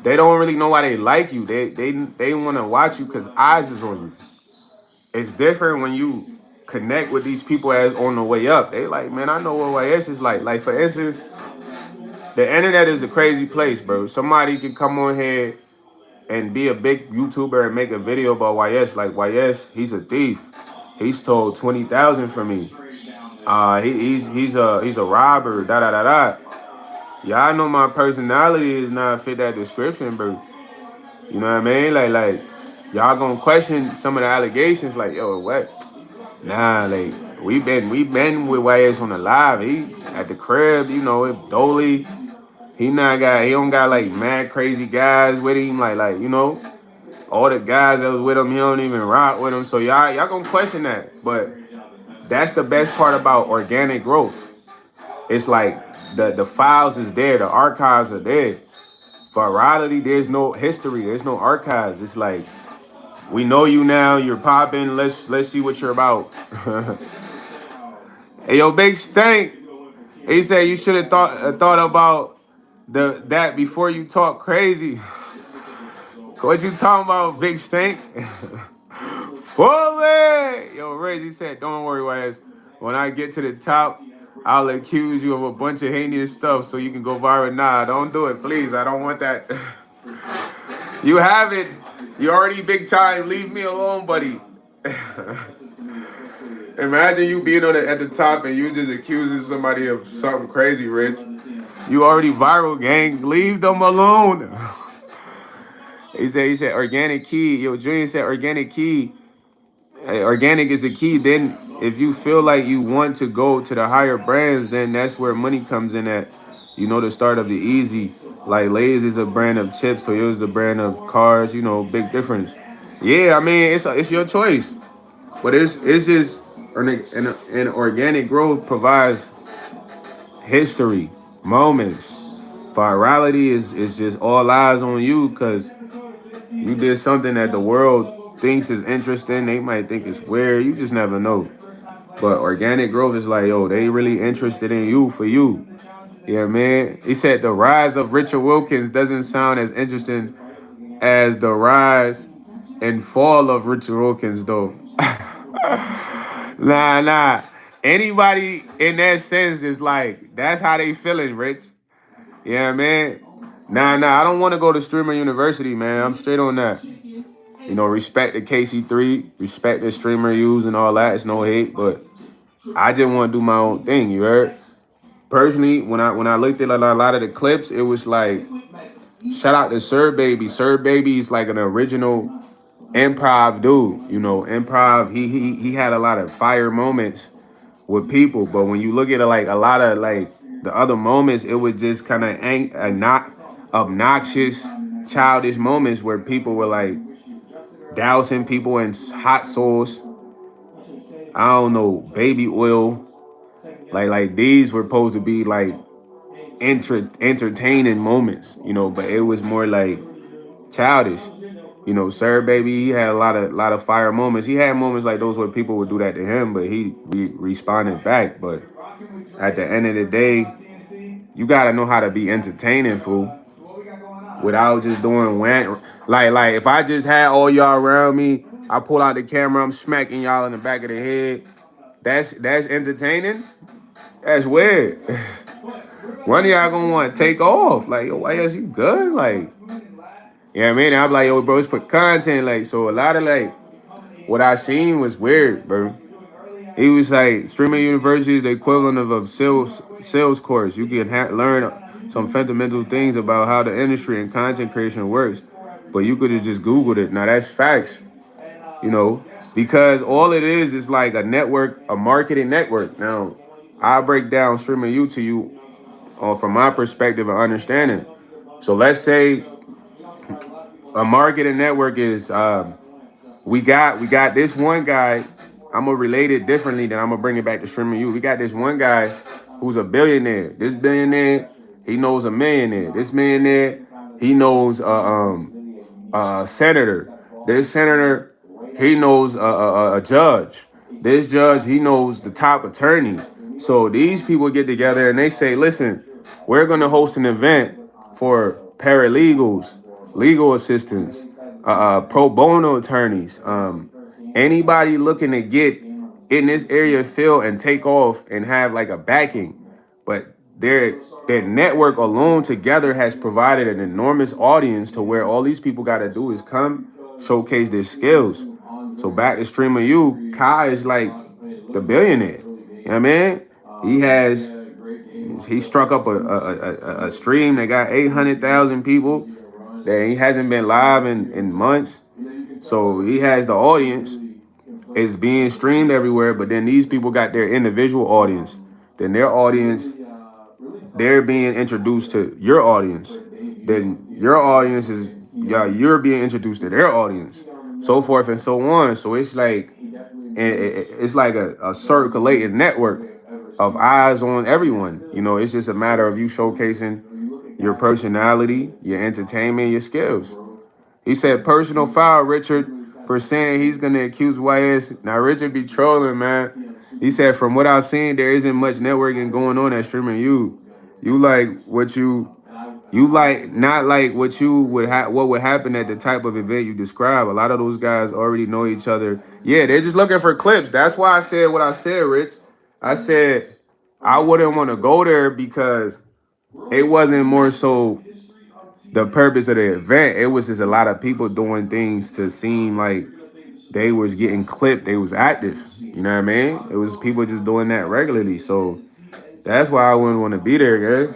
They don't really know why they like you. They want to watch you because eyes is on you. It's different when you connect with these people as on the way up. They like, man, I know what YS is like. Like for instance, the internet is a crazy place, bro. Somebody can come on here and be a big YouTuber and make a video about YS. Like YS, he's a thief. He stole 20,000 from me. He's a robber. Da da da da. Y'all know my personality is not fit that description, bro. You know what I mean? Like y'all gonna question some of the allegations. Like yo, what? Nah, like we been with YS on the live. He at the crib, it Dolly. He don't got like mad crazy guys with him. Like all the guys that was with him, he don't even rock with him. So y'all gonna question that. But that's the best part about organic growth. It's like the files is there, the archives are there. Virality, there's no history, there's no archives. It's like we know you now, you're popping. Let's see what you're about. Hey yo, Big Stank. He said you should have thought about that before you talk crazy. What you talking about, Big Stank? Fully. Yo, Reggie said, don't worry, Wes. When I get to the top, I'll accuse you of a bunch of heinous stuff so you can go viral. Nah, don't do it, please. I don't want that. You have it. You already big time. Leave me alone, buddy. Imagine you being at the top and you just accusing somebody of something crazy, Rich. You already viral, gang. Leave them alone. He said organic key. Yo, Julian said organic key. Organic is the key. Then if you feel like you want to go to the higher brands, then that's where money comes in at. You know, the start of the easy. Like Lay's is a brand of chips, so yours is a brand of cars. You know, big difference. Yeah, I mean it's your choice, but it's just an organic growth provides history, moments. Virality is just all eyes on you because you did something that the world thinks is interesting. They might think it's weird. You just never know. But organic growth is like, yo, they really interested in you for you. Yeah, man. He said the rise of Richard Wilkins doesn't sound as interesting as the rise and fall of Richard Wilkins, though. Nah. Anybody in that sense is like, that's how they feeling, Rich. Yeah, man. Nah. I don't want to go to streamer university, man. I'm straight on that. You know, respect the KC3, respect the streamer use and all that. It's no hate, but I just want to do my own thing. You heard? Personally, when I looked at a lot of the clips, it was like, shout out to Sir Baby. Sir Baby is like an original improv dude. You know, improv. He had a lot of fire moments with people, but when you look at it, like a lot of like the other moments, it was just kind of not obnoxious, childish moments where people were like dousing people in hot sauce. I don't know, baby oil. Like these were supposed to be like entertaining moments, you know, but it was more like childish. You know, Sir Baby, he had a lot of fire moments. He had moments like those where people would do that to him, but he responded back. But at the end of the day, you gotta know how to be entertaining, fool, without just doing went. Like if I just had all y'all around me, I pull out the camera, I'm smacking y'all in the back of the head. That's entertaining. That's weird. One of y'all gonna want to take off. Like, yo, why is you good? Like, yeah, I mean, I'm like, yo, bro, it's for content. Like, so a lot of like what I seen was weird, bro. He was like, streaming university is the equivalent of a sales course. You can learn some fundamental things about how the industry and content creation works, but you could have just Googled it. Now that's facts, you know, because all it is like a network, a marketing network. Now, I break down streaming you to you from my perspective and understanding. So let's say a marketing network is we got this one guy. I'm gonna relate it differently, then I'm gonna bring it back to streaming you. We got this one guy who's a billionaire. This billionaire, he knows a millionaire. This millionaire, he knows senator. This senator, he knows a judge. This judge, he knows the top attorney. So these people get together and they say, listen, we're going to host an event for paralegals, legal assistants, pro bono attorneys, anybody looking to get in this area field and take off and have like a backing. But their network alone together has provided an enormous audience to where all these people got to do is come showcase their skills. So back to streamer you, Kai is like the billionaire. You know what I mean? He struck up a stream that got 800,000 people that he hasn't been live in months. So he has the audience. It's being streamed everywhere, but then these people got their individual audience. Then their audience, they're being introduced to your audience. Then your audience is, yeah, you're being introduced to their audience, so forth and so on. So it's like, it's like a circulating network of eyes on everyone. You know, it's just a matter of you showcasing your personality, your entertainment, your skills. He said personal foul, Richard, for saying he's going to accuse YS. Now, Richard be trolling, man. He said, from what I've seen, there isn't much networking going on at streaming you. You like what you like, not like what you would what would happen at the type of event you describe. A lot of those guys already know each other. Yeah, they're just looking for clips. That's why I said what I said, Rich. I said I wouldn't want to go there because it wasn't more so the purpose of the event. It was just a lot of people doing things to seem like they was getting clipped. They was active. You know what I mean? It was people just doing that regularly. So that's why I wouldn't want to be there, guys.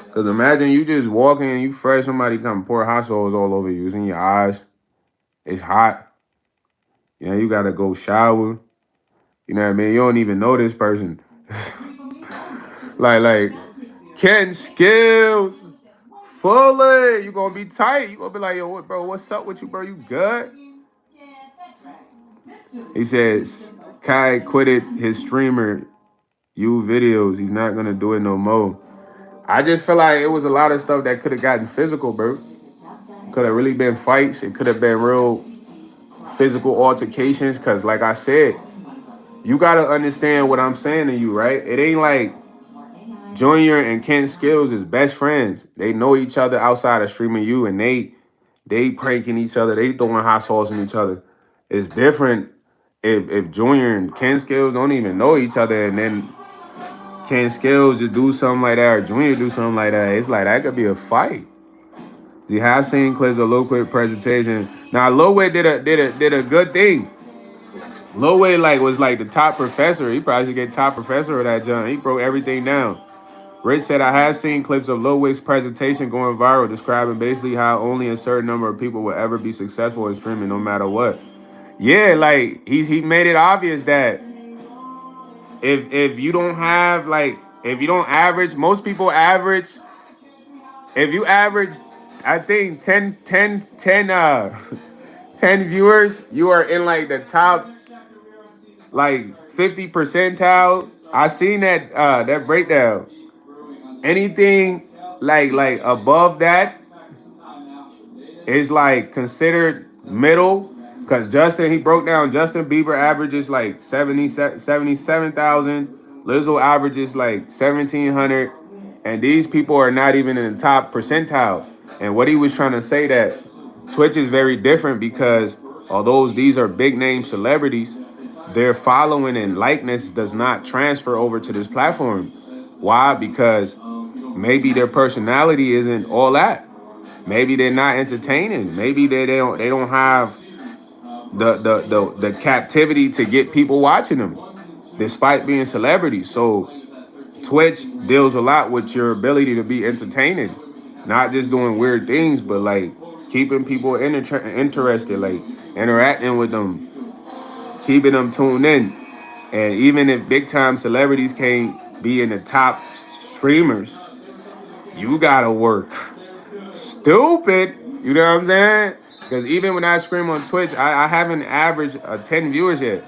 Because imagine you just walking, you fresh, somebody come pour hot sauce all over you. It's in your eyes. It's hot. You know, you got to go shower. You know what I mean? You don't even know this person. like, Ken Skills, fully. You going to be tight. You going to be like, yo, what, bro, what's up with you, bro? You good? He says, Kai quitted his streamer You videos. He's not going to do it no more. I just feel like it was a lot of stuff that could have gotten physical, bro. Could have really been fights. It could have been real physical altercations. Because like I said, you got to understand what I'm saying to you, right? It ain't like Junior and Ken Skills is best friends. They know each other outside of streaming you, and they pranking each other. They throwing hot sauce in each other. It's different if Junior and Ken Skills don't even know each other, and then Ken Skills just do something like that, or Junior do something like that. It's like that could be a fight. You have seen clips of Lil Quick presentation. Now Lil Wit did a good thing. Lil Wit was like the top professor. He probably should get top professor of that junk. He broke everything down. Rich said, I have seen clips of Lil Wit's presentation going viral, describing basically how only a certain number of people will ever be successful in streaming, no matter what. Yeah, like he made it obvious that if you don't have if you don't average, most people average. If you average, I think 10 viewers, you are in like the top 50 percentile. I seen that breakdown. Anything like above that is like considered middle, because Justin, he broke down Justin Bieber averages like 77,000, Lizzo averages like 1,700, and these people are not even in the top percentile. And what he was trying to say that Twitch is very different, because although these are big name celebrities, their following and likeness does not transfer over to this platform. Why? Because maybe their personality isn't all that. Maybe they're not entertaining. Maybe they don't have the captivity to get people watching them, despite being celebrities. So Twitch deals a lot with your ability to be entertaining, not just doing weird things, but like keeping people interested, like interacting with them, keeping them tuned in. And even if big time celebrities can't be in the top streamers, you gotta work stupid. You know what I'm saying? Because even when I stream on Twitch, I haven't averaged 10 viewers yet.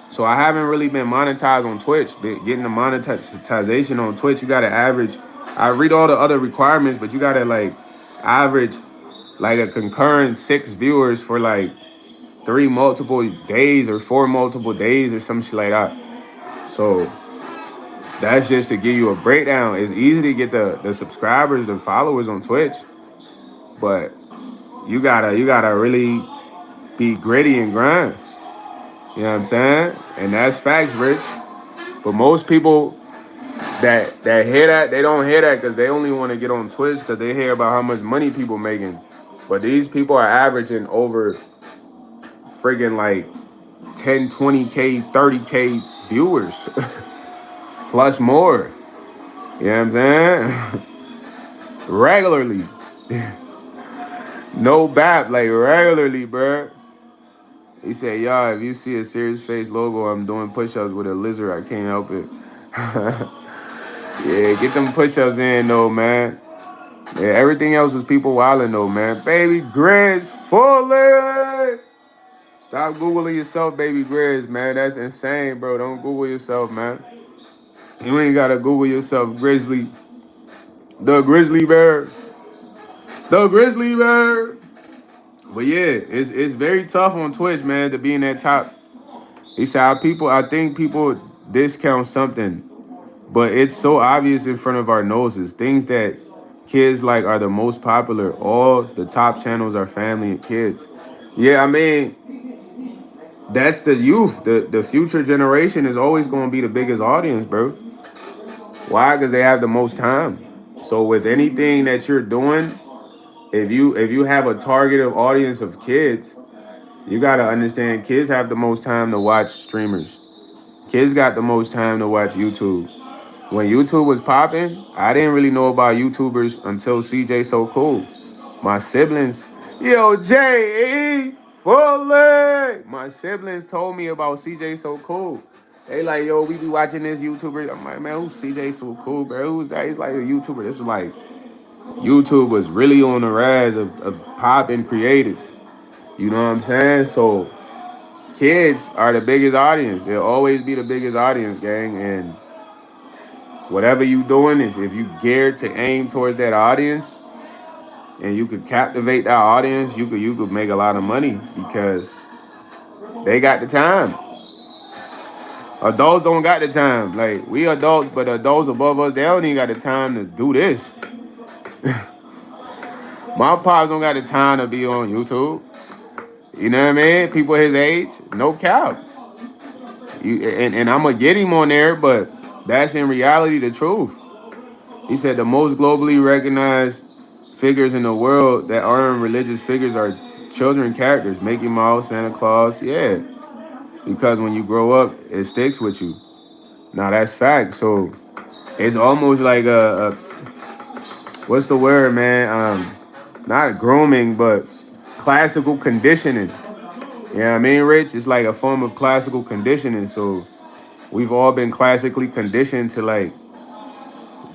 So I haven't really been monetized on Twitch. Getting the monetization on Twitch, you got to average. I read all the other requirements, but you got to average a concurrent 6 viewers for 3 multiple days or 4 multiple days or some shit like that. So that's just to give you a breakdown. It's easy to get the subscribers, the followers on Twitch, but you gotta really be gritty and grind. You know what I'm saying? And that's facts, Rich. But most people that hear that, they don't hear that because they only want to get on Twitch because they hear about how much money people making. But these people are averaging over friggin' 10, 20K, 30K viewers. Plus more. You know what I'm saying? Regularly. No bap, regularly, bruh. He said, y'all, if you see a serious face logo, I'm doing push-ups with a lizard. I can't help it. Yeah, get them push-ups in, though, man. Yeah, everything else is people wilding, though, man. Baby Grizz, fully. Stop Googling yourself, Baby Grizz, man. That's insane, bro. Don't Google yourself, man. You ain't got to Google yourself, Grizzly. The Grizzly Bear. The Grizzly Bear. But yeah, it's very tough on Twitch, man, to be in that top. He said, I think people discount something, but it's so obvious in front of our noses. Things that kids like are the most popular. All the top channels are family and kids. Yeah, I mean, that's the youth. The future generation is always going to be the biggest audience, bro. Why? Because they have the most time. So with anything that you're doing, if you have a targeted audience of kids, you gotta understand kids have the most time to watch streamers. Kids got the most time to watch YouTube. When YouTube was popping, I didn't really know about YouTubers until CJ So Cool. My siblings, yo, J.E. Fully. My siblings told me about CJ So Cool. They like, yo, we be watching this YouTuber. I'm like, man, who's CJ So Cool, bro? Who's that? He's like a YouTuber. This was like, YouTube was really on the rise of popping creators. You know what I'm saying? So kids are the biggest audience. They'll always be the biggest audience, gang. And whatever you doing, if you geared to aim towards that audience and you could captivate that audience, you could make a lot of money because they got the time. Adults don't got the time. Like, we adults, but adults above us, they don't even got the time to do this. My pops don't got the time to be on YouTube. You know what I mean? People his age, no cap. And I'm going to get him on there, but that's in reality the truth. He said the most globally recognized figures in the world that aren't religious figures are children characters. Mickey Mouse, Santa Claus, yeah. Because when you grow up, it sticks with you. Now, that's fact. So it's almost like what's the word, man? Not grooming, but classical conditioning. You know what I mean, Rich? It's like a form of classical conditioning. So we've all been classically conditioned to like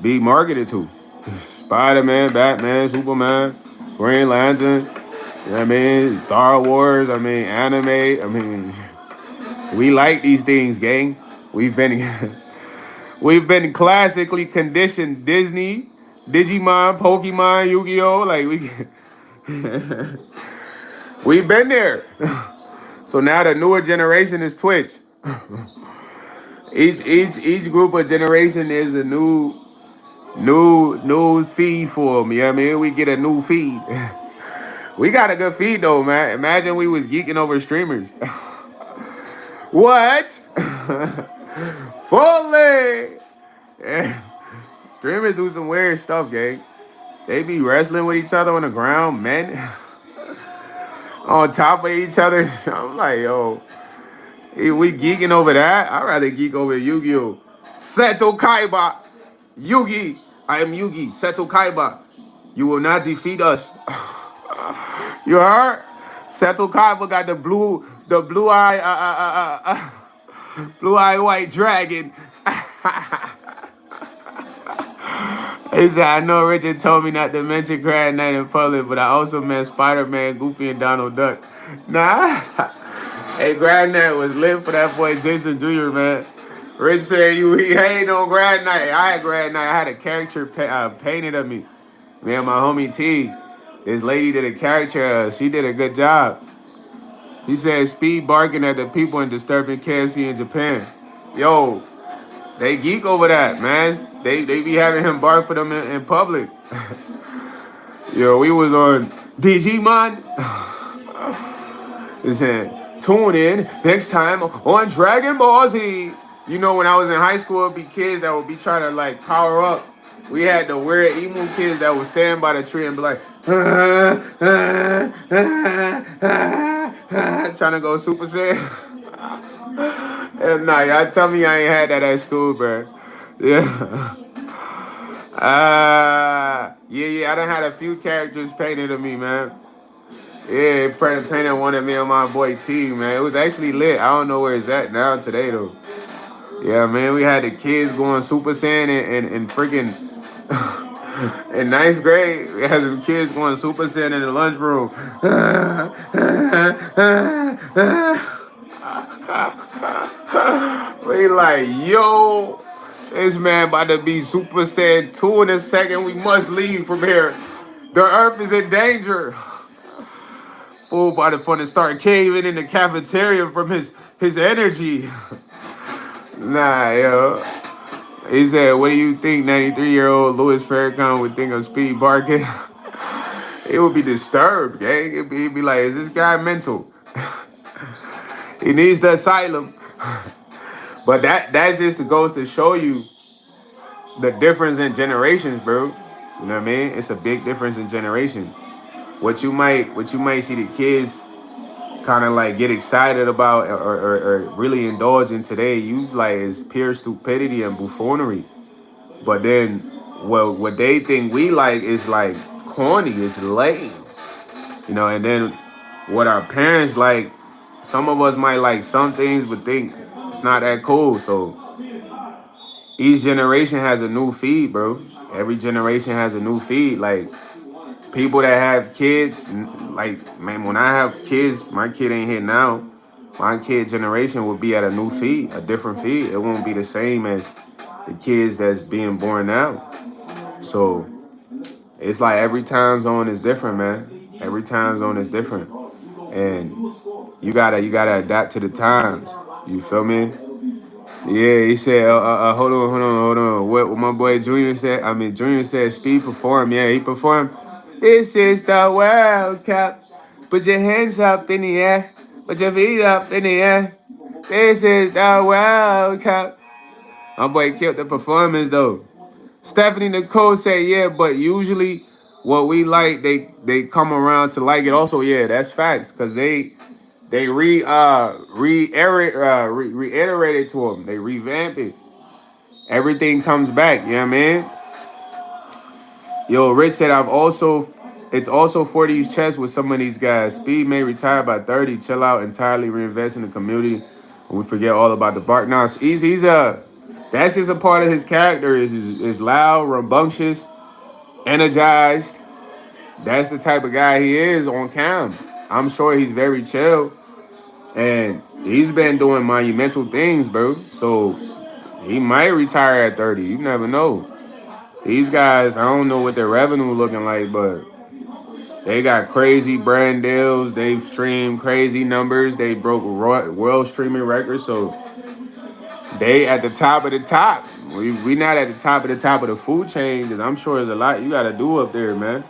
be marketed to. Spider-Man, Batman, Superman, Green Lantern, you know what I mean? Star Wars, I mean, anime, I mean, we like these things, gang. We've been we've been classically conditioned. Disney, Digimon, Pokemon, Yu-Gi-Oh! Like we've been there. So now the newer generation is Twitch. Each group of generation there's a new feed for them. You know what I mean? We get a new feed. We got a good feed though, man. Imagine we was geeking over streamers. What? Fully. Yeah. Streamers do some weird stuff, gang. They be wrestling with each other on the ground, men. On top of each other. I'm like, yo, we geeking over that? I'd rather geek over Yu-Gi-Oh! Seto Kaiba. Yugi. I am Yugi. Seto Kaiba. You will not defeat us. You heard? Seto Kaiba got the blue eye, blue eye white dragon. He said, I know Richard told me not to mention Grand Knight in public, but I also meant Spider-Man, Goofy, and Donald Duck. Nah. Hey, Grand Knight was lit for that boy Jason Jr., man. Rich said he hating on Grand Knight. I had Grand Knight. I had a character painted of me. Me and my homie T. This lady did a character. She did a good job. He said, speed barking at the people and disturbing KFC in Japan. Yo, they geek over that, man. They be having him bark for them in public. Yo, we was on Digimon. He said, tune in next time on Dragon Ball Z. You know, when I was in high school, it'd be kids that would be trying to like power up. We had the weird emo kids that would stand by the tree and be like, trying to go Super Saiyan. And nah, y'all tell me I ain't had that at school, bro. Yeah. Yeah, I done had a few characters painted of me, man. Yeah, painted one of me and my boy T, man. It was actually lit. I don't know where it's at now today, though. Yeah, man, we had the kids going Super Saiyan and freaking in ninth grade. We had some kids going Super Saiyan in the lunchroom. We like, yo, this man about to be Super Saiyan 2 in a second. We must leave from here. The earth is in danger. Fool about to start caving in the cafeteria from his energy. Nah, yo. He said, what do you think 93-year-old Louis Farrakhan would think of speed barking? It would be disturbed, gang. He'd be like, is this guy mental? He needs the asylum. But that just goes to show you the difference in generations, bro. You know what I mean? It's a big difference in generations. what you might see the kids kind of like get excited about or really indulge in today, you like is pure stupidity and buffoonery. But then what they think we like is like corny, it's lame, and then what our parents like, some of us might like some things but think it's not that cool. So each generation has a new feed, bro. Every generation has a new feed. Like people that have kids, like man, when I have kids, my kid ain't here now. My kid generation will be at a new feed, a different feed. It won't be the same as the kids that's being born now. So it's like every time zone is different, man. Every time zone is different, and you gotta adapt to the times. You feel me? Yeah, he said, hold on. What my boy Junior said? I mean, Junior said, Speed performed. Yeah, he performed. This is the World Cup. Put your hands up in the air. Put your feet up in the air. This is the World Cup. My boy killed the performance though. Stephanie Nicole said, yeah, but usually what we like, they come around to like it also. Yeah, that's facts. Cause they reiterated to them. They revamp it. Everything comes back. You know what I mean? Yo, Rich said it's also 40's chess with some of these guys. Speed may retire by 30, chill out, entirely reinvest in the community. And we forget all about the bark. Now, that's just a part of his character. Is loud, rambunctious, energized. That's the type of guy he is on cam. I'm sure he's very chill. And he's been doing monumental things, bro. So he might retire at 30. You never know. These guys, I don't know what their revenue looking like, but they got crazy brand deals. They've streamed crazy numbers. They broke world streaming records. So they at the top of the top. We not at the top of the food chain, because I'm sure there's a lot you got to do up there, man.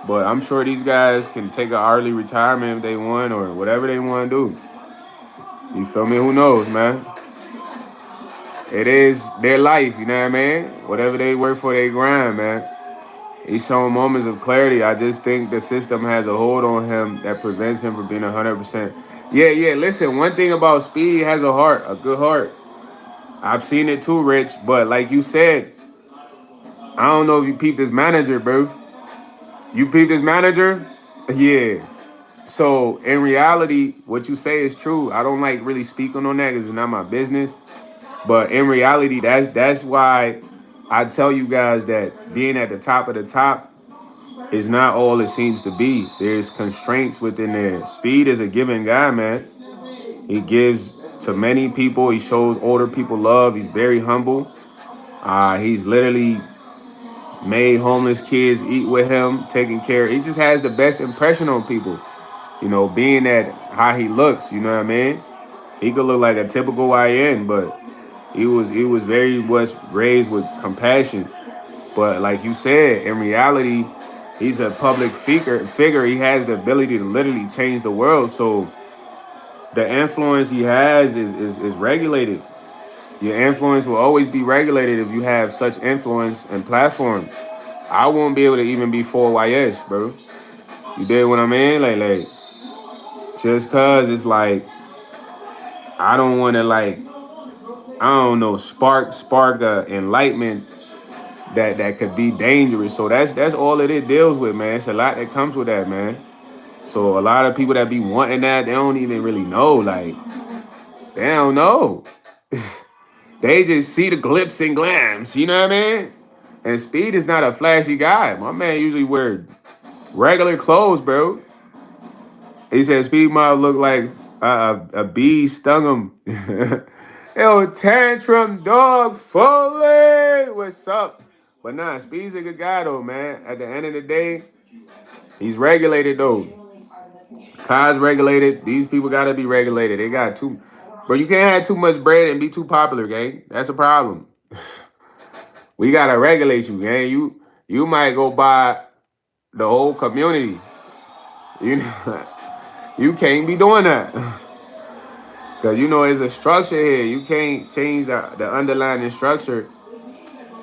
But I'm sure these guys can take an early retirement if they want or whatever they want to do. You feel me? Who knows, man? It is their life, you know what I mean? Whatever they work for, they grind, man. He's showing moments of clarity. I just think the system has a hold on him that prevents him from being 100%. Yeah. Listen, one thing about Speed, he has a heart, a good heart. I've seen it too, Rich. But like you said, I don't know if you peeped his manager, bro. You peeped his manager? Yeah. So in reality, what you say is true. I don't like really speaking on that because it's not my business. But in reality, that's why I tell you guys that being at the top of the top is not all it seems to be. There's constraints within there. Speed is a giving guy, man. He gives to many people. He shows older people love. He's very humble. He's literally made homeless kids eat with him, taking care. He just has the best impression on people. Being that how he looks, you know what I mean? He could look like a typical YN, but he was very much raised with compassion. But like you said, in reality, he's a public figure. He has the ability to literally change the world. So the influence he has is regulated. Your influence will always be regulated if you have such influence and platform. I won't be able to even be for YS, bro. You did what I mean? Like just cause it's like I don't want to I don't know spark enlightenment that could be dangerous. So that's all it deals with, man. It's a lot that comes with that, man. So a lot of people that be wanting that, they don't even really know. Like, they don't know. They just see the glitz and glams, you know what I mean? And Speed is not a flashy guy. My man usually wear regular clothes, bro. He said Speed might look like a bee stung him. Yo, tantrum dog fully. What's up? But nah, Speed's a good guy though, man. At the end of the day, he's regulated though. Kai's regulated. These people gotta be regulated. They got too, but you can't have too much bread and be too popular, gang. That's a problem. We gotta regulate you, gang. You might go buy the whole community. You know, you can't be doing that. Cause it's a structure here. You can't change the underlying structure.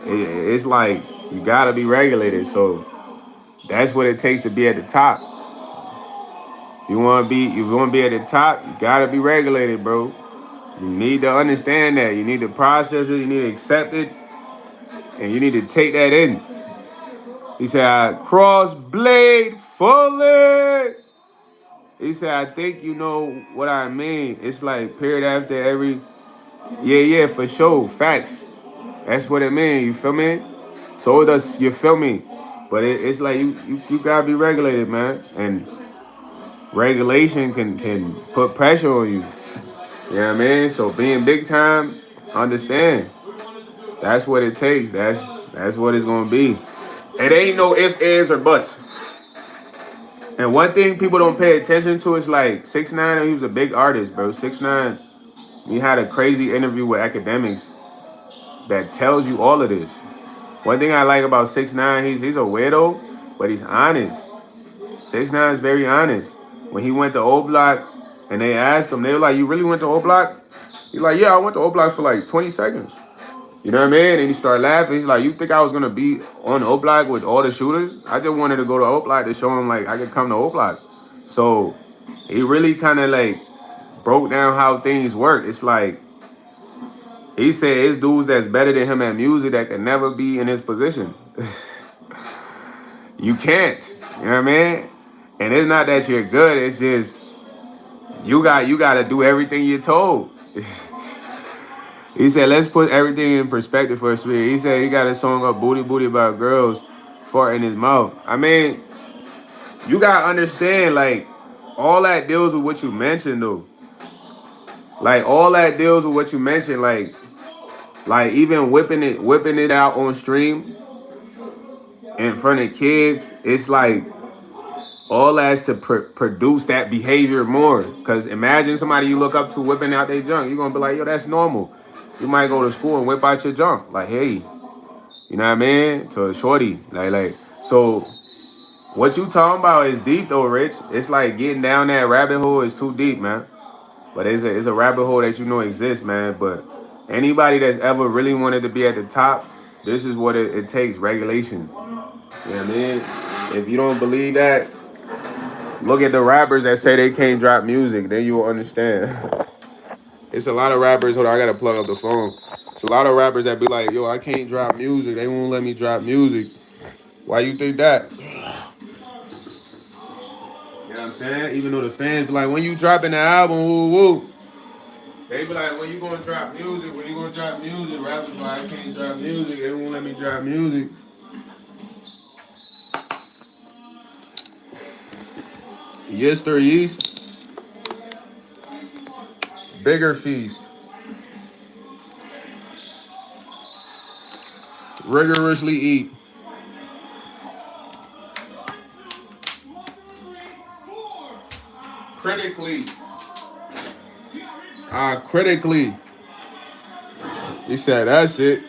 It's like you gotta be regulated. So that's what it takes to be at the top. If you want to be at the top, you gotta be regulated, bro. You need to understand that. You need to process it. You need to accept it, and you need to take that in. He said, "I cross blade fully." He said, "I think you know what I mean." It's like period after every. Yeah, for sure. Facts. That's what it means. You feel me? So does you feel me? But it's like you gotta be regulated, man. And regulation can put pressure on you. You know what I mean? So being big time, understand. That's what it takes. That's what it's gonna be. It ain't no ifs, ands, or buts. And one thing people don't pay attention to is like 6ix9ine. He was a big artist, bro. 6ix9ine. He had a crazy interview with academics that tells you all of this. One thing I like about 6ix9ine, he's a weirdo, but he's honest. 6ix9ine is very honest. When he went to O Block and they asked him, they were like, "You really went to O Block?" He's like, "Yeah, I went to O Block for like 20 seconds." You know what I mean? And he started laughing. He's like, "You think I was gonna be on O Block with all the shooters? I just wanted to go to O Block to show him like I could come to O Block." So he really kind of like broke down how things work. It's like he said it's dudes that's better than him at music that can never be in his position. You can't. You know what I mean? And it's not that you're good. It's just you got to do everything you're told. He said, "Let's put everything in perspective for a spirit." He said he got a song up "Booty Booty" about girls fart in his mouth. I mean, you gotta understand, like, all that deals with what you mentioned, though. Like, all that deals with what you mentioned, like even whipping it out on stream in front of kids. It's like all that's to produce that behavior more. Cause imagine somebody you look up to whipping out their junk. You're gonna be like, "Yo, that's normal." You might go to school and whip out your junk. Like, hey, you know what I mean? To a shorty. Like, so what you talking about is deep though, Rich. It's like getting down that rabbit hole is too deep, man. But it's a rabbit hole that you know exists, man. But anybody that's ever really wanted to be at the top, this is what it takes, regulation. You know what I mean? If you don't believe that, look at the rappers that say they can't drop music. Then you will understand. It's a lot of rappers. Hold on, I gotta plug up the phone. It's a lot of rappers that be like, "Yo, I can't drop music. They won't let me drop music." Why you think that? You know what I'm saying? Even though the fans be like, "When you dropping the album, woo woo." They be like, "When you gonna drop music? When you gonna drop music?" Rappers be like, "I can't drop music. They won't let me drop music." YsEats, bigger feast. Rigorously eat. Critically. Critically. He said, "That's it."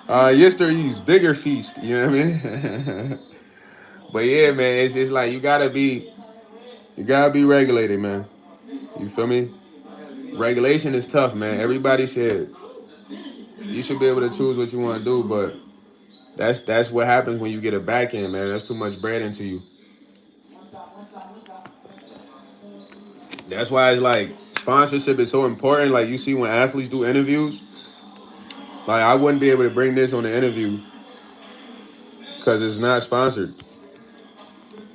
YsEats, bigger feast. You know what I mean? But yeah, man, it's just like you gotta be regulated, man. You feel me? Regulation is tough, man. Everybody should. You should be able to choose what you want to do, but that's what happens when you get a back end, man. That's too much bread into you. That's why it's like sponsorship is so important. Like you see when athletes do interviews, like I wouldn't be able to bring this on the interview because it's not sponsored,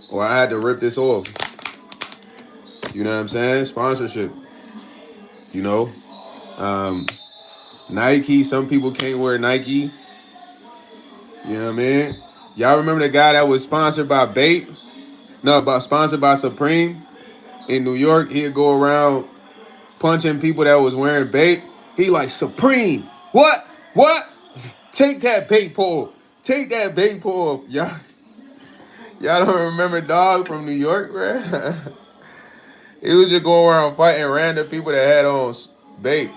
or I had to rip this off. You know what I'm saying? Sponsorship. You know, um, Nike. Some people can't wear Nike. You know what I mean? Y'all remember the guy that was sponsored by Bape? No, about sponsored by Supreme in New York. He'd go around punching people that was wearing Bape. He like, "Supreme, what? What? Take that Bape off. Take that Bape off." Y'all don't remember Dog from New York, bro? He was just going around fighting random people that had on Bape.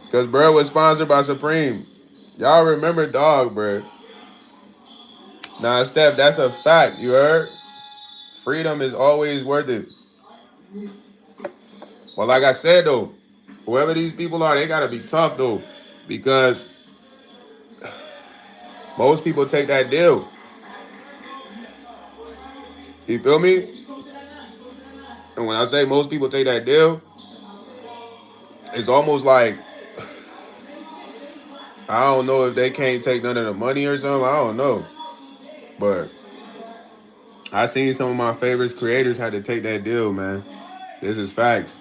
Because bro was sponsored by Supreme. Y'all remember Dog, bro. Nah, Steph, that's a fact. You heard? Freedom is always worth it. Well, like I said, though, whoever these people are, they got to be tough, though. Because most people take that deal. You feel me? And when I say most people take that deal, it's almost like I don't know if they can't take none of the money or something. I don't know. But I seen some of my favorite creators had to take that deal, man. This is facts.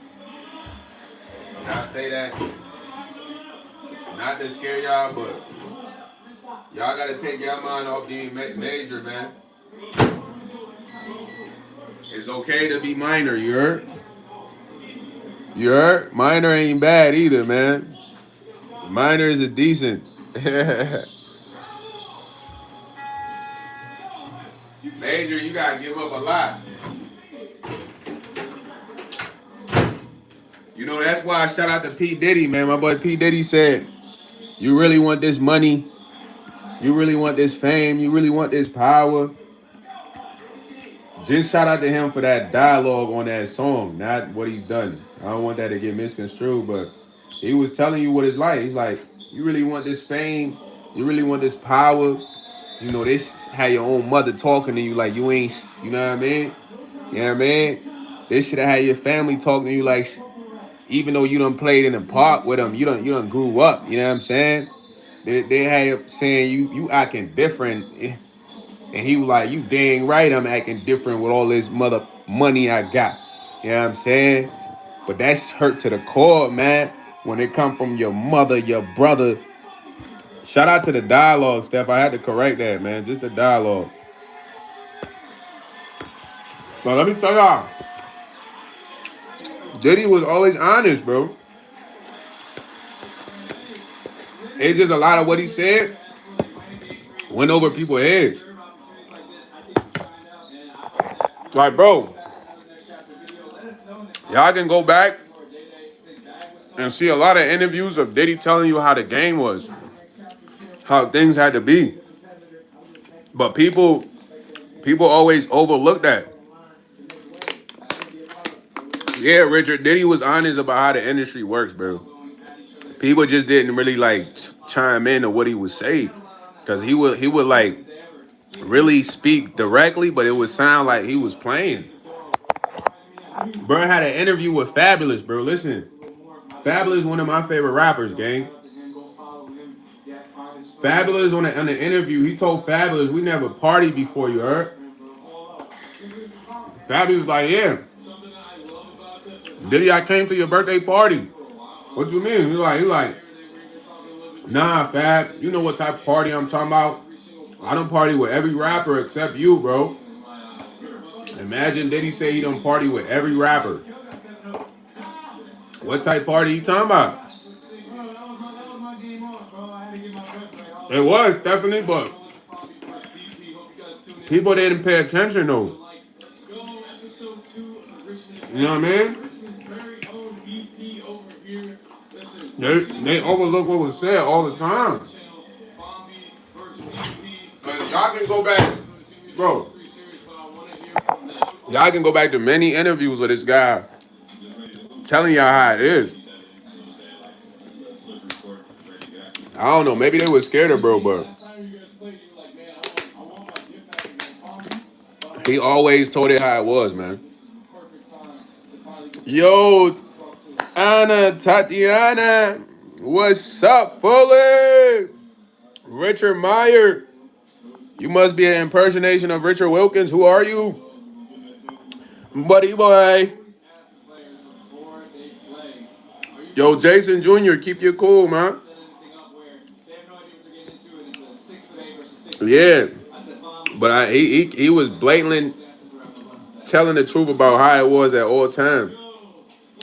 And I say that not to scare y'all, but y'all gotta take your mind off being major, man. It's okay to be minor, you heard? You heard? Minor ain't bad either, man. Minor is a decent. Major, you gotta give up a lot. You know, that's why I shout out to P. Diddy, man. My boy P. Diddy said, you really want this money, you really want this fame, you really want this power. Just shout out to him for that dialogue on that song, not what he's done. I don't want that to get misconstrued, but he was telling you what it's like. He's like, you really want this fame, you really want this power. You know, this had your own mother talking to you like you ain't, you know what I mean? You know what I mean? This should have had your family talking to you like, even though you done played in the park with them, you done grew up. You know what I'm saying? They had you saying you acting different, and he was like, you dang right, I'm acting different with all this mother money I got. You know what I'm saying? But that's hurt to the core, man. When it come from your mother, your brother. Shout out to the dialogue, Steph. I had to correct that, man. Just the dialogue. But let me tell y'all, Diddy was always honest, bro. It's just a lot of what he said went over people's heads. Like, bro, y'all can go back and see a lot of interviews of Diddy telling you how the game was, how things had to be. But people always overlook that. Yeah, Richard, Diddy was honest about how the industry works, bro. People just didn't really like chime in to what he would say, because he would like really speak directly, but it would sound like he was playing. Bro had an interview with Fabulous, bro. Listen, Fabulous one of my favorite rappers, gang. Fabulous on the interview, he told Fabulous, we never partied before, you heard? Fabulous like, yeah. Diddy, I came to your birthday party. What you mean? He like, nah, Fab, you know what type of party I'm talking about? I don't party with every rapper except you, bro. Imagine Diddy say he don't party with every rapper. What type party he talking about? It was, definitely, but people didn't pay attention, though. You know what I mean? They overlook what was said all the time. But y'all can go back, bro. Y'all can go back to many interviews with this guy telling y'all how it is. I don't know. Maybe they were scared of bro, but he always told it how it was, man. Yo, Anna, Tatiana, what's up, Fully? Richard Meyer, you must be an impersonation of Richard Wilkins. Who are you? Buddy boy. Yo, Jason Jr., keep you cool, man. Yeah, but he was blatantly telling the truth about how it was at all times.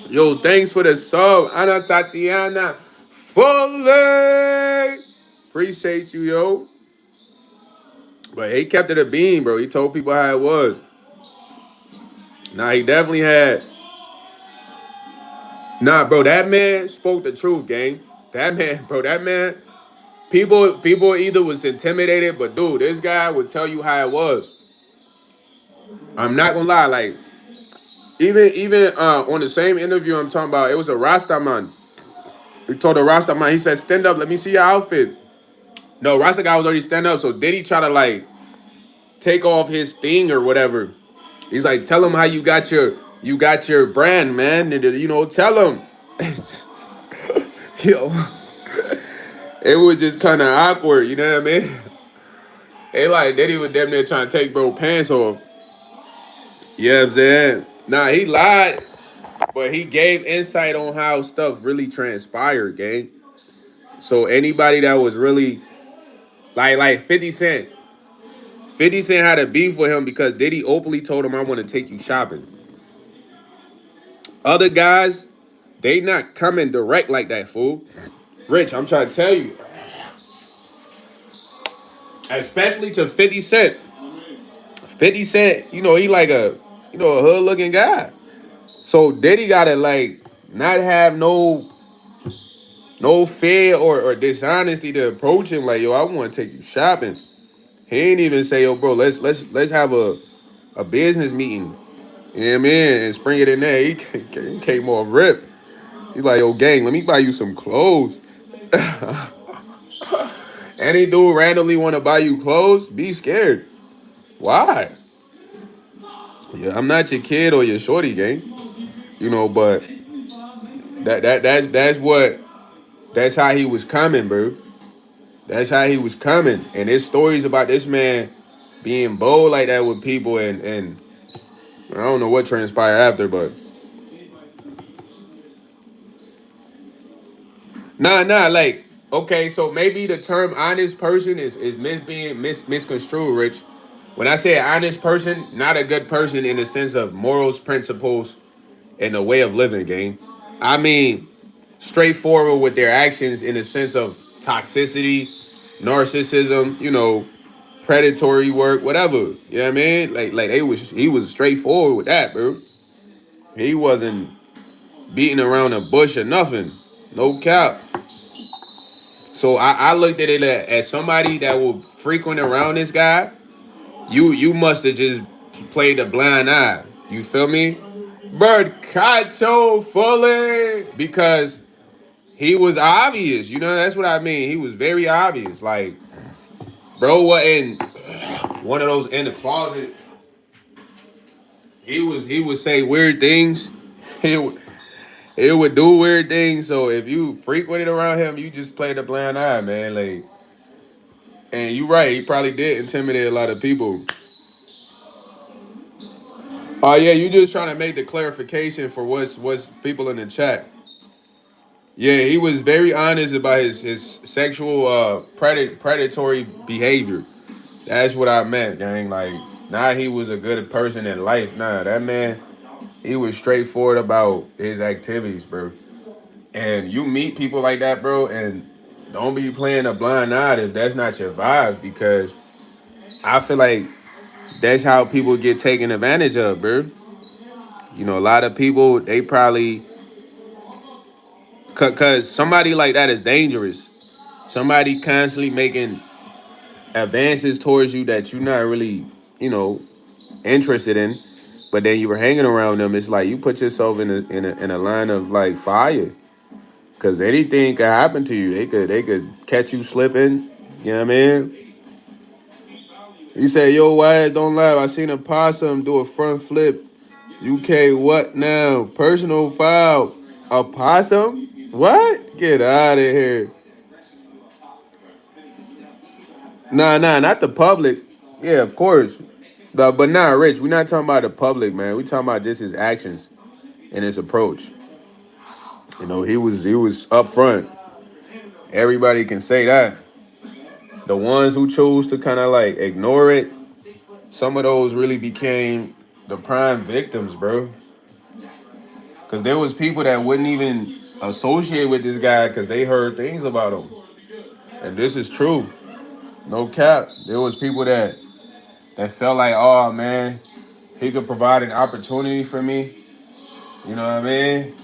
Yo, thanks for the sub, Anna Tatiana. Fully appreciate you, yo. But he kept it a beam, bro. He told people how it was. Nah, he definitely had. Nah, bro, that man spoke the truth, gang. That man, bro, that man. People either was intimidated, but dude, this guy would tell you how it was. I'm not gonna lie, like even on the same interview I'm talking about, it was a Rasta man. He told the Rasta man, he said, stand up, let me see your outfit. No, Rasta guy was already stand up, so did he try to like take off his thing or whatever? He's like, tell him how you got your brand, man. And, you know, tell him. Yo, it was just kind of awkward, you know what I mean? They like, they was damn near trying to take bro pants off. You know what I'm saying? Nah, he lied, but he gave insight on how stuff really transpired, gang. So anybody that was really like 50 Cent. 50 Cent had a beef with him because Diddy openly told him, I want to take you shopping. Other guys, they not coming direct like that, fool. Rich, I'm trying to tell you. Especially to 50 Cent. 50 Cent, you know, he like a hood looking guy. So Diddy gotta like not have no fear or dishonesty to approach him like, yo, I want to take you shopping. He ain't even say, yo, bro, let's have a business meeting. You know what I mean? And spring it in there. He came off rip. He's like, yo, gang, let me buy you some clothes. Any dude randomly want to buy you clothes, be scared. Why? Yeah, I'm not your kid or your shorty, gang. You know, but that's how he was coming, bro. That's how he was coming. And there's stories about this man being bold like that with people, and I don't know what transpired after, but nah, like, okay, so maybe the term honest person is being misconstrued, Rich. When I say honest person, not a good person in the sense of morals, principles, and a way of living, gang. I mean, straightforward with their actions in the sense of toxicity, narcissism, you know, predatory work, whatever. You know what I mean? Like he was straightforward with that, bro. He wasn't beating around the bush or nothing. No cap. So I looked at it as somebody that will frequent around this guy. You must have just played a blind eye. You feel me? Bird caught so fully because he was obvious. You know, that's what I mean. He was very obvious. Like, bro wasn't one of those in the closet. He would say weird things. He would He would do weird things. So if you frequented around him, you just played a blind eye, man. Like, and you right, he probably did intimidate a lot of people. Oh yeah, you just trying to make the clarification for what's people in the chat. Yeah, he was very honest about his sexual predatory behavior. That's what I meant, gang. Like, nah, he was a good person in life. Nah, that man, he was straightforward about his activities, bro. And you meet people like that, bro, and don't be playing a blind eye if that's not your vibes, because I feel like that's how people get taken advantage of, bro. You know, a lot of people, they probably, cause somebody like that is dangerous. Somebody constantly making advances towards you that you're not really, you know, interested in, but then you were hanging around them. It's like you put yourself in a line of like fire, cause anything could happen to you. They could catch you slipping. You know what I mean? He said, "Yo, why don't laugh? I seen a possum do a front flip. UK, what now? Personal foul. A possum? What? Get out of here. Nah, not the public. Yeah, of course. But nah, Rich, we're not talking about the public, man. We talking about just his actions and his approach. You know, he was up front. Everybody can say that. The ones who chose to kind of like ignore it, some of those really became the prime victims, bro. Because there was people that wouldn't even associate with this guy because they heard things about him. And this is true. No cap. There was people that felt like, oh man, he could provide an opportunity for me. You know what I mean?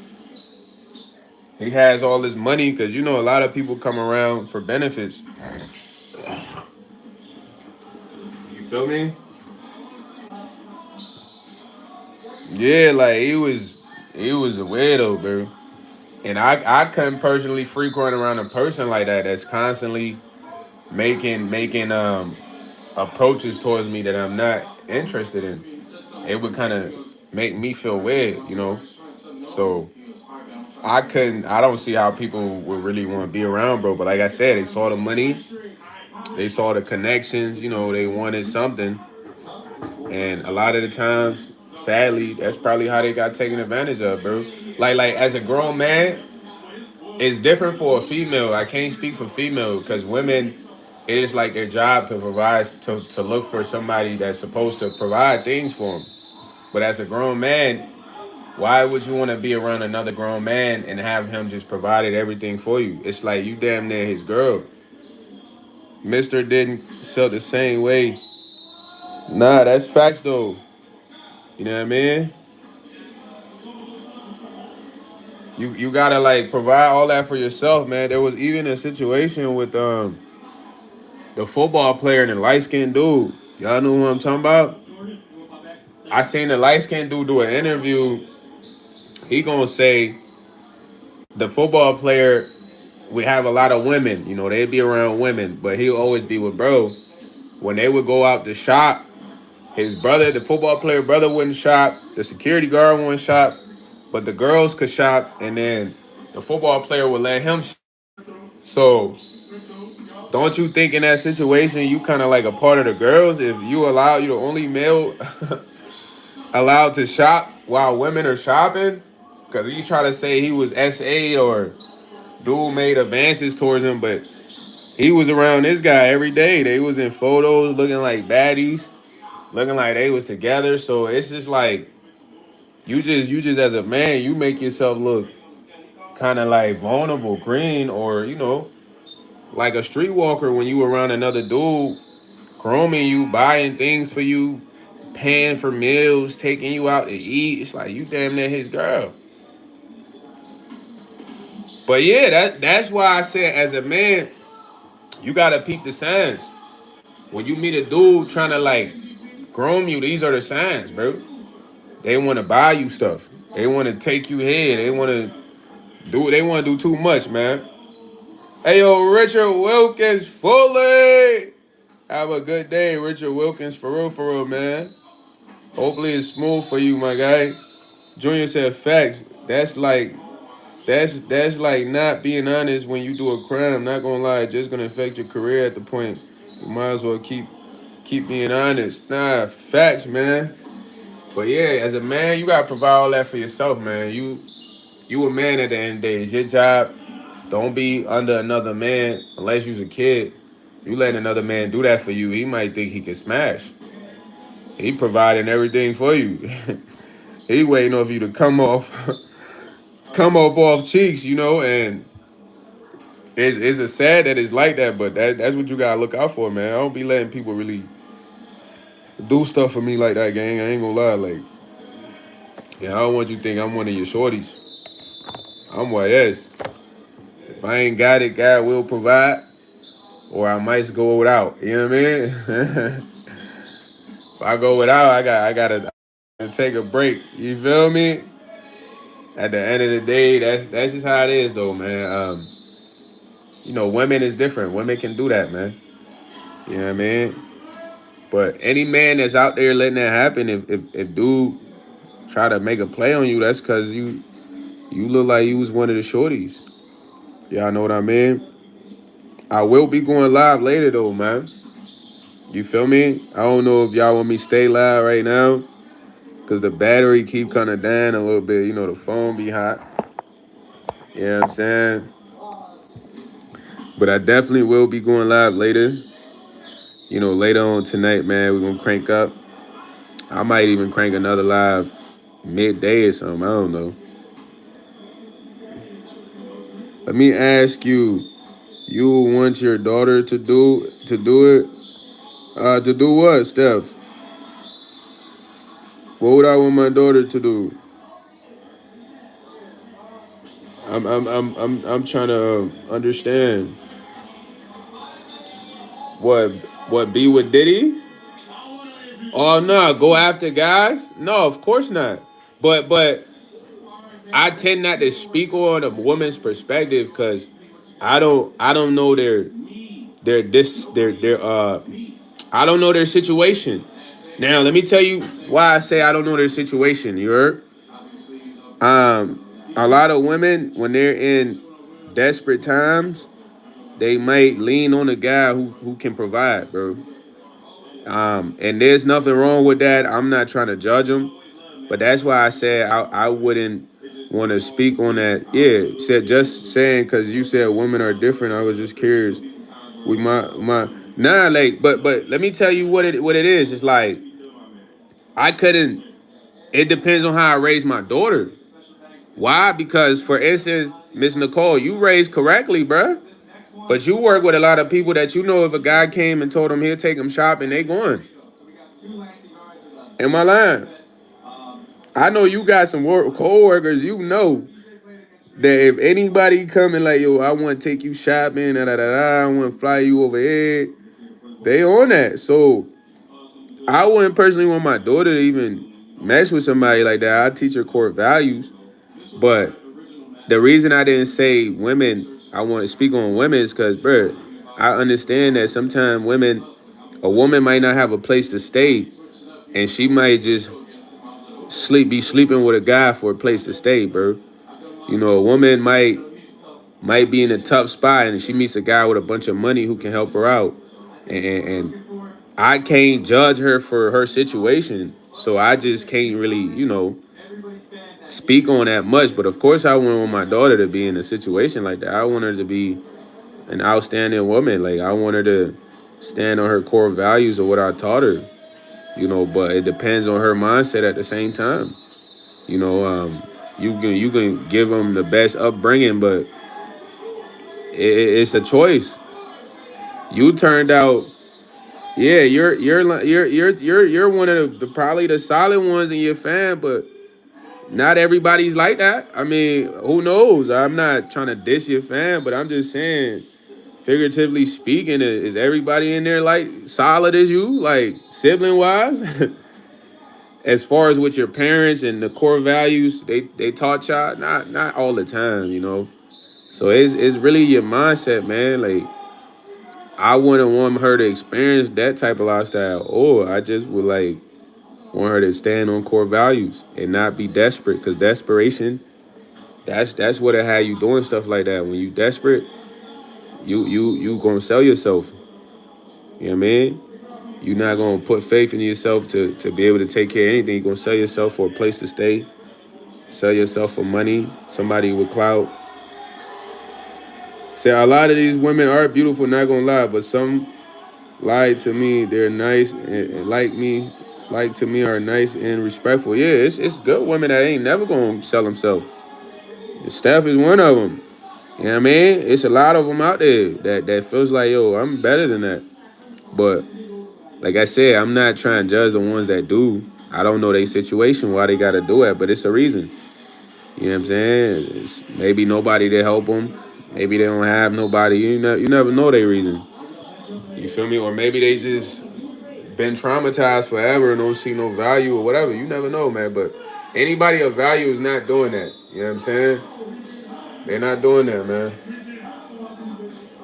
He has all this money because you know a lot of people come around for benefits. You feel me? Yeah, like he was a weirdo, bro. And I couldn't personally frequent around a person like that that's constantly making approaches towards me that I'm not interested in. it would kind of make me feel weird, you know. So I don't see how people would really want to be around, bro. But like I said, they saw the money, they saw the connections, you know, they wanted something, and a lot of the times, sadly, that's probably how they got taken advantage of, bro. Like as a grown man, it's different for a female. I can't speak for female because women, it is like their job to provide to look for somebody that's supposed to provide things for them. But as a grown man, why would you want to be around another grown man and have him just provided everything for you? It's like you damn near his girl. Mister didn't feel the same way. Nah, that's facts though. You know what I mean? You gotta like provide all that for yourself, man. There was even a situation with the football player and the light skinned dude. Y'all know who I'm talking about? I seen the light skinned dude do an interview. He gonna say the football player we have a lot of women, you know, they'd be around women, but he'll always be with bro. When they would go out to shop, his brother, the football player brother wouldn't shop, the security guard wouldn't shop, but the girls could shop, and then the football player would let him shop. So don't you think in that situation you kind of like a part of the girls if you the only male allowed to shop while women are shopping? Because he try to say he was SA or dude made advances towards him, but he was around this guy every day. They was in photos looking like baddies, looking like they was together. So it's just like you just as a man, you make yourself look kind of like vulnerable, green, or like a streetwalker when you around another dude grooming you, buying things for you, paying for meals, taking you out to eat. It's like you damn near his girl. But yeah, that's why I said as a man, you gotta peep the signs. When you meet a dude trying to like groom you, these are the signs, bro. They want to buy you stuff. They want to take you here. They want to do. They want to do too much, man. Hey yo, Richard Wilkins Foley. Have a good day, Richard Wilkins. For real, man. Hopefully it's smooth for you, my guy. Junior said facts. That's like not being honest when you do a crime. Not gonna lie, it's just gonna affect your career at the point. You might as well keep being honest. Nah, facts, man. But yeah, as a man, you gotta provide all that for yourself, man. You a man at the end of the day. It's your job. Don't be under another man unless you's a kid. You let another man do that for you, he might think he can smash. He providing everything for you. He waiting on you to come off cheeks, and it's a sad that it's like that, but that's what you gotta look out for, man. I don't be letting people really do stuff for me like that, gang. I ain't gonna lie, like, yeah, I don't want you to think I'm one of your shorties. I'm YS. If I ain't got it, God will provide, or I might go without. You know what I mean? If I go without, I gotta take a break. You feel me? At the end of the day, that's just how it is, though, man. Women is different. Women can do that, man. You know what I mean? But any man that's out there letting that happen, if dude try to make a play on you, that's because you look like you was one of the shorties. Y'all know what I mean? I will be going live later though, man. You feel me? I don't know if y'all want me to stay live right now, cause the battery keep kind of down a little bit. The phone be hot. You know what I'm saying? But I definitely will be going live later. Later on tonight, man, we're gonna crank up. I might even crank another live midday or something. I don't know. Let me ask you. You want your daughter to do it? To do what, Steph? What would I want my daughter to do? I'm trying to understand. What what be with Diddy? Oh no, go after guys? No, of course not. But I tend not to speak on a woman's perspective because I don't know their I don't know their situation. Now, let me tell you why I say I don't know their situation. You heard? A lot of women, when they're in desperate times, they might lean on a guy who can provide, bro. And there's nothing wrong with that. I'm not trying to judge them, but that's why I said I wouldn't want to speak on that. Yeah, said just saying because you said women are different. I was just curious. With my nah, like, but let me tell you what it is. It's like I couldn't. It depends on how I raise my daughter. Why? Because for instance, Miss Nicole, you raised correctly, bruh. But you work with a lot of people that you know if a guy came and told them he'll take them shopping, they going. Am I lying? I know you got some co-workers, you know that if anybody coming like, yo, I want to take you shopping, I want to fly you over here, they on that. So I wouldn't personally want my daughter to even mess with somebody like that. I teach her core values. But the reason I didn't say women, I want to speak on women is because, bro, I understand that sometimes a woman might not have a place to stay, and she might just be sleeping with a guy for a place to stay, bro. You know, a woman might be in a tough spot, and she meets a guy with a bunch of money who can help her out, and I can't judge her for her situation, so I just can't really, speak on that much. But of course, I wouldn't want my daughter to be in a situation like that. I want her to be an outstanding woman. Like I want her to stand on her core values of what I taught her. But it depends on her mindset at the same time. You know, you can give them the best upbringing, but it's a choice. You turned out, yeah. You're one of probably the solid ones in your fam, but not everybody's like that. I mean, who knows? I'm not trying to diss your fam, but I'm just saying, figuratively speaking, is everybody in there like solid as you, like sibling wise? As far as with your parents and the core values they taught y'all, not all the time. So it's really your mindset, man. Like I wouldn't want her to experience that type of lifestyle, or I just would like want her to stand on core values and not be desperate, because desperation, that's what it had you doing stuff like that. When you desperate, you gonna sell yourself. You know what I mean? You're not gonna put faith in yourself to be able to take care of anything. You're gonna sell yourself for a place to stay, sell yourself for money, somebody with clout. Say a lot of these women are beautiful, not gonna lie, but some lie to me. They're nice and like to me are nice and respectful. Yeah, it's good women that ain't never gonna sell themselves. Steph is one of them. You know what I mean? It's a lot of them out there that feels like, yo, I'm better than that. But like I said, I'm not trying to judge the ones that do. I don't know their situation, why they got to do it, but it's a reason. You know what I'm saying? It's maybe nobody to help them. Maybe they don't have nobody. You never know their reason. You feel me? Or maybe they just been traumatized forever and don't see no value or whatever. You never know, man. But anybody of value is not doing that. You know what I'm saying? They're not doing that, man.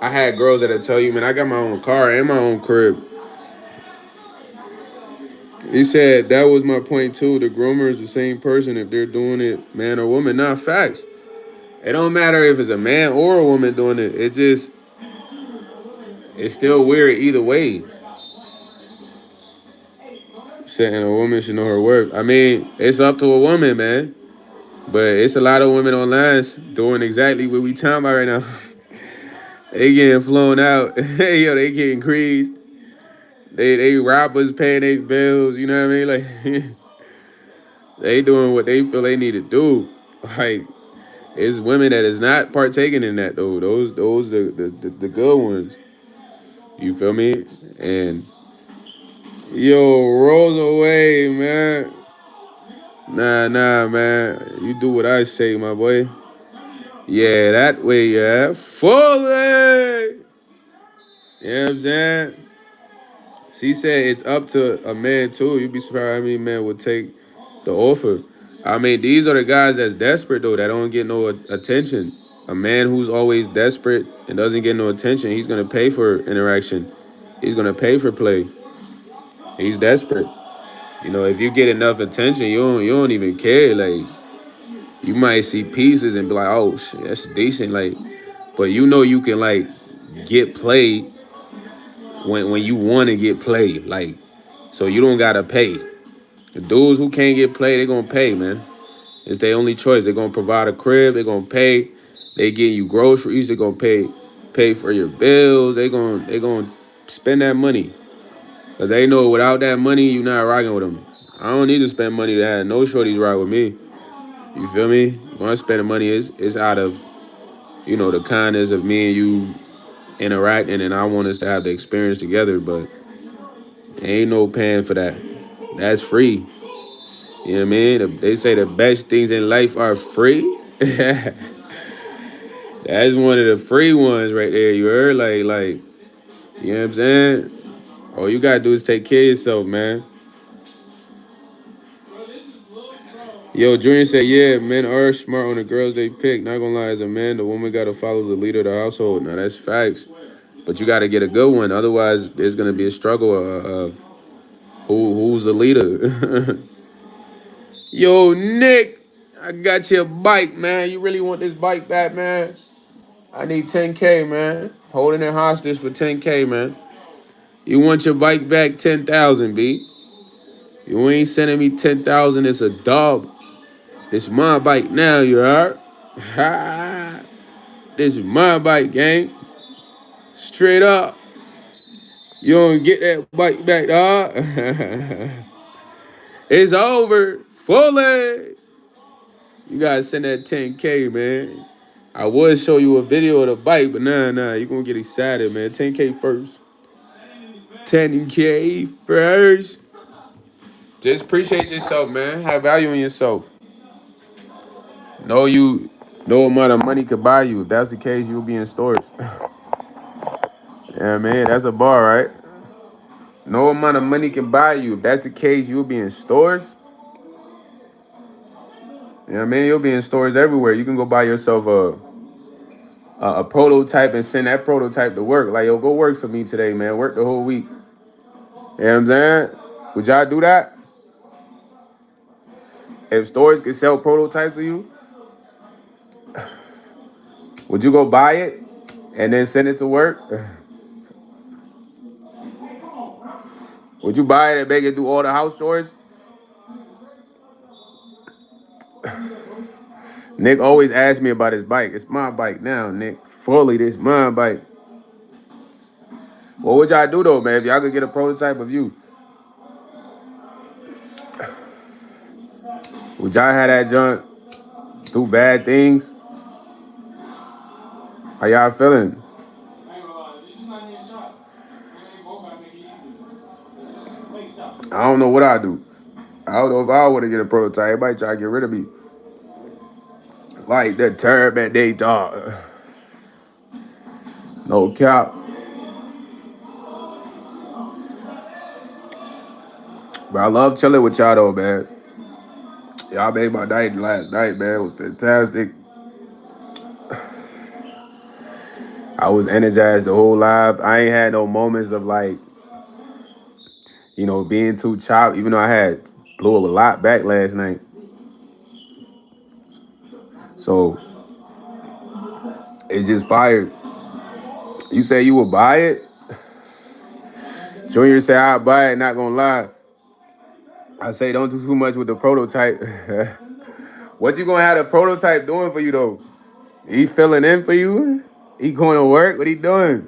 I had girls that'll tell you, man, I got my own car and my own crib. He said that was my point too. The groomer is the same person if they're doing it, man or woman. Not facts. It don't matter if it's a man or a woman doing it. It's still weird either way. Saying a woman should know her worth. I mean, it's up to a woman, man. But it's a lot of women online doing exactly what we talking about right now. They getting flown out. Yo, they getting creased. They robbers paying their bills. You know what I mean? Like they doing what they feel they need to do. Like it's women that is not partaking in that though. Those the good ones. You feel me? And yo, rolls away, man. Nah, man. You do what I say, my boy. Yeah, that way, yeah. Fully. You know what I'm saying? She said it's up to a man too. You'd be surprised how many men would take the offer. I mean, these are the guys that's desperate though, that don't get no attention. A man who's always desperate and doesn't get no attention, he's gonna pay for interaction. He's gonna pay for play. He's desperate. if you get enough attention, you don't even care. Like, you might see pieces and be like, oh shit, that's decent. Like, but you can like get played when you want to get played. Like, so you don't gotta pay. The dudes who can't get played, they gonna pay, man. It's their only choice. They're gonna provide a crib. They're gonna pay. They getting you groceries. They're gonna pay for your bills. They gonna spend that money, cause they know without that money, you're not rocking with them. I don't need to spend money to have no shorties ride with me. You feel me? When I spend the money, it's out of the kindness of me and you interacting, and I want us to have the experience together. But ain't no paying for that. That's free. You know what I mean? They say the best things in life are free. That's one of the free ones right there. You heard? Like, you know what I'm saying? All you gotta do is take care of yourself, man. Yo, Junior said, yeah, men are smart on the girls they pick. Not gonna lie, as a man, the woman gotta follow the leader of the household. Now that's facts. But you gotta get a good one. Otherwise, there's gonna be a struggle of who's the leader. Yo, Nick, I got you a bike, man. You really want this bike back, man? I need 10K, man. Holding it hostage for 10K, man. You want your bike back 10,000, B. You ain't sending me 10,000. It's a dub. This my bike now, you heard? Ha! This is my bike, gang. Straight up. You don't get that bike back, dog. It's over. Fully. You gotta send that 10K, man. I would show you a video of the bike, but nah. You gonna get excited, man. 10K first. 10K first. Just appreciate yourself, man. Have value in yourself. No amount of money could buy you. If that's the case, you'll be in stores. Yeah, man, that's a bar, right? No amount of money can buy you. If that's the case, you'll be in stores. Yeah, man, you'll be in stores everywhere. You can go buy yourself a prototype and send that prototype to work. Like, yo, go work for me today, man. Work the whole week. You know what I'm saying? Would y'all do that? If stores could sell prototypes to you, would you go buy it and then send it to work? Would you buy it and make it do all the house chores? Nick always asks me about his bike. It's my bike now, Nick. Fully, this my bike. What would y'all do though, man? If y'all could get a prototype of you, would y'all have that junk do bad things? How y'all feeling? I don't know what I do. I don't know if I want to get a prototype. Everybody try to get rid of me. Like the term that they thought. No cap. But I love chilling with y'all though, man. Y'all made my night last night, man. It was fantastic. I was energized the whole live. I ain't had no moments of like, being too chopped, even though I had blew a lot back last night. So it's just fired. You say you would buy it? Junior say I'll buy it, not gonna lie. I say don't do too much with the prototype. What you gonna have the prototype doing for you though? He filling in for you? He going to work? What he doing?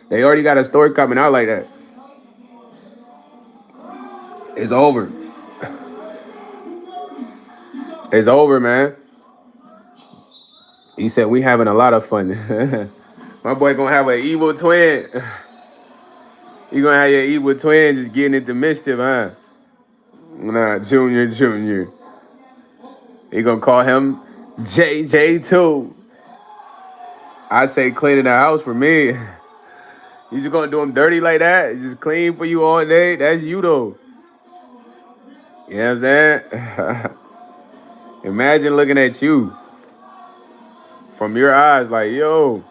They already got a story coming out like that. It's over. It's over, man. He said we having a lot of fun. My boy gonna have an evil twin. You gonna have your evil twin just getting into mischief, huh? Nah, Junior. He gonna call him JJ2. I say cleaning the house for me. You just gonna do him dirty like that? Just clean for you all day? That's you though. You know what I'm saying? Imagine looking at you from your eyes like, yo,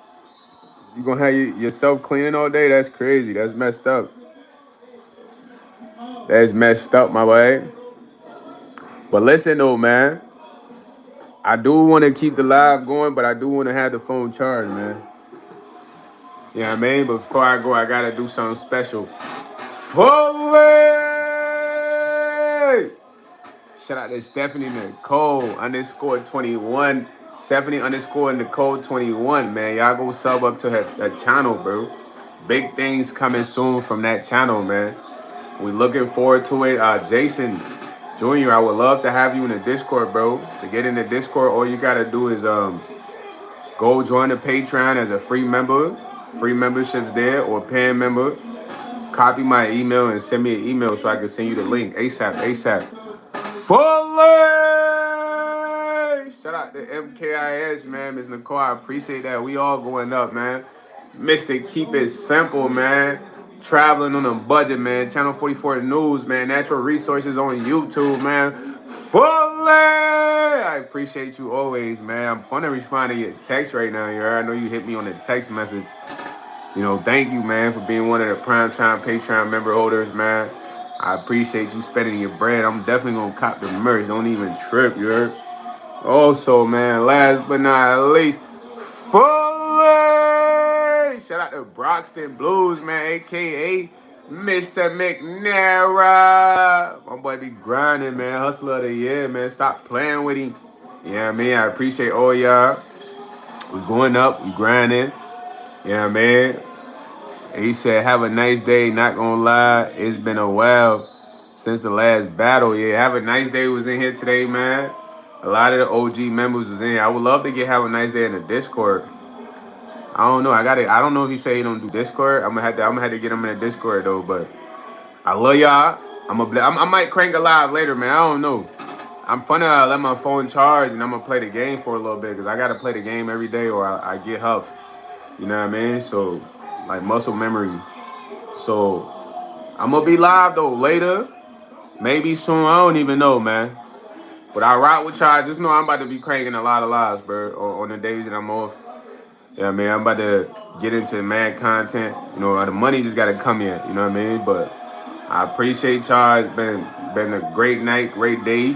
you gonna have yourself cleaning all day? That's crazy. That's messed up. That's messed up, my boy. But listen though, man. I do want to keep the live going, but I do want to have the phone charged, man. You know what I mean? But before I go, I gotta do something special. Fully! Shout out to Stephanie Nicole _21. Stephanie _Nicole 21, man. Y'all go sub up to her channel, bro. Big things coming soon from that channel, man. We looking forward to it. Jason Jr., I would love to have you in the Discord, bro. To get in the Discord, all you gotta do is go join the Patreon as a free member. Free memberships there, or paying member. Copy my email and send me an email so I can send you the link ASAP. Fully! Shout out to MKIS, man. Ms. Nicole, I appreciate that. We all going up, man. Mr. Keep It Simple, man. Traveling on a budget, man. Channel 44 News, man. Natural Resources on YouTube, man. Fully! I appreciate you always, man. I'm fun to respond to your text right now. I know you hit me on the text message. You know, thank you, man, for being one of the Primetime Patreon member holders, man. I appreciate you spending your bread. I'm definitely going to cop the merch. Don't even trip, you heard? Also, man, last but not least, Fully! Shout out to Broxton Blues, man, a.k.a. Mr. McNaira. My boy be grinding, man. Hustler of the year, man. Stop playing with him. You know what I mean? I appreciate all y'all. We going up. We grinding. You know what I mean? He said, have a nice day. Not gonna lie, it's been a while since the last battle. Yeah, have a nice day was in here today, man. A lot of the OG members was in here. I would love to get have a nice day in the Discord. I don't know. I don't know if he said he don't do Discord. I'm gonna have to get him in the Discord though. But I love y'all. I might crank a live later, man. I don't know. I'm finna let my phone charge and I'm gonna play the game for a little bit because I gotta play the game every day or I get huffed. You know what I mean? So like muscle memory. So I'm gonna be live though later, maybe soon. I don't even know, man. But I rock with y'all. Just know I'm about to be cranking a lot of lives, bro, on the days that I'm off. Yeah, man, I'm about to get into mad content. You know, the money just gotta come in. You know what I mean? But I appreciate y'all. It's been a great night, great day,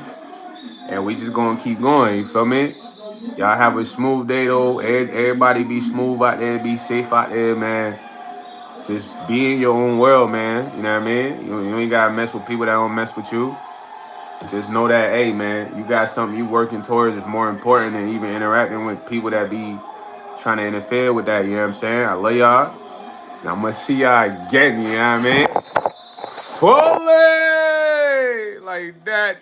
and we just gonna keep going. You feel me? Y'all have a smooth day though. Everybody be smooth out there. Be safe out there, man. Just be in your own world, man. You know what I mean? You ain't gotta mess with people that don't mess with you. Just know that, hey, man, you got something you working towards is more important than even interacting with people that be trying to interfere with that. You know what I'm saying? I love y'all. And I'm gonna see y'all again. You know what I mean? Fully like that.